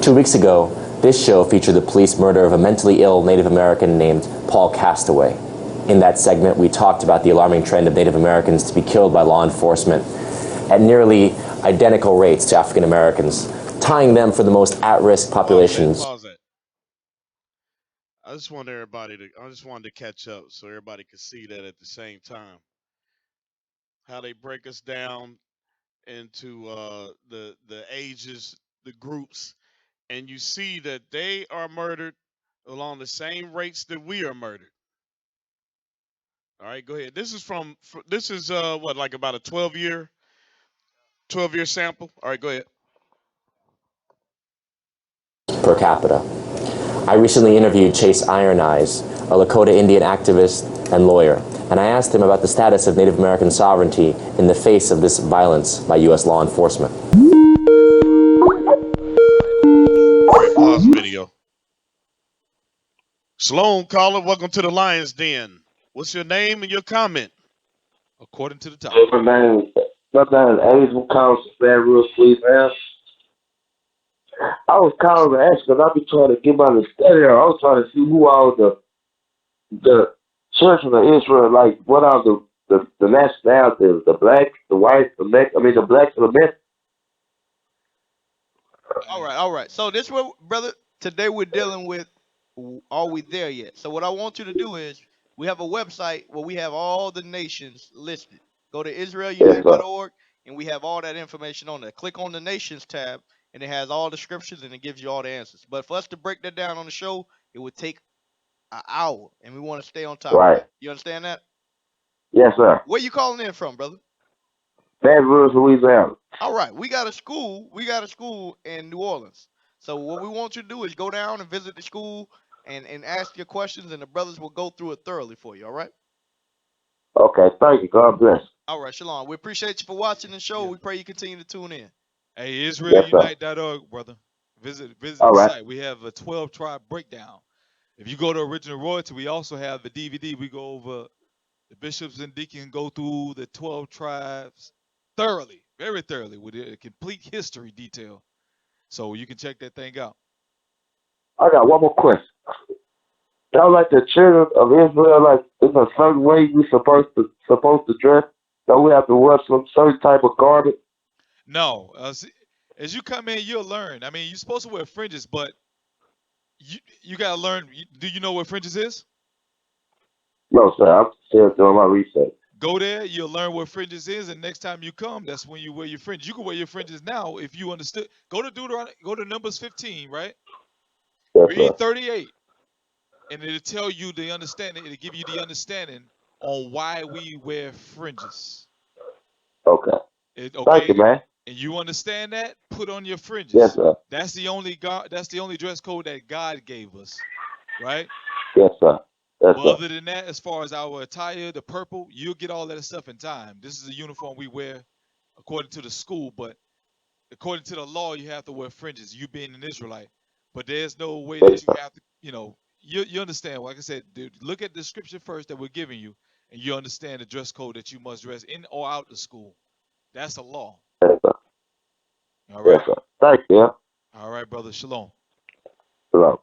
2 weeks ago, this show featured the police murder of a mentally ill Native American named Paul Castaway. In that segment, we talked about the alarming trend of Native Americans to be killed by law enforcement at nearly identical rates to African Americans, tying them for the most at-risk populations. Pause that. I just wanted to catch up so everybody could see that at the same time. How they break us down into the ages, the groups, and you see that they are murdered along the same rates that we are murdered. All right, go ahead. This is what, like about a 12-year sample. All right, go ahead. Per capita. I recently interviewed Chase Iron Eyes, a Lakota Indian activist and lawyer, and I asked him about the status of Native American sovereignty in the face of this violence by U.S. law enforcement. Pause video. Sloan caller, welcome to the Lion's Den. What's your name and your comment? According to the top. My name is Angel Council, Bad Real Sweet, man. I was calling to ask because I be trying to get my understanding. I was trying to see who all the children of Israel, like what are the nationalities, the black, the white, the black and the Mexican. All right. So this what, brother, today we're dealing with, are we there yet? So what I want you to do is, we have a website where we have all the nations listed. Go to israelunite.org and we have all that information on there. Click on the nations tab and it has all the scriptures and it gives you all the answers. But for us to break that down on the show, it would take an hour and we want to stay on top of that. You understand that? Yes, sir. Where you calling in from, brother? Baton Rouge, Louisiana. All right, we got a school in New Orleans. So what we want you to do is go down and visit the school and ask your questions, and the brothers will go through it thoroughly for you, all right? Okay, thank you. God bless. All right, shalom. We appreciate you for watching the show. We pray you continue to tune in. Hey, IsraelUnite.org, brother. Visit the site. We have a 12-tribe breakdown. If you go to Original Royalty, we also have the DVD. We go over the bishops and deacons, go through the 12 tribes thoroughly, very thoroughly, with a complete history detail. So you can check that thing out. I got one more question. Y'all like the children of Israel, like in a certain way we supposed to dress? Don't we have to wear some certain type of garment? No. As you come in, you'll learn. I mean, you're supposed to wear fringes, but you got to learn. Do you know what fringes is? No, sir. I'm still doing my research. Go there, you'll learn what fringes is, and next time you come, that's when you wear your fringes. You can wear your fringes now if you understood. Go to Numbers 15, right? Yes, Read 38, and it'll tell you the understanding. It'll give you the understanding on why we wear fringes. Okay. Okay. Thank you, man. And you understand that? Put on your fringes. Yes, sir. That's the only dress code that God gave us, right? Yes, sir. Yes, Well, sir. other than that, as far as our attire, the purple, you'll get all that stuff in time. This is a uniform we wear according to the school, but according to the law, you have to wear fringes. You being an Israelite, but there's no way that Yes, you sir. have to. You understand. Like I said, dude, look at the scripture first that we're giving you, and you understand the dress code that you must dress in or out of school. That's the law. Yes, sir. All Yes, right. sir. Thank you. All right, brother. Shalom. Hello.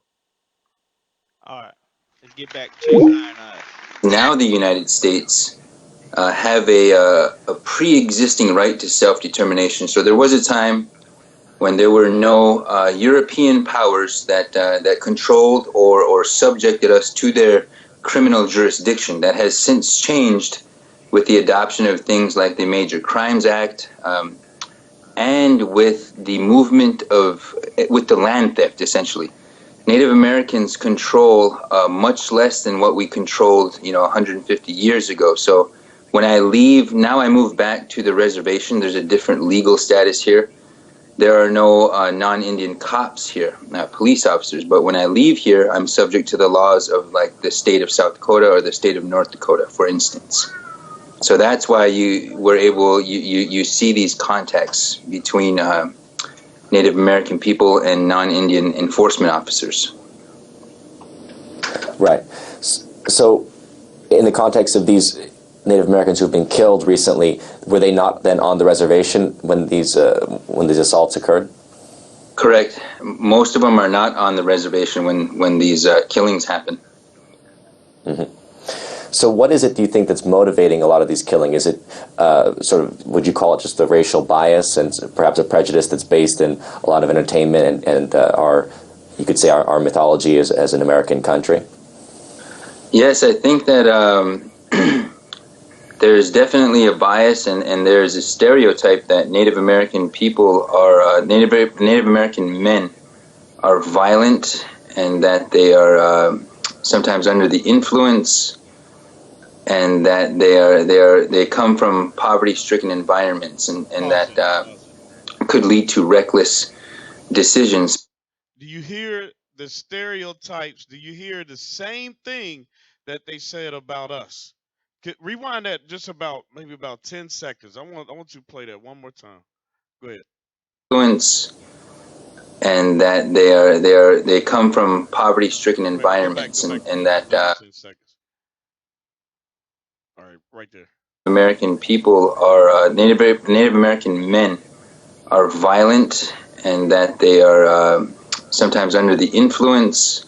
All right, let's get back to Sinai. Now the United States have a pre-existing right to self-determination. So there was a time when there were no European powers that controlled or subjected us to their criminal jurisdiction. That has since changed with the adoption of things like the Major Crimes Act, and with the movement with the land theft, essentially. Native Americans control much less than what we controlled, 150 years ago. So when I leave, now I move back to the reservation. There's a different legal status here. There are no non-Indian cops here, police officers. But when I leave here, I'm subject to the laws of like the state of South Dakota or the state of North Dakota, for instance. So that's why you see these contacts between Native American people and non-Indian enforcement officers. Right. So, in the context of these Native Americans who've been killed recently, were they not then on the reservation when these assaults occurred? Correct. Most of them are not on the reservation when these killings happen. Mm-hmm. So what is it, do you think, that's motivating a lot of these killing? Is it sort of, would you call it just the racial bias and perhaps a prejudice that's based in a lot of entertainment and our, you could say, our mythology as an American country? Yes, I think that there's definitely a bias and there's a stereotype that Native American people are, Native American men are violent and that they are sometimes under the influence, and that they come from poverty-stricken environments, and that could lead to reckless decisions. Do you hear the stereotypes? Do you hear the same thing that they said about us? Rewind that just maybe about 10 seconds. I want you to play that one more time. Go ahead. Influence, and that they come from poverty-stricken environments, and that 10 seconds. All right, right there. American people are Native American men are violent, and that they are sometimes under the influence,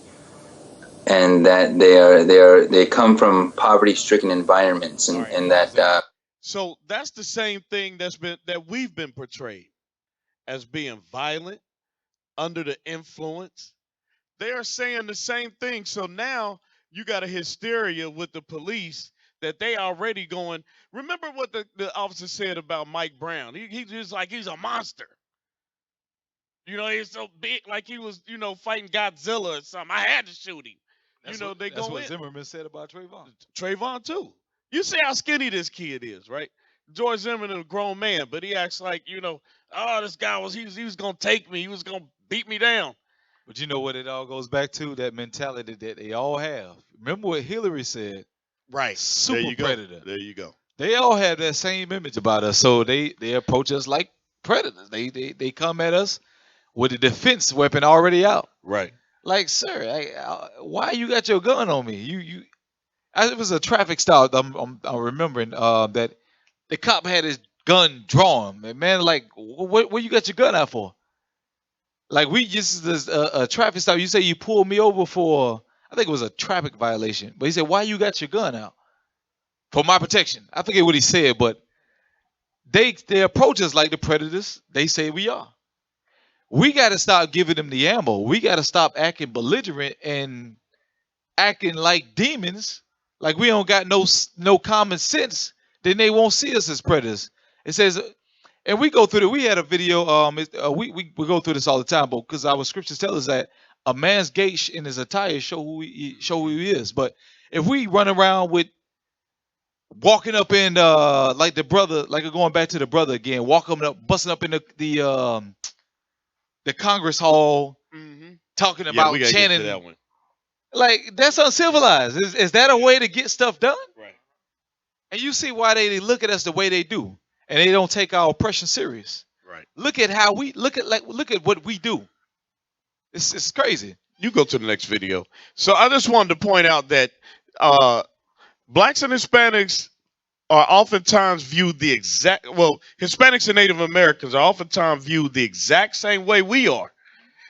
and that they come from poverty-stricken environments, and that. So that's the same thing that we've been portrayed as being violent, under the influence. They are saying the same thing. So now you got a hysteria with the police that they already going. Remember what the officer said about Mike Brown? He's just like he's a monster. He's so big, like he was, fighting Godzilla or something. I had to shoot him. That's They what Zimmerman said about Trayvon. Trayvon too. You see how skinny this kid is, right? George Zimmerman is a grown man, but he acts like, oh, this guy he was gonna take me, he was gonna beat me down. But you know what it all goes back to? That mentality that they all have. Remember what Hillary said? Right. Super there you predator. Go. There you go. They all have that same image about us, so they approach us like predators. They come at us with a defense weapon already out. Right. Like, sir, why you got your gun on me? It was a traffic stop. I'm remembering that the cop had his gun drawn. Man, like, what you got your gun out for? Like, we just a traffic stop. You say you pulled me over for, I think it was a traffic violation. But he said, why you got your gun out? For my protection. I forget what he said, but they approach us like the predators they say we are. We got to stop giving them the ammo. We got to stop acting belligerent and acting like demons, like we don't got no common sense. Then they won't see us as predators. It says, and we go through it. We had a video. We go through this all the time, but because our scriptures tell us that a man's gait in his attire show who he is. But if we run around with walking up in like the brother, like going back to the brother again, walking up, busting up in the Congress Hall, talking about we gotta chanting. Get to that one. Like, that's uncivilized. Is that a way to get stuff done? Right. And you see why they look at us the way they do, and they don't take our oppression serious. Right. Right. Look at how we look at what we do. It's crazy. You go to the next video. So I just wanted to point out that blacks and Hispanics are oftentimes viewed the exact, well, Hispanics and Native Americans are oftentimes viewed the exact same way we are.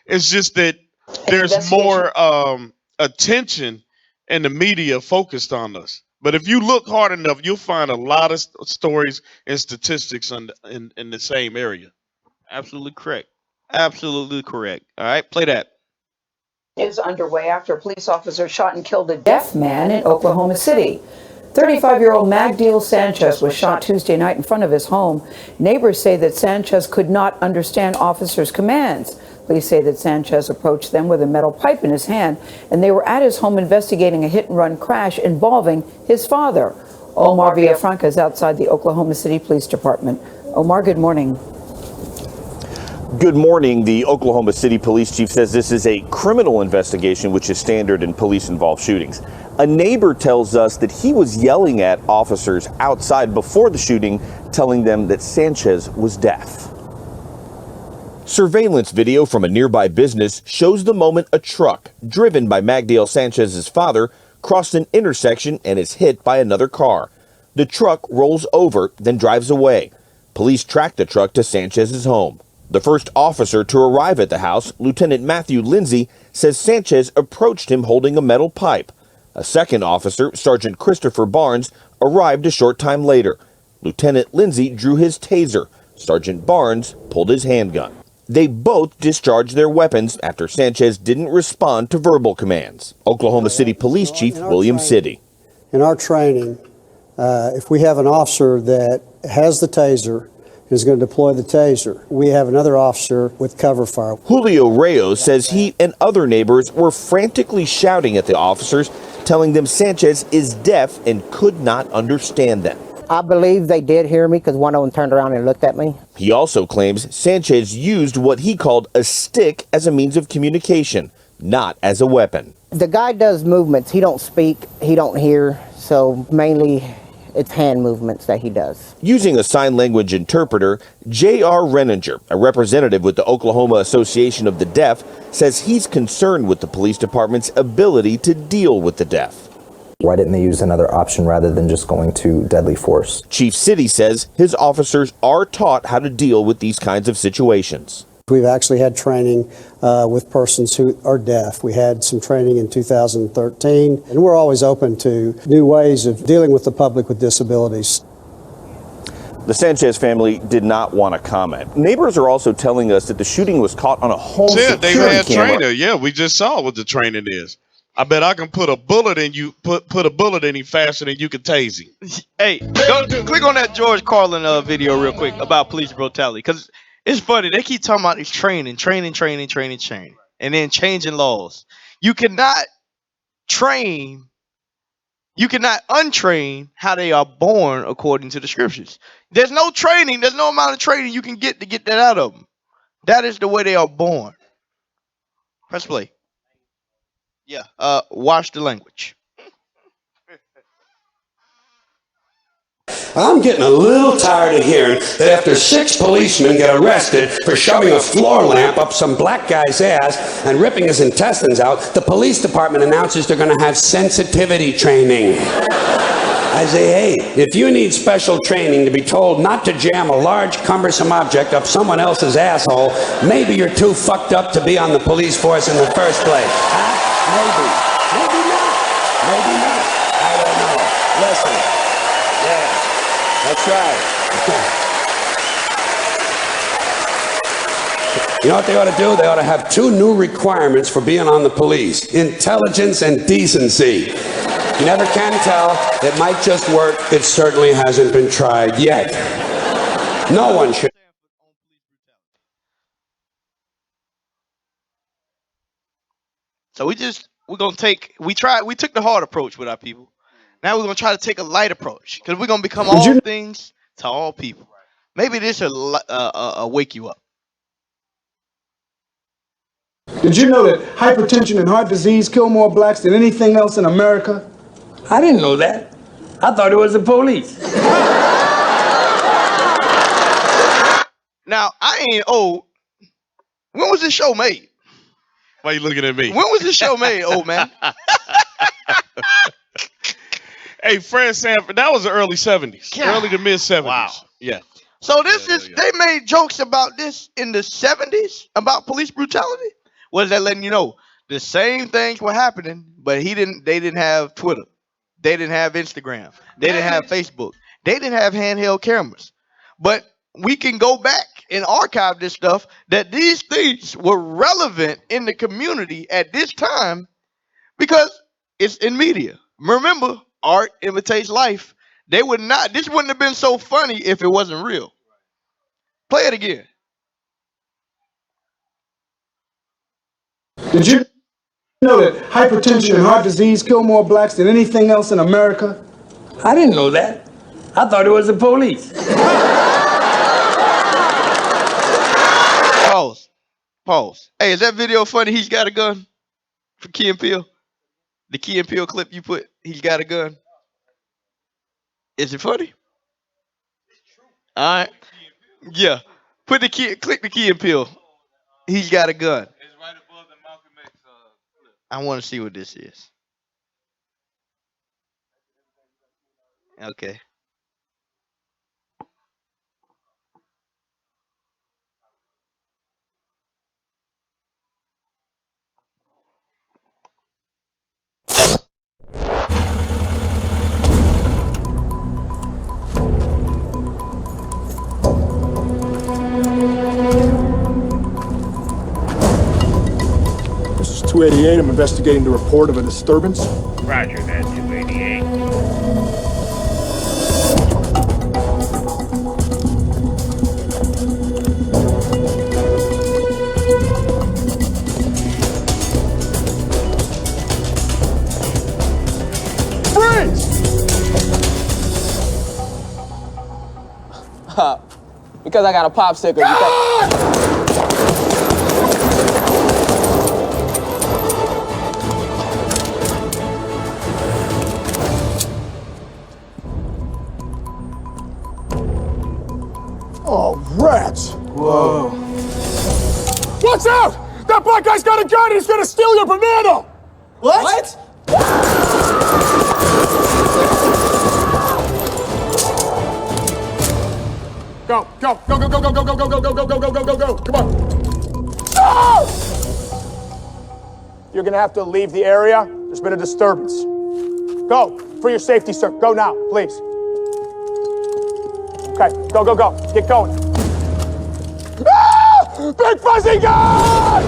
It's just that there's more attention in the media focused on us. But if you look hard enough, you'll find a lot of stories and statistics in the same area. Absolutely correct. Absolutely correct. All right, play that. Is underway after a police officer shot and killed a deaf man in Oklahoma City. 35-year-old Magdiel Sanchez was shot Tuesday night in front of his home. Neighbors say that Sanchez could not understand officers' commands. Police say that Sanchez approached them with a metal pipe in his hand, and they were at his home investigating a hit-and-run crash involving his father. Omar Villafranca is outside the Oklahoma City Police Department. Omar, good morning. Good morning. The Oklahoma City Police Chief says this is a criminal investigation, which is standard in police-involved shootings. A neighbor tells us that he was yelling at officers outside before the shooting, telling them that Sanchez was deaf. Surveillance video from a nearby business shows the moment a truck, driven by Magdiel Sanchez's father, crossed an intersection and is hit by another car. The truck rolls over, then drives away. Police track the truck to Sanchez's home. The first officer to arrive at the house, Lieutenant Matthew Lindsay, says Sanchez approached him holding a metal pipe. A second officer, Sergeant Christopher Barnes, arrived a short time later. Lieutenant Lindsay drew his taser. Sergeant Barnes pulled his handgun. They both discharged their weapons after Sanchez didn't respond to verbal commands. Oklahoma City Police Chief William City. In our training, if we have an officer that has the taser, is going to deploy the taser, we have another officer with cover fire. Julio Reyes says he and other neighbors were frantically shouting at the officers, telling them Sanchez is deaf and could not understand them. I believe they did hear me because one of them turned around and looked at me. He also claims Sanchez used what he called a stick as a means of communication, not as a weapon. The guy does movements. He don't speak, he don't hear, so mainly it's hand movements that he does. Using a sign language interpreter, J.R. Renninger, a representative with the Oklahoma Association of the Deaf, says he's concerned with the police department's ability to deal with the deaf. Why didn't they use another option rather than just going to deadly force? Chief City says his officers are taught how to deal with these kinds of situations. We've actually had training with persons who are deaf. We had some training in 2013, and we're always open to new ways of dealing with the public with disabilities. The Sanchez family did not want to comment. Neighbors are also telling us that the shooting was caught on a home security they had camera. trainer. Yeah, we just saw what the training is. I bet I can put a bullet in you, put a bullet in him faster than you can tase him. Hey, click on that George Carlin video real quick about police brutality, because it's funny. They keep talking about this training, and then changing laws. You cannot untrain how they are born according to the scriptures. There's no training, there's no amount of training you can get to get that out of them. That is the way they are born. Press play. Yeah, watch the language. I'm getting a little tired of hearing that after 6 policemen get arrested for shoving a floor lamp up some black guy's ass and ripping his intestines out, the police department announces they're going to have sensitivity training. I say, hey, if you need special training to be told not to jam a large, cumbersome object up someone else's asshole, maybe you're too fucked up to be on the police force in the first place. Huh? Maybe. Maybe not. Maybe not. I don't know. Listen. Yeah. That's right. You know what they ought to do? They ought to have 2 new requirements for being on the police: intelligence and decency. You never can tell. It might just work. It certainly hasn't been tried yet. No one should. So we took the hard approach with our people. Now we're going to try to take a light approach, because we're going to become all things to all people. Maybe this will wake you up. Did you know that hypertension and heart disease kill more blacks than anything else in America? I didn't know that. I thought it was the police. Now, I ain't old. When was this show made? Why you looking at me? When was this show made, old man? Hey, Fred Sanford, that was the early 70s. God. Early to mid 70s. Wow. Yeah. So they made jokes about this in the 70s about police brutality. What is that letting you know? The same things were happening, but they didn't have Twitter. They didn't have Instagram. They didn't have Facebook. They didn't have handheld cameras. But we can go back and archive this stuff that these things were relevant in the community at this time because it's in media. Remember, art imitates life. This wouldn't have been so funny if it wasn't real. Play it again. Did you know that hypertension and heart disease kill more blacks than anything else in America? I didn't know that. I thought it was the police. Pause. Hey, is that video funny? He's got a gun for Key and Peele. The Key and Peele clip you put. He's got a gun. Is it funny? All right. Yeah. Click the Key and Peele. He's got a gun. It's right above the Malcolm X clip. I want to see what this is. Okay. This is 288. I'm investigating the report of a disturbance. Roger that, 288. Because I got a popsicle. Oh, rats! Whoa. Watch out! That black guy's got a gun and he's gonna steal your banana! What? Go, go, go, go, go, go, go, go, go, go, go, go, go, go, go, go, go, come on. No! You're gonna have to leave the area. There's been a disturbance. Go, for your safety, sir. Go now, please. Okay, go, go, go. Get going. Ah! Big fuzzy guy!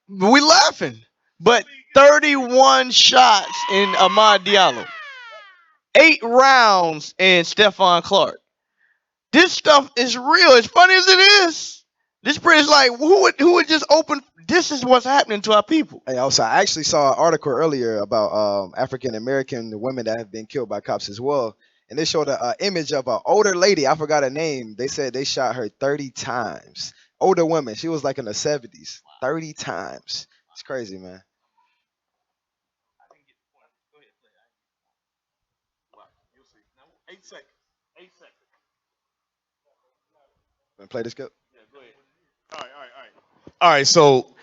We laughing, but 31 shots in Ahmad Diallo, 8 rounds in Stephon Clark. This stuff is real. As funny as it is, this is like who would just open? This is what's happening to our people. Hey, also, I actually saw an article earlier about African American women that have been killed by cops as well, and they showed an image of an older lady. I forgot her name. They said they shot her 30 times. Older woman. She was like in the 70s. 30 times. It's crazy, man. Wanna play this clip? Yeah, go ahead. All right. So,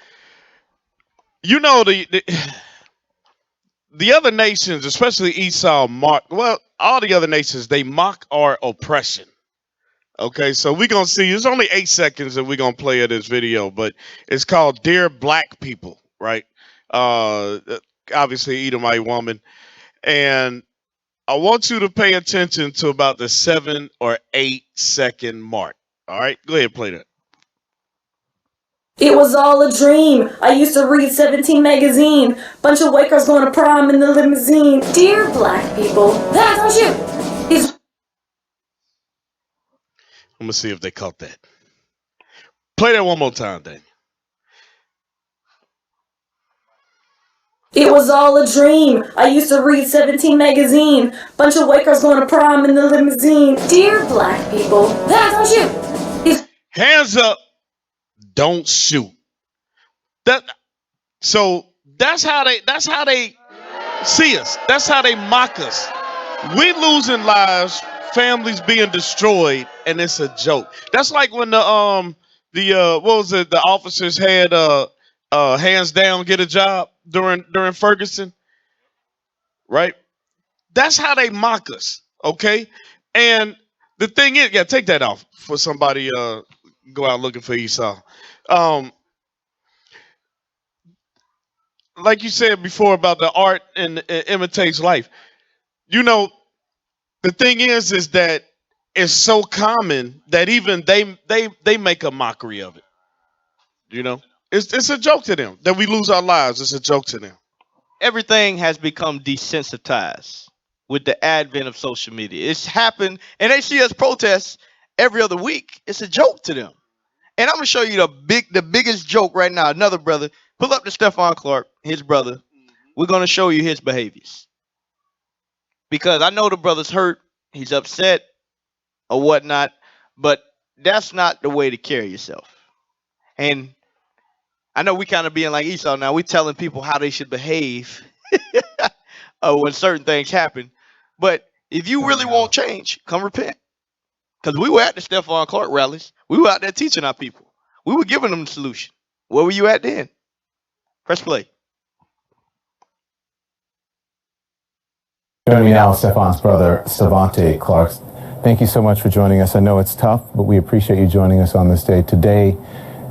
you know the other nations, especially Esau, all the other nations, they mock our oppression. Okay, so we're going to see, it's only 8 seconds that we're going to play of this video, but it's called Dear Black People, right? Obviously, Edomite woman. And I want you to pay attention to about the 7 or 8 second mark. All right, go ahead, play that. It was all a dream. I used to read 17 magazine. Bunch of white girls going to prom in the limousine. Dear black people, that's you. I'm going to see if they caught that. Play that one more time, Daniel. It was all a dream. I used to read 17 magazine. Bunch of white girls going to prom in the limousine. Dear black people, that's you. Hands up. don't shoot. So that's how they see us. That's how they mock us. We losing lives, families being destroyed, and it's a joke. That's like when what was it? The officers had hands down get a job during Ferguson, right? That's how they mock us, okay? And the thing is, yeah, take that off for somebody go out looking for Esau. Like you said before about the art and it imitates life. You know, the thing is that it's so common that even they make a mockery of it. You know, it's a joke to them that we lose our lives. It's a joke to them. Everything has become desensitized with the advent of social media. It's happened, and they see us protest every other week. It's a joke to them. And I'm gonna show you the biggest joke right now. Another brother, pull up to Stephon Clark, his brother. We're gonna show you his behaviors because I know the brother's hurt, he's upset or whatnot, but that's not the way to carry yourself. And I know we kind of being like Esau now. We're telling people how they should behave when certain things happen. But if you really want change, come repent. Because we were at the Stephon Clark rallies. We were out there teaching our people. We were giving them the solution. Where were you at then? Press play. Joining me now is Stephon's brother, Savante Clark. Thank you so much for joining us. I know it's tough, but we appreciate you joining us on this day today.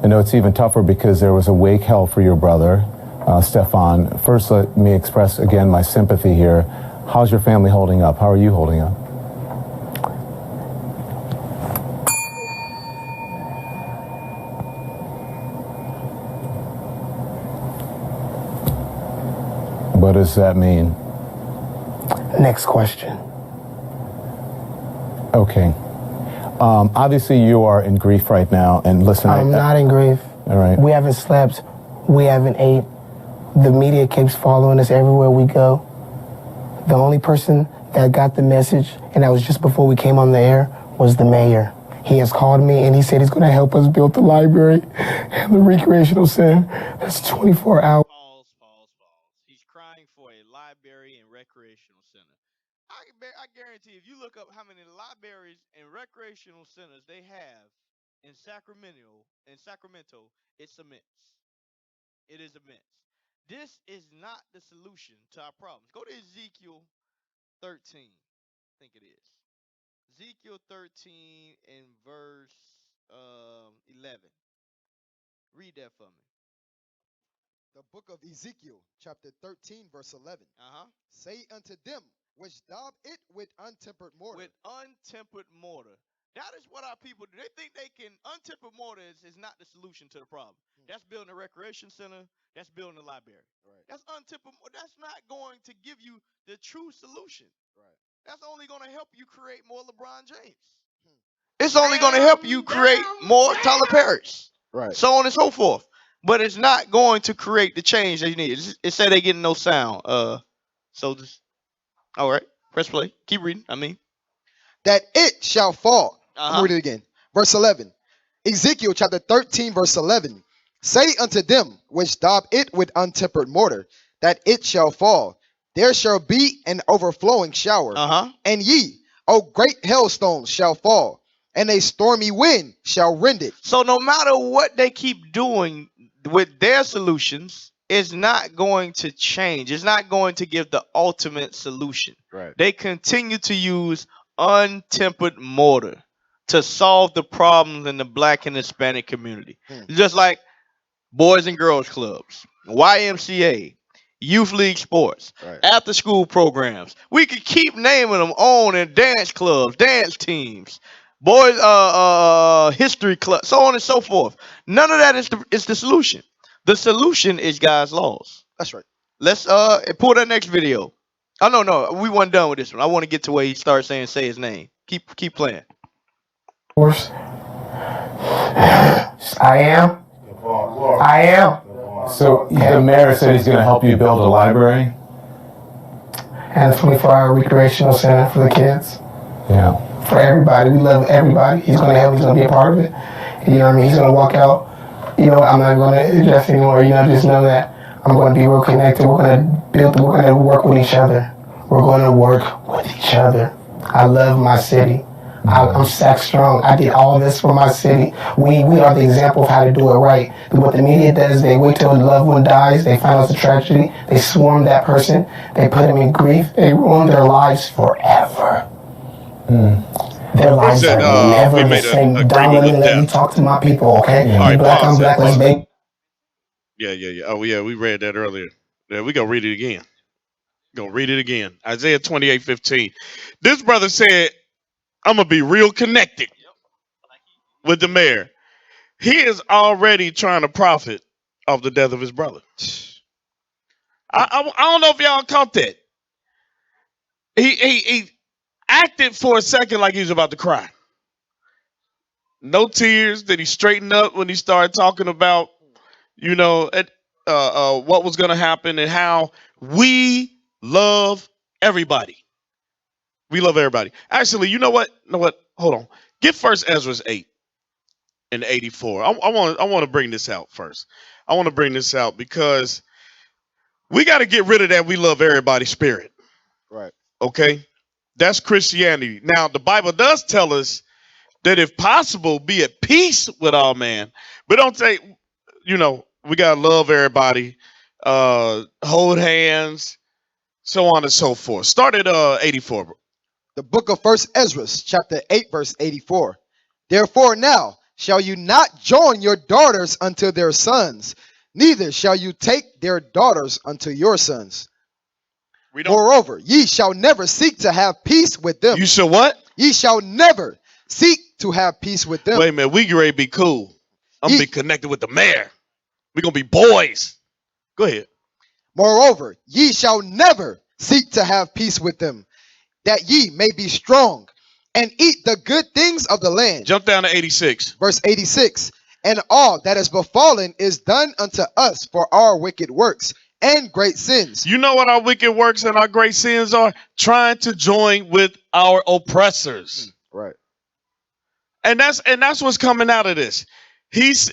I know it's even tougher because there was a wake held for your brother, Stephon. First, let me express again my sympathy here. How's your family holding up? How are you holding up? What does that mean? Next question. Okay. Obviously, you are in grief right now, and listen. I'm not in grief. All right. We haven't slept. We haven't ate. The media keeps following us everywhere we go. The only person that got the message, and that was just before we came on the air, was the mayor. He has called me, and he said he's going to help us build the library and the recreational center. That's 24 hours. He's crying for a library and recreational center. I guarantee if you look up how many libraries and recreational centers they have in Sacramento, it's immense. It is immense. This is not the solution to our problems. Go to Ezekiel 13. I think it is. Ezekiel 13 and verse 11. Read that for me. The book of Ezekiel, chapter 13, verse 11. Say unto them, which daub it with untempered mortar. With untempered mortar. That is what our people do. They think they can. Untempered mortar is not the solution to the problem. That's building a recreation center. That's building a library. Right. That's untempered. That's not going to give you the true solution. Right. That's only going to help you create more LeBron James. It's only going to help you create more Tyler Perry's. Right. So on and so forth. But it's not going to create the change that you need. It said they getting no sound. So just all right. Press play. Keep reading. That it shall fall. I'm going to read it again. Verse 11. Ezekiel chapter 13, verse 11. Say unto them which daub it with untempered mortar, that it shall fall. There shall be an overflowing shower. And ye, O great hailstones, shall fall, and a stormy wind shall rend it. So no matter what they keep doing with their solutions, it's not going to change. It's not going to give the ultimate solution. Right. They continue to use untempered mortar to solve the problems in the Black and Hispanic community. Just like Boys and Girls Clubs, YMCA, Youth League Sports, after school programs. We could keep naming them on in dance clubs, dance teams, boys history club, so on and so forth. None of that is the solution. The solution is God's laws. That's right. Let's pull that next video. Oh no, we weren't done with this one. I want to get to where he starts saying say his name. Keep playing. Of course. I am. So the mayor said he's going to help you build a library? And a 24-hour recreational center for the kids. Yeah. For everybody. We love everybody. He's going to help. He's going to be a part of it. You know what I mean? He's going to walk out, you know, I'm not going to address anymore. You know, just know that I'm going to be real connected. We're going to work with each other. We're going to work with each other. I love my city. I'm Sac strong. I did all this for my city. We are the example of how to do it right. What the media does, they wait till a loved one dies, they find out it's a tragedy, they swarm that person, they put them in grief, they ruin their lives forever. Their lives are never the same. Don't let me talk to my people, okay? All right, You black, I'm black, let's make. Yeah. Oh, yeah, we read that earlier. Yeah, we gonna read it again. Isaiah 28:15. This brother said, I'm gonna be real connected with the mayor. He is already trying to profit off the death of his brother. I don't know if y'all caught that. He acted for a second like he was about to cry. No tears. Then he straightened up when he started talking about, you know, what was going to happen and how we love everybody. We love everybody. Actually, you know what? Hold on. Get First Ezra 8 and 84. I want to bring this out first. I want to bring this out because we got to get rid of that we love everybody spirit. Right. Okay? That's Christianity. Now, the Bible does tell us that if possible, be at peace with all men. But don't say, you know, we got to love everybody, hold hands, so on and so forth. Start at 84, bro. The book of First Ezra, chapter 8, verse 84. Therefore now shall you not join your daughters unto their sons, neither shall you take their daughters unto your sons. Moreover, ye shall never seek to have peace with them. You shall what? Ye shall never seek to have peace with them. Wait a minute, we get ready to be cool. I'm going to be connected with the mayor. We're going to be boys. Go ahead. Moreover, ye shall never seek to have peace with them, that ye may be strong and eat the good things of the land. Jump down to 86. Verse 86. And all that is befallen is done unto us for our wicked works and great sins. You know what our wicked works and our great sins are? Trying to join with our oppressors. Right. And that's what's coming out of this. He's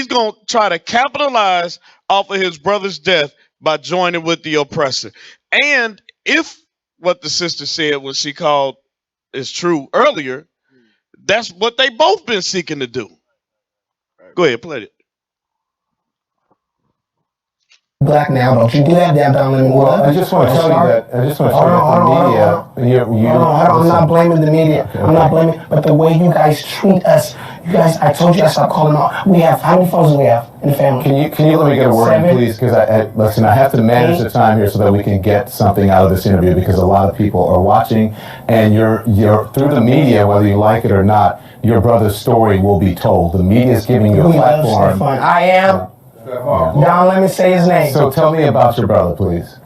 going to try to capitalize off of his brother's death by joining with the oppressor. And if what the sister said, what she called, is true earlier, that's what they both been seeking to do. Go ahead, play it. Black now, don't you do that, damn down. Well, I just want to tell you that. I just want to tell you that the media. I'm not blaming the media. Okay. I'm not blaming, but the way you guys treat us. You guys, I told you I stopped calling out. We have how many phones do we have in the family? Can you let me get a word in, please? Because listen, I have to manage the time here so that we can get something out of this interview because a lot of people are watching, and you're through the media, whether you like it or not, your brother's story will be told. The media is giving you a platform. I am. Don't let me say his name. So tell me about your brother, please.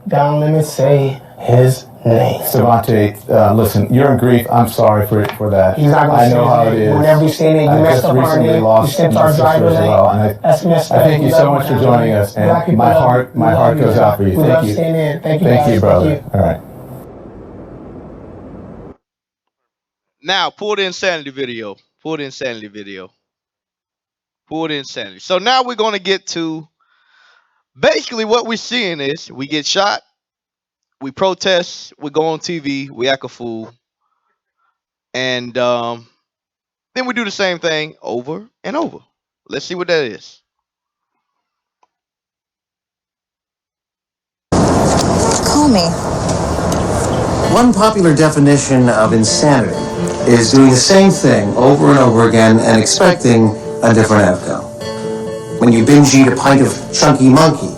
Don't let me say his name. Savante, listen, you're in grief. I'm sorry for that. He's not going to say know how it is. Whenever you see it, you messed up our name. You stepped our driver's name. That's messed up. I thank you so much for joining us, and my heart goes out for you. Thank you. Thank you, brother. All right. Now, pull the insanity video. So now we're going to get to basically what we're seeing is we get shot, we protest, we go on TV, we act a fool, and then we do the same thing over and over. Let's see what that is. Call me. One popular definition of insanity is doing the same thing over and over again and expecting a different outcome. When you binge eat a pint of chunky monkey,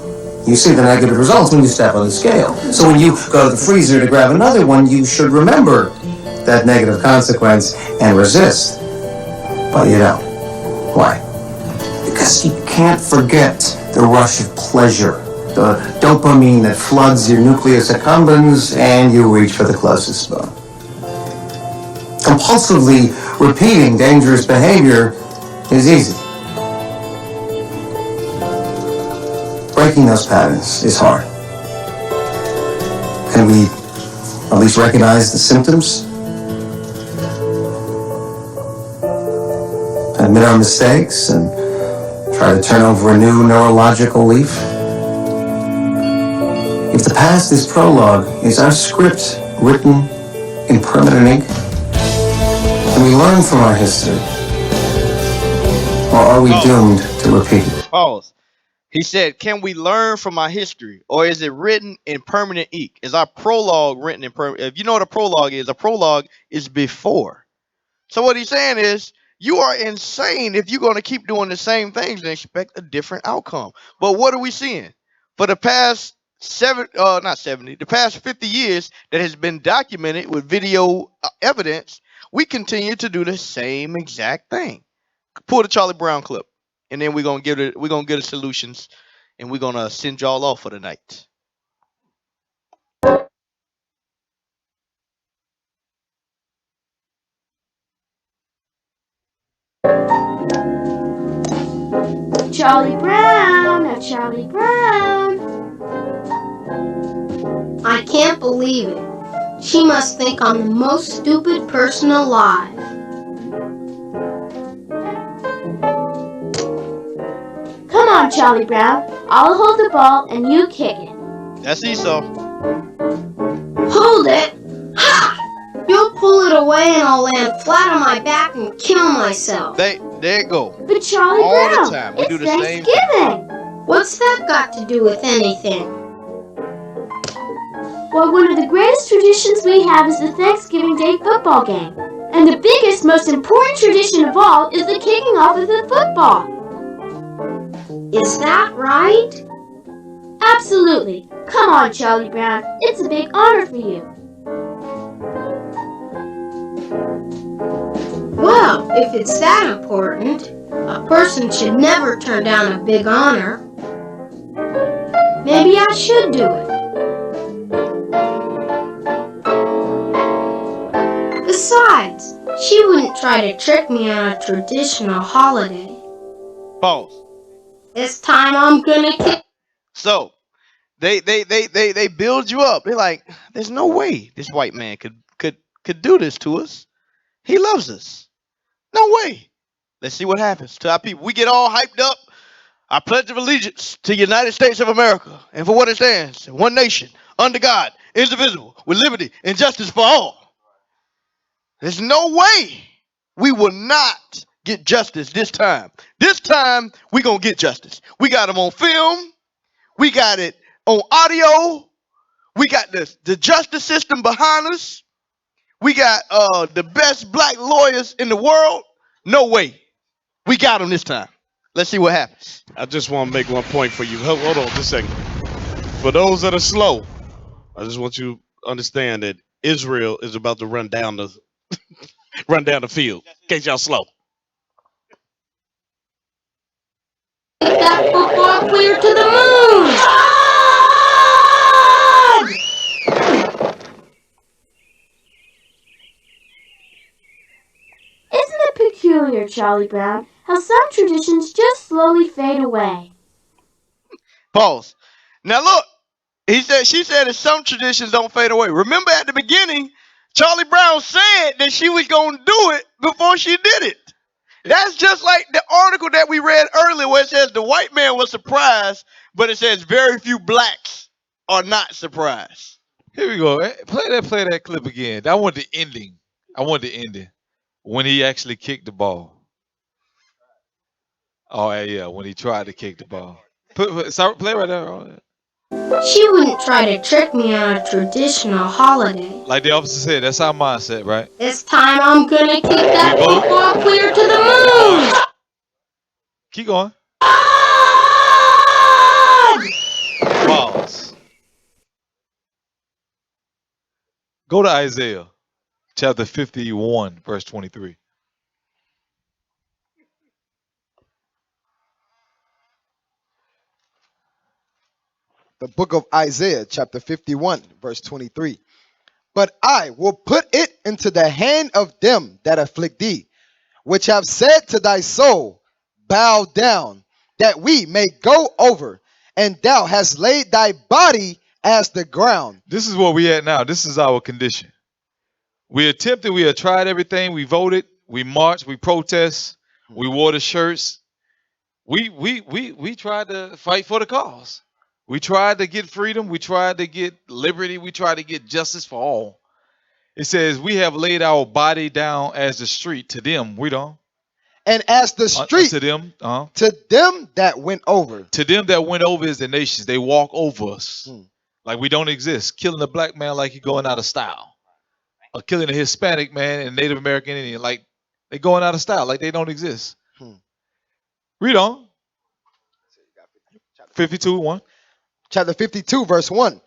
you see the negative results when you step on the scale. So when you go to the freezer to grab another one, you should remember that negative consequence and resist. But you don't. Why? Because you can't forget the rush of pleasure, the dopamine that floods your nucleus accumbens, and you reach for the closest spoon. Compulsively repeating dangerous behavior is easy. Breaking those patterns is hard. Can we at least recognize the symptoms? Admit our our mistakes and try to turn over a new neurological leaf? If the past is prologue, is our script written in permanent ink? Can we learn from our history? Or are we doomed to repeat it? Pause. He said, can we learn from our history, or is it written in permanent ink? Is our prologue written in permanent? If you know what a prologue is before. So what he's saying is, you are insane if you're going to keep doing the same things and expect a different outcome. But what are we seeing? For the past the past 50 years that has been documented with video evidence, we continue to do the same exact thing. Pull the Charlie Brown clip, and then we're gonna get the solutions, and we're gonna send y'all off for the night. Charlie Brown, now Charlie Brown. I can't believe it. She must think I'm the most stupid person alive. Come on, Charlie Brown. I'll hold the ball and you kick it. That's Esau. Hold it! Ha! You'll pull it away and I'll land flat on my back and kill myself. There it go. But Charlie All Brown, the time. We it's do the same Thanksgiving. What's that got to do with anything? Well, one of the greatest traditions we have is the Thanksgiving Day football game. And the biggest, most important tradition of all is the kicking off of the football. Is that right? Absolutely. Come on, Charlie Brown. It's a big honor for you. Well, if it's that important, a person should never turn down a big honor. Maybe I should do it. Besides, she wouldn't try to trick me on a traditional holiday. Pause. This time I'm gonna kick. So they build you up. They're like, there's no way this white man could do this to us. He loves us. No way. Let's see what happens to our people. We get all hyped up. I pledge of allegiance to the United States of America and for what it stands, one nation, under God, indivisible, with liberty and justice for all. There's no way we will not get justice this time. This time, we're going to get justice. We got them on film. We got it on audio. We got the justice system behind us. We got the best black lawyers in the world. No way. We got them this time. Let's see what happens. I just want to make one point for you. Hold on just a second. For those that are slow, I just want you to understand that Israel is about to run down the field. In case y'all slow. Take that football clear to the moon! Isn't it peculiar, Charlie Brown, how some traditions just slowly fade away? Pause. Now look, she said that some traditions don't fade away. Remember at the beginning, Charlie Brown said that she was going to do it before she did it. That's just like the article that we read earlier where it says the white man was surprised, but it says very few blacks are not surprised. Here we go. Play that clip again. I want the ending. When he actually kicked the ball. Oh yeah, when he tried to kick the ball. Play right there. She wouldn't try to trick me on a traditional holiday. Like the officer said, that's our mindset, right? This time I'm gonna kick that football clear to the moon! Keep going. Pause. Go to Isaiah chapter 51, verse 23. The book of Isaiah, chapter 51, verse 23. But I will put it into the hand of them that afflict thee, which have said to thy soul, bow down, that we may go over, and thou hast laid thy body as the ground. This is where we at now. This is our condition. We attempted, we have tried everything, we voted, we marched, we protest, We wore the shirts. We tried to fight for the cause. We tried to get freedom. We tried to get liberty. We tried to get justice for all. It says we have laid our body down as the street to them. We don't. And as the street to them, to them that went over. To them that went over is the nations. They walk over us like we don't exist. Killing a black man like he going out of style, or killing a Hispanic man and Native American Indian like they going out of style, like they don't exist. Read on. 52:1. Chapter 52, verse 1.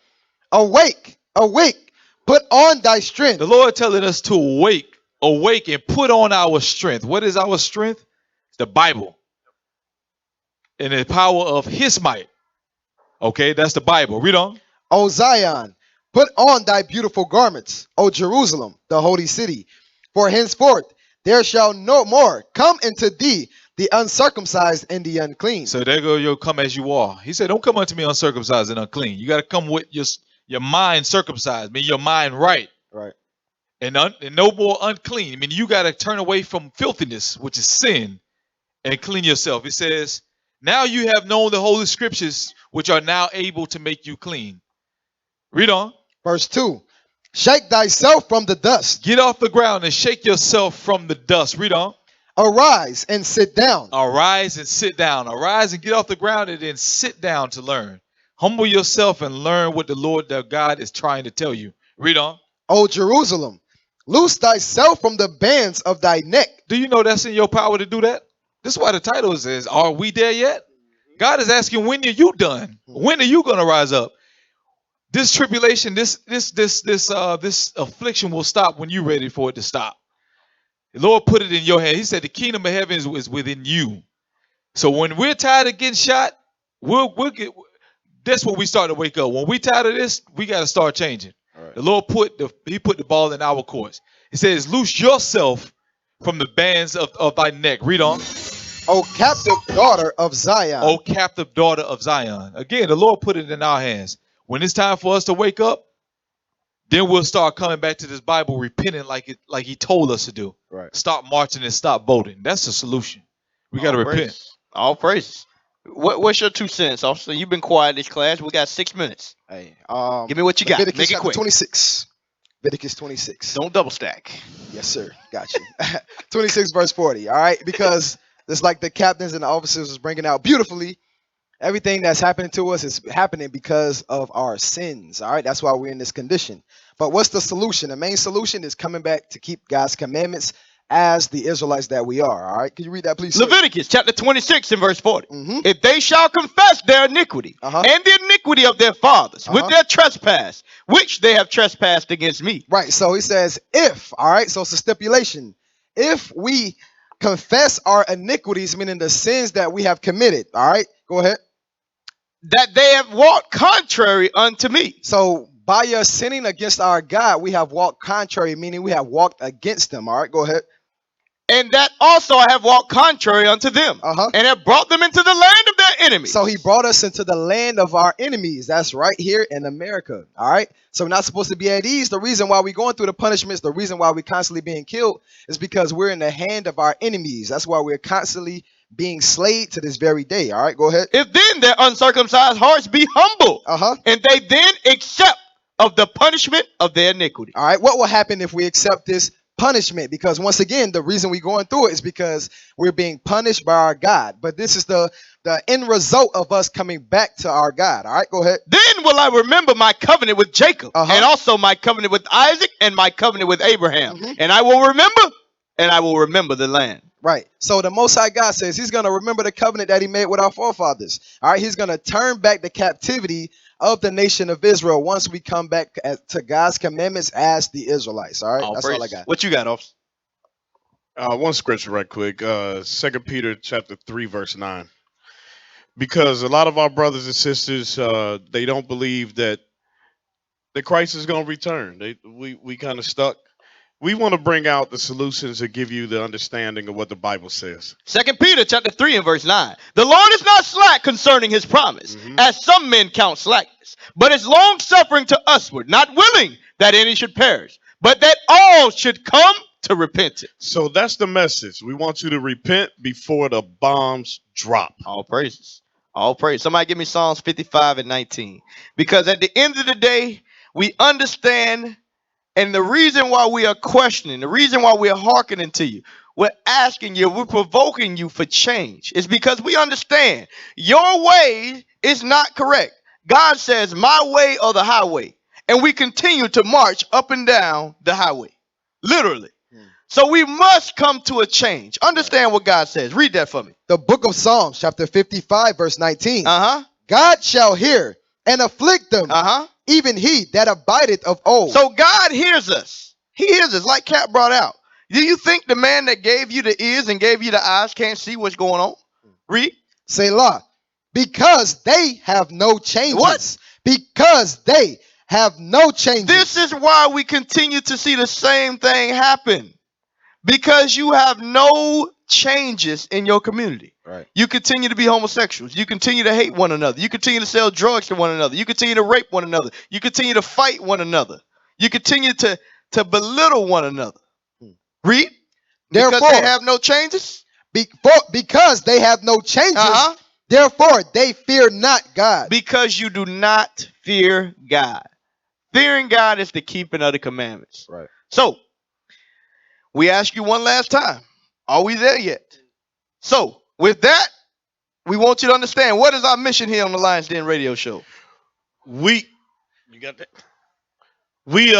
Awake, awake, put on thy strength. The Lord telling us to awake and put on our strength. What is our strength? It's the Bible. And the power of his might. Okay, that's the Bible. Read on. O Zion, put on thy beautiful garments. O Jerusalem, the holy city. For henceforth there shall no more come into thee the uncircumcised and the unclean. So there go your come as you are. He said, don't come unto me uncircumcised and unclean. You got to come with your mind circumcised, mean your mind right. Right. And no more unclean. I mean, you got to turn away from filthiness, which is sin, and clean yourself. It says, now you have known the holy scriptures, which are now able to make you clean. Read on. Verse 2. Shake thyself from the dust. Get off the ground and shake yourself from the dust. Read on. Arise and sit down. Arise and sit down. Arise and get off the ground and then sit down to learn. Humble yourself and learn what the Lord their God is trying to tell you. Read on. O Jerusalem, loose thyself from the bands of thy neck. Do you know that's in your power to do that? This is why the title says, are we there yet? God is asking, when are you done? When are you going to rise up? This tribulation, this affliction will stop when you're ready for it to stop. The Lord put it in your hand. He said the kingdom of heaven is within you. So when we're tired of getting shot, we'll get. That's when we start to wake up. When we tired of this, we got to start changing. Right. The Lord put the ball in our courts. He says, loose yourself from the bands of thy neck. Read on. O captive daughter of Zion. O captive daughter of Zion. Again, the Lord put it in our hands. When it's time for us to wake up, then we'll start coming back to this Bible, repenting like he told us to do. Right. Stop marching and stop voting. That's the solution. We got to repent. All praises. What's your 2 cents, officer? You've been quiet this class. We got 6 minutes. Hey, give me what you got. Leviticus Make it quick. 26. Leviticus 26. Don't double stack. Yes, sir. Got you. 26 verse 40. All right, because it's like the captains and the officers was bringing out beautifully. Everything that's happening to us is happening because of our sins. All right, that's why we're in this condition. But what's the solution? The main solution is coming back to keep God's commandments as the Israelites that we are. All right, can you read that, please? Leviticus chapter 26 and verse 40. If they shall confess their iniquity and the iniquity of their fathers with their trespass, which they have trespassed against me. Right. So he says, if. All right. So it's a stipulation. If we confess our iniquities, meaning the sins that we have committed. All right. Go ahead. That they have walked contrary unto me. So by us sinning against our God, we have walked contrary, meaning we have walked against them. All right, go ahead. And that also I have walked contrary unto them, and have brought them into the land of their enemies. So he brought us into the land of our enemies. That's right here in America. All right. So we're not supposed to be at ease. The reason why we're going through the punishments, the reason why we're constantly being killed is because we're in the hand of our enemies. That's why we're constantly being slayed to this very day. All right, go ahead. If then their uncircumcised hearts be humble, and they then accept of the punishment of their iniquity. All right, what will happen if we accept this punishment? Because once again, the reason we're going through it is because we're being punished by our God. But this is the end result of us coming back to our God. All right, go ahead. Then will I remember my covenant with Jacob, and also my covenant with Isaac, and my covenant with Abraham. And I will remember the land. Right. So the Most High God says he's going to remember the covenant that he made with our forefathers. All right. He's going to turn back the captivity of the nation of Israel once we come back to God's commandments as the Israelites. All right. That's all I got. What you got, Officer? One scripture right quick. 2 Peter chapter 3, verse 9. Because a lot of our brothers and sisters, they don't believe that Christ is going to return. We kind of stuck. We want to bring out the solutions and give you the understanding of what the Bible says. 2 Peter chapter 3 and verse 9. The Lord is not slack concerning his promise, as some men count slackness, but is long suffering to usward, not willing that any should perish, but that all should come to repentance. So that's the message. We want you to repent before the bombs drop. All praises. All praise. Somebody give me Psalms 55:19. Because at the end of the day, we understand, and the reason why we are questioning, the reason why we are hearkening to you, we're asking you, we're provoking you for change. It's because we understand your way is not correct. God says, my way or the highway. And we continue to march up and down the highway. Literally. So we must come to a change. Understand what God says. Read that for me. The book of Psalms, chapter 55, verse 19. God shall hear and afflict them, even he that abideth of old. So God hears us. He hears us, like Cap brought out. Do you think the man that gave you the ears and gave you the eyes can't see what's going on? Read. Selah. Because they have no changes. What? Because they have no changes. This is why we continue to see the same thing happen. Because you have no changes in your community. Right. You continue to be homosexuals. You continue to hate one another. You continue to sell drugs to one another. You continue to rape one another. You continue to fight one another. You continue to belittle one another. Read. Because Therefore, they have no changes. Because they have no changes. Therefore, they fear not God. Because you do not fear God. Fearing God is the keeping of the commandments. Right. So, we ask you one last time. Are we there yet? So, with that, we want you to understand, what is our mission here on the Lion's Den radio show? You got that? We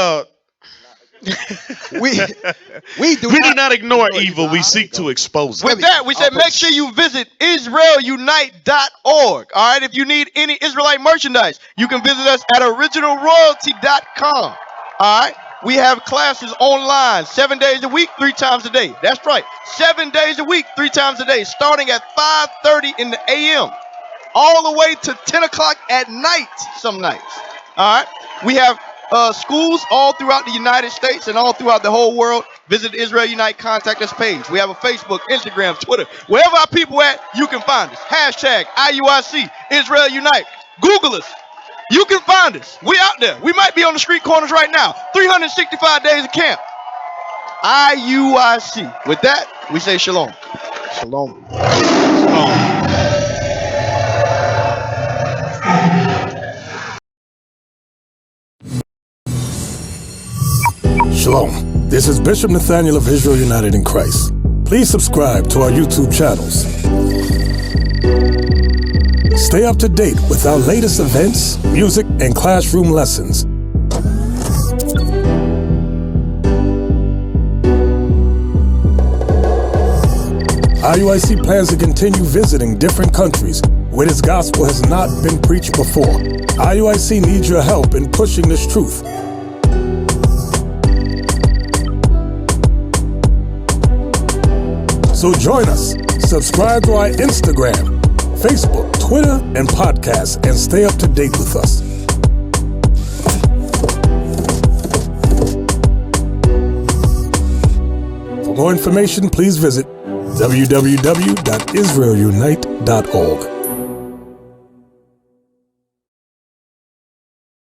do not ignore evil. We seek to expose it. With that, we said make sure you visit IsraelUnite.org. All right, if you need any Israelite merchandise, you can visit us at originalroyalty.com. All right, we have classes online 7 days a week, 3 times a day. That's right, 7 days a week, 3 times a day, starting at 5:30 in the a.m. all the way to 10 o'clock at night some nights. All right, we have schools all throughout the United States and all throughout the whole world. Visit the Israel Unite Contact Us page. We have a Facebook, Instagram, Twitter. Wherever our people at, you can find us. Hashtag IUIC, Israel Unite. Google us. You can find us. We out there. We might be on the street corners right now. 365 days of camp. IUIC. With that, we say shalom. Shalom. Shalom. Shalom. This is Bishop Nathaniel of Israel United in Christ. Please subscribe to our YouTube channels. Stay up to date with our latest events, music, and classroom lessons. IUIC plans to continue visiting different countries where this gospel has not been preached before. IUIC needs your help in pushing this truth. So join us. Subscribe to our Instagram, Facebook, Twitter, and podcasts, and stay up to date with us. For more information, please visit www.israelunite.org.